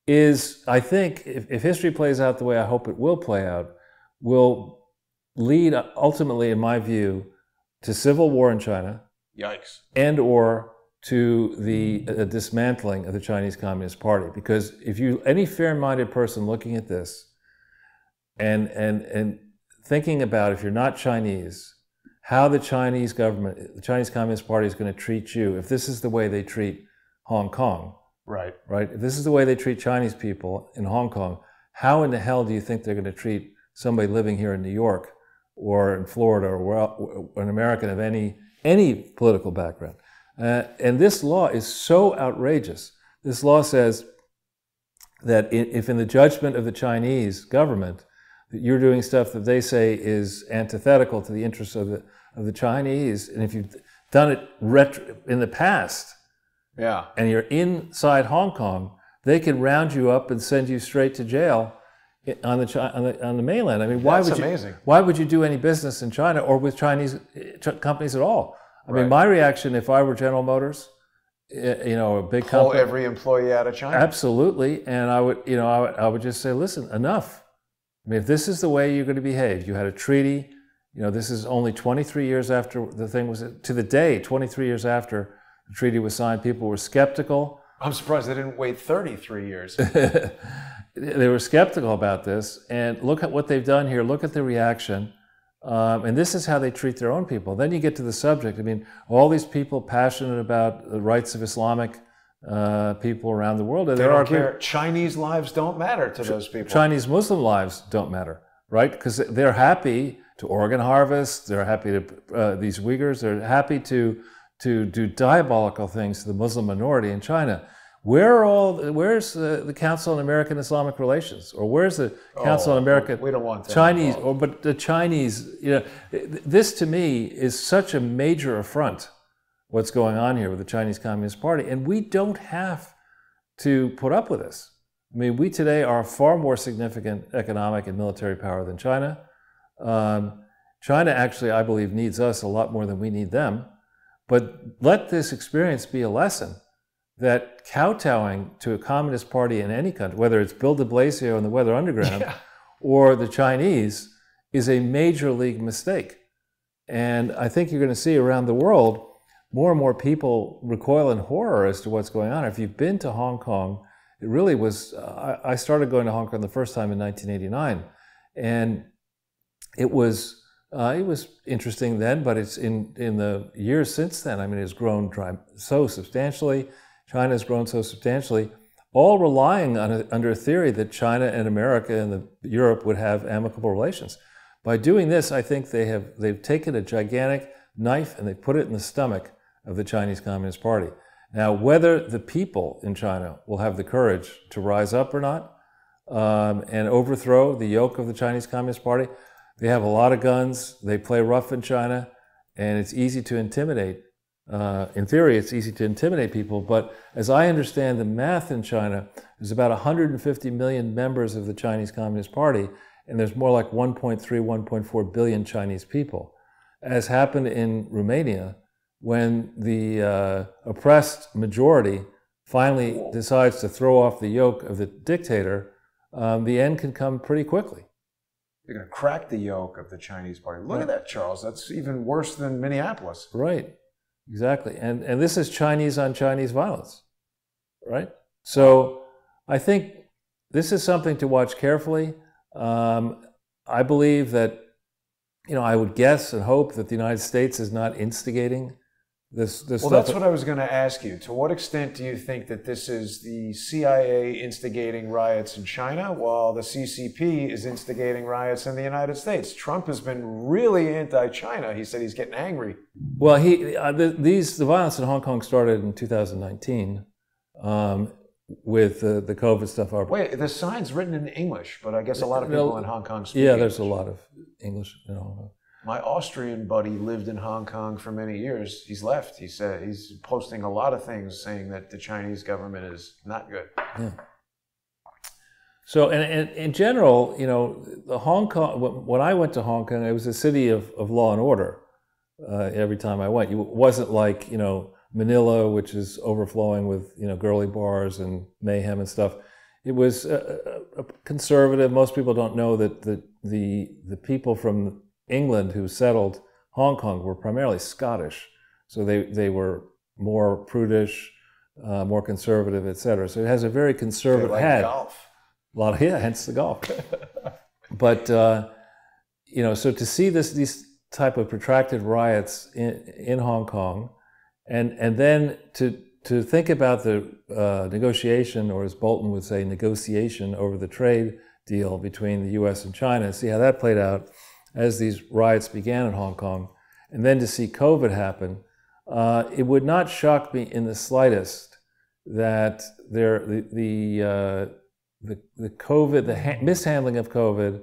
[SPEAKER 3] is, I think, if history plays out the way I hope it will play out, will lead ultimately, in my view, to civil war in China.
[SPEAKER 1] Yikes.
[SPEAKER 3] And or to the dismantling of the Chinese Communist Party. Because if any fair-minded person looking at this and thinking about, if you're not Chinese, how the Chinese government, the Chinese Communist Party is going to treat you, if this is the way they treat Hong Kong,
[SPEAKER 1] right?
[SPEAKER 3] If this is the way they treat Chinese people in Hong Kong, how in the hell do you think they're going to treat somebody living here in New York or in Florida or an American of any political background? And this law is so outrageous. This law says that if in the judgment of the Chinese government, that you're doing stuff that they say is antithetical to the interests of the Chinese, and if you've done it in the past, and you're inside Hong Kong, they can round you up and send you straight to jail on the mainland. I mean, why would you do any business in China or with Chinese companies at all? I mean, my reaction, if I were General Motors, a big company,
[SPEAKER 1] pull every employee out of China.
[SPEAKER 3] Absolutely, and I would just say, listen, enough. I mean, if this is the way you're going to behave, you had a treaty. This is only 23 years after the thing was, to the day, 23 years after the treaty was signed, people were skeptical.
[SPEAKER 1] I'm surprised they didn't wait 33 years.
[SPEAKER 3] They were skeptical about this, and look at what they've done here. Look at the reaction. And this is how they treat their own people. Then you get to the subject. I mean, all these people passionate about the rights of Islamic people around the world.
[SPEAKER 1] They don't care. Chinese lives don't matter to those people.
[SPEAKER 3] Chinese Muslim lives don't matter, right? Because they're happy to organ harvest. They're happy to, these Uyghurs, they're happy to do diabolical things to the Muslim minority in China. Where's the Council on American Islamic Relations, or where's the Council on American
[SPEAKER 1] we don't want that
[SPEAKER 3] Chinese,
[SPEAKER 1] involved.
[SPEAKER 3] but the Chinese? This to me is such a major affront. What's going on here with the Chinese Communist Party, and we don't have to put up with this. I mean, we today are a far more significant economic and military power than China. China actually, I believe, needs us a lot more than we need them. But let this experience be a lesson that kowtowing to a communist party in any country, whether it's Bill de Blasio and the Weather Underground or the Chinese, is a major league mistake. And I think you're going to see around the world more and more people recoil in horror as to what's going on. If you've been to Hong Kong, it really was, I started going to Hong Kong the first time in 1989. And it was interesting then, but it's in the years since then, I mean, it's grown so substantially. China's grown so substantially, all relying on under a theory that China and America and Europe would have amicable relations. By doing this, I think they've taken a gigantic knife and they put it in the stomach of the Chinese Communist Party. Now, whether the people in China will have the courage to rise up or not and overthrow the yoke of the Chinese Communist Party, they have a lot of guns, they play rough in China, and it's easy to intimidate. In theory, it's easy to intimidate people, but as I understand the math in China, there's about 150 million members of the Chinese Communist Party, and there's more like 1.3, 1.4 billion Chinese people. As happened in Romania, when the oppressed majority finally decides to throw off the yoke of the dictator, the end can come pretty quickly.
[SPEAKER 1] They're going to crack the yoke of the Chinese party. Look at that, Charles. That's even worse than Minneapolis.
[SPEAKER 3] Right. Exactly. And this is Chinese on Chinese violence, right? So I think this is something to watch carefully. I believe that, I would guess and hope that the United States is not instigating this
[SPEAKER 1] well,
[SPEAKER 3] stuff.
[SPEAKER 1] That's what I was going to ask you. To what extent do you think that this is the CIA instigating riots in China while the CCP is instigating riots in the United States? Trump has been really anti-China. He said he's getting angry.
[SPEAKER 3] Well, the violence in Hong Kong started in 2019 with the COVID stuff.
[SPEAKER 1] Wait, the sign's written in English, but I guess a lot of people in Hong Kong speak
[SPEAKER 3] Yeah,
[SPEAKER 1] English.
[SPEAKER 3] there's a lot of English in Hong Kong.
[SPEAKER 1] My Austrian buddy lived in Hong Kong for many years. He's left. He said he's posting a lot of things saying that the Chinese government is not good.
[SPEAKER 3] Yeah. So, and in general, the Hong Kong. When I went to Hong Kong, it was a city of law and order. Every time I went, it wasn't like Manila, which is overflowing with girly bars and mayhem and stuff. It was a conservative. Most people don't know that the people from England who settled Hong Kong were primarily Scottish, so they were more prudish, more conservative, etc. So it has a very conservative.
[SPEAKER 1] They like golf.
[SPEAKER 3] A lot of hence the golf. But so to see these type of protracted riots in Hong Kong, and then to think about the negotiation, or as Bolton would say, negotiation over the trade deal between the U.S. and China, and see how that played out as these riots began in Hong Kong, and then to see COVID happen, it would not shock me in the slightest that the COVID, the mishandling of COVID,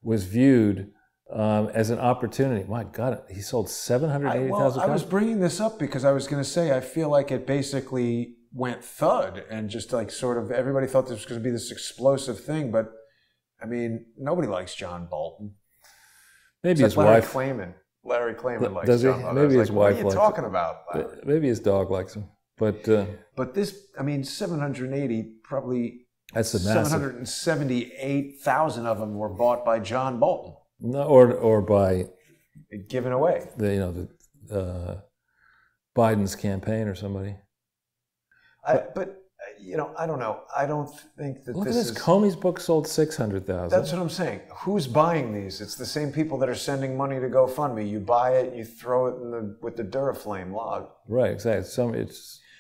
[SPEAKER 3] was viewed as an opportunity. My God, he sold 780,000.
[SPEAKER 1] I was bringing this up because I was going to say I feel like it basically went thud, and just like sort of everybody thought this was going to be this explosive thing, but I mean nobody likes John Bolton.
[SPEAKER 3] Maybe his
[SPEAKER 1] Larry
[SPEAKER 3] wife.
[SPEAKER 1] Larry Klayman likes
[SPEAKER 3] Does he?
[SPEAKER 1] John Bolton.
[SPEAKER 3] Maybe his wife
[SPEAKER 1] likes.
[SPEAKER 3] likes
[SPEAKER 1] What are you talking about?
[SPEAKER 3] Maybe his dog likes him. But
[SPEAKER 1] this, 780 probably.
[SPEAKER 3] That's a massive.
[SPEAKER 1] 778,000 of them were bought by John Bolton.
[SPEAKER 3] No, or by
[SPEAKER 1] given away.
[SPEAKER 3] Biden's campaign or somebody.
[SPEAKER 1] I don't know. I don't think that
[SPEAKER 3] look
[SPEAKER 1] this
[SPEAKER 3] at this. Comey's book sold 600,000.
[SPEAKER 1] That's what I'm saying. Who's buying these? It's the same people that are sending money to GoFundMe. You buy it, you throw it with the Duraflame log.
[SPEAKER 3] Right, exactly.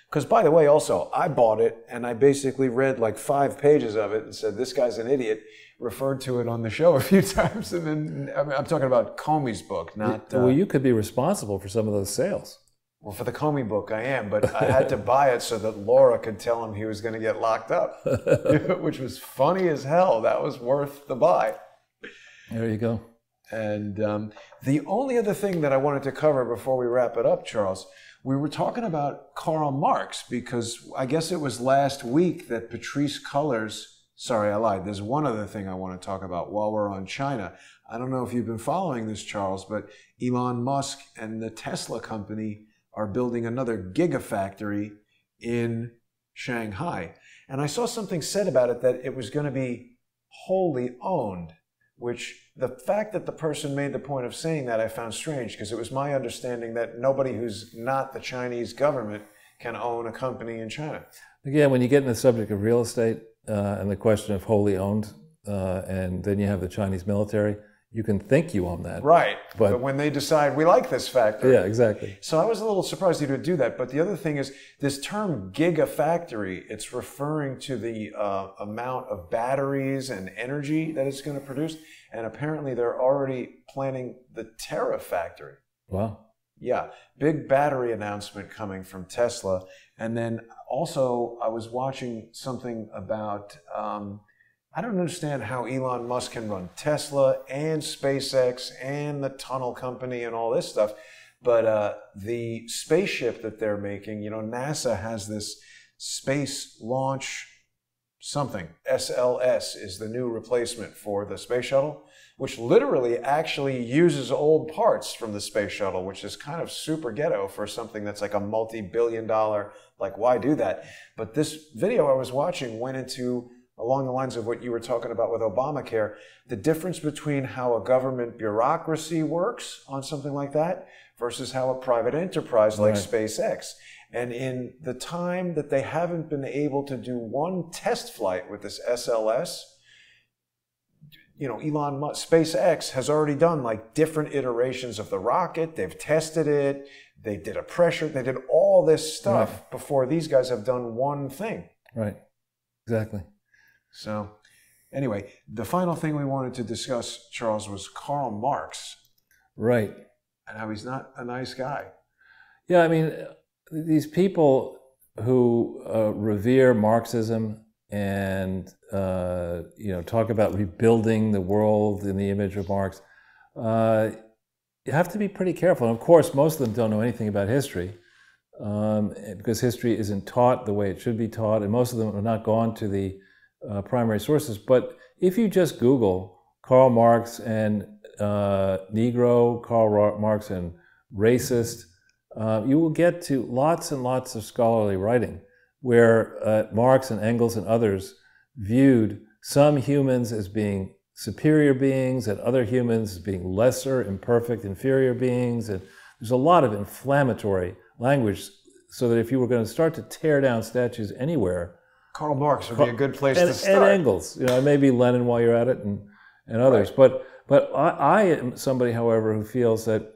[SPEAKER 1] Because, by the way, also, I bought it, and I basically read like 5 pages of it and said, this guy's an idiot, referred to it on the show a few times. And then I'm talking about Comey's book, not...
[SPEAKER 3] Well, you could be responsible for some of those sales.
[SPEAKER 1] Well, for the Comey book, I am, but I had to buy it so that Laura could tell him he was going to get locked up, which was funny as hell. That was worth the buy.
[SPEAKER 3] There you go.
[SPEAKER 1] And the only other thing that I wanted to cover before we wrap it up, Charles, we were talking about Karl Marx, because I guess it was last week that Patrisse Cullors, sorry, I lied. There's one other thing I want to talk about while we're on China. I don't know if you've been following this, Charles, but Elon Musk and the Tesla company are building another gigafactory in Shanghai. And I saw something said about it that it was going to be wholly owned, which the fact that the person made the point of saying that I found strange, because it was my understanding that nobody who's not the Chinese government can own a company in China.
[SPEAKER 3] Again, when you get in the subject of real estate and the question of wholly owned, and then you have the Chinese military, you can think you own that.
[SPEAKER 1] Right. But when they decide, we like this factory.
[SPEAKER 3] Yeah, exactly.
[SPEAKER 1] So I was a little surprised he would do that. But the other thing is, this term gigafactory, it's referring to the amount of batteries and energy that it's going to produce. And apparently they're already planning the terafactory.
[SPEAKER 3] Wow.
[SPEAKER 1] Yeah. Big battery announcement coming from Tesla. And then also I was watching something about... I don't understand how Elon Musk can run Tesla and SpaceX and the tunnel company and all this stuff. But the spaceship that they're making, you know, NASA has this space launch something. SLS is the new replacement for the space shuttle, which literally actually uses old parts from the space shuttle, which is kind of super ghetto for something that's like a multi-billion-dollar, like, why do that? But this video I was watching went into... along the lines of what you were talking about with Obamacare, the difference between how a government bureaucracy works on something like that versus how a private enterprise like SpaceX. And in the time that they haven't been able to do one test flight with this SLS, you know, Elon Musk, SpaceX has already done like different iterations of the rocket. They've tested it. They did a pressure. They did all this stuff before these guys have done one thing.
[SPEAKER 3] Right. Exactly.
[SPEAKER 1] So anyway, the final thing we wanted to discuss, Charles, was Karl Marx.
[SPEAKER 3] Right.
[SPEAKER 1] And how he's not a nice guy.
[SPEAKER 3] Yeah, I mean, these people who revere Marxism and you know, talk about rebuilding the world in the image of Marx, you have to be pretty careful. And of course, most of them don't know anything about history, because history isn't taught the way it should be taught, and most of them have not gone to the primary sources. But if you just Google Karl Marx and Negro, Karl Marx and racist, you will get to lots and lots of scholarly writing where Marx and Engels and others viewed some humans as being superior beings and other humans as being lesser, imperfect, inferior beings. And there's a lot of inflammatory language, so that if you were going to start to tear down statues anywhere,
[SPEAKER 1] Karl Marx would be a good place to start.
[SPEAKER 3] And Engels, you know, maybe Lenin while you're at it, and others. Right. But I am somebody, however, who feels that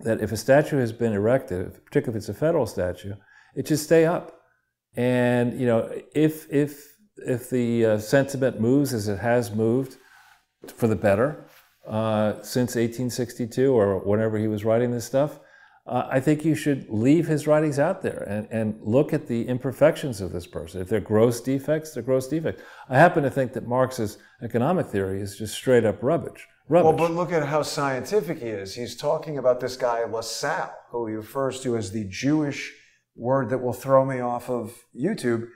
[SPEAKER 3] if a statue has been erected, particularly if it's a federal statue, it should stay up. And you know, if the sentiment moves as it has moved for the better since 1862 or whenever he was writing this stuff, I think you should leave his writings out there and look at the imperfections of this person. If they're gross defects, they're gross defects. I happen to think that Marx's economic theory is just straight up rubbish.
[SPEAKER 1] Well, but look at how scientific he is. He's talking about this guy, LaSalle, who he refers to as the Jewish word that will throw me off of YouTube.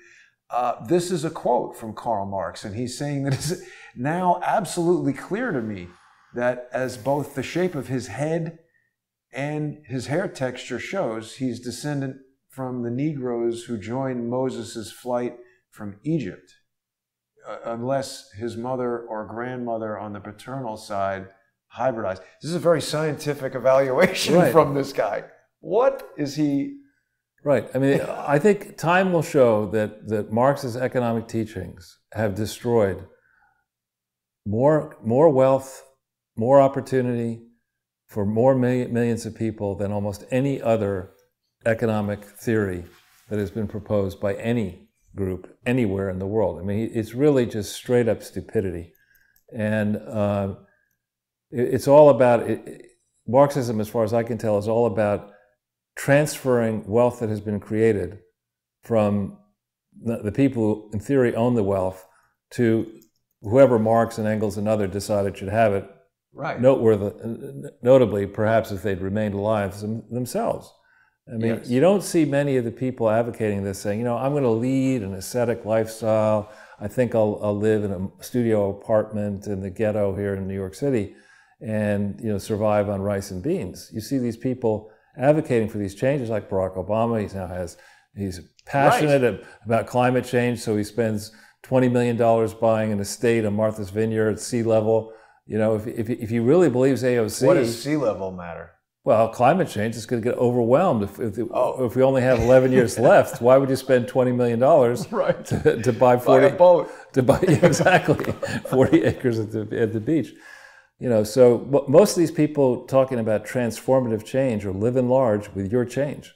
[SPEAKER 1] This is a quote from Karl Marx, and he's saying that it's now absolutely clear to me that as both the shape of his head and his hair texture shows, he's descendant from the Negroes who joined Moses' flight from Egypt, unless his mother or grandmother on the paternal side hybridized. This is a very scientific evaluation from this guy. What is he?
[SPEAKER 3] Right. I mean, I think time will show that Marx's economic teachings have destroyed more wealth, more opportunity, for more millions of people than almost any other economic theory that has been proposed by any group anywhere in the world. I mean, it's really just straight up stupidity. And it's all about, Marxism, as far as I can tell, is all about transferring wealth that has been created from the people who, in theory, own the wealth to whoever Marx and Engels and others decided should have it.
[SPEAKER 1] Right.
[SPEAKER 3] Notably, perhaps if they'd remained alive themselves. I mean,
[SPEAKER 1] Yes.
[SPEAKER 3] you don't see many of the people advocating this saying, you know, I'm going to lead an ascetic lifestyle. I think I'll live in a studio apartment in the ghetto here in New York City and, you know, survive on rice and beans. You see these people advocating for these changes, like Barack Obama. He's passionate about climate change, so he spends $20 million buying an estate on Martha's Vineyard at sea level. You know, if he really believes AOC...
[SPEAKER 1] What does sea level matter?
[SPEAKER 3] Well, climate change is going to get overwhelmed. If we only have 11 years left, why would you spend $20 million to buy 40...
[SPEAKER 1] Buy a boat.
[SPEAKER 3] Exactly, 40 acres at the beach. You know, so most of these people talking about transformative change are living large with your change.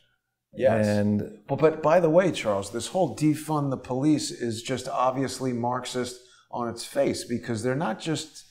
[SPEAKER 1] Yes. But by the way, Charles, this whole defund the police is just obviously Marxist on its face, because they're not just...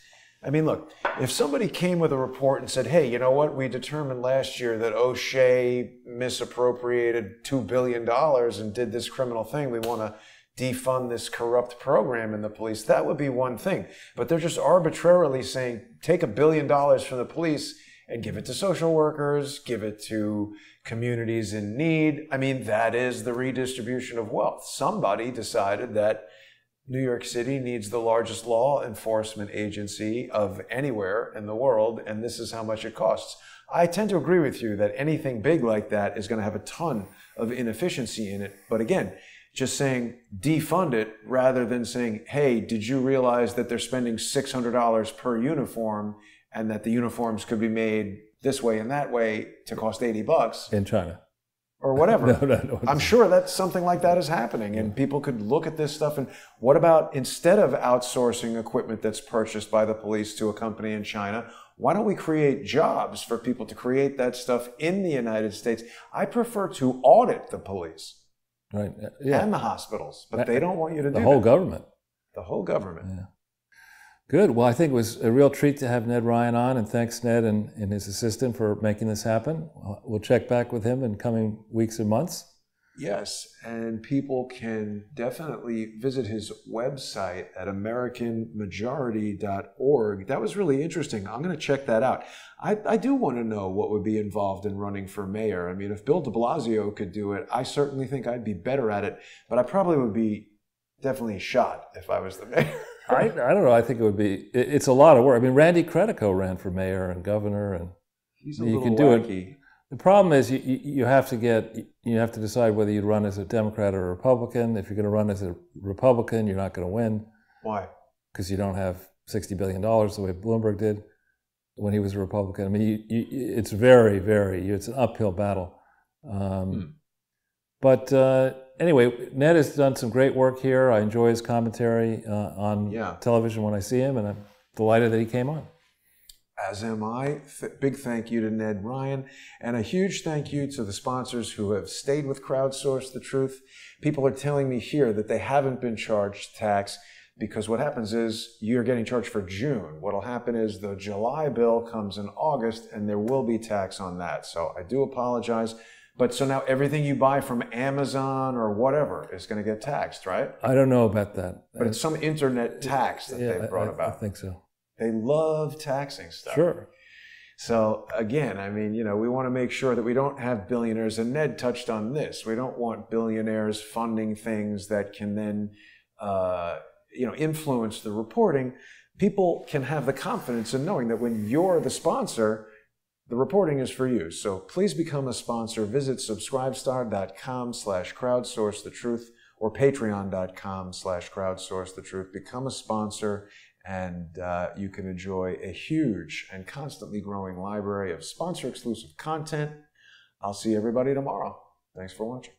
[SPEAKER 1] I mean, look, if somebody came with a report and said, hey, you know what, we determined last year that O'Shea misappropriated $2 billion and did this criminal thing, we want to defund this corrupt program in the police, that would be one thing. But they're just arbitrarily saying, take $1 billion from the police and give it to social workers, give it to communities in need. I mean, that is the redistribution of wealth. Somebody decided that New York City needs the largest law enforcement agency of anywhere in the world, and this is how much it costs. I tend to agree with you that anything big like that is going to have a ton of inefficiency in it. But again, just saying defund it rather than saying, hey, did you realize that they're spending $600 per uniform and that the uniforms could be made this way and that way to cost $80
[SPEAKER 3] in China
[SPEAKER 1] or whatever.
[SPEAKER 3] No.
[SPEAKER 1] I'm sure that something like that is happening, and people could look at this stuff and what about, instead of outsourcing equipment that's purchased by the police to a company in China, why don't we create jobs for people to create that stuff in the United States? I prefer to audit the police and the hospitals, but they don't want you to do that.
[SPEAKER 3] The whole government.
[SPEAKER 1] The whole government.
[SPEAKER 3] Yeah. Good. Well, I think it was a real treat to have Ned Ryun on, and thanks, Ned, and his assistant for making this happen. We'll check back with him in coming weeks and months.
[SPEAKER 1] Yes, and people can definitely visit his website at AmericanMajority.org. That was really interesting. I'm going to check that out. I do want to know what would be involved in running for mayor. I mean, if Bill de Blasio could do it, I certainly think I'd be better at it, but I probably would be definitely shot if I was the mayor.
[SPEAKER 3] I don't know. I think it would be. It's a lot of work. I mean, Randy Credico ran for mayor and governor, and
[SPEAKER 1] he's a little wacky.
[SPEAKER 3] Do it. The problem is you have to decide whether you'd run as a Democrat or a Republican. If you're going to run as a Republican, you're not going to win.
[SPEAKER 1] Why? Because
[SPEAKER 3] you don't have $60 billion the way Bloomberg did when he was a Republican. I mean, it's it's an uphill battle. But anyway, Ned has done some great work here. I enjoy his commentary on television when I see him, and I'm delighted that he came on.
[SPEAKER 1] As am I. Big thank you to Ned Ryun, and a huge thank you to the sponsors who have stayed with Crowdsource the Truth. People are telling me here that they haven't been charged tax because what happens is you're getting charged for June. What'll happen is the July bill comes in August, and there will be tax on that. So I do apologize. But so now everything you buy from Amazon or whatever is going to get taxed, right?
[SPEAKER 3] I don't know about that.
[SPEAKER 1] But it's some internet tax that they brought about.
[SPEAKER 3] I think so.
[SPEAKER 1] They love taxing stuff.
[SPEAKER 3] Sure.
[SPEAKER 1] So again, I mean, we want to make sure that we don't have billionaires, and Ned touched on this. We don't want billionaires funding things that can then, influence the reporting. People can have the confidence in knowing that when you're the sponsor, the reporting is for you. So please become a sponsor. Visit subscribestar.com/crowdsourcethetruth or patreon.com/crowdsourcethetruth. Become a sponsor, and you can enjoy a huge and constantly growing library of sponsor-exclusive content. I'll see everybody tomorrow. Thanks for watching.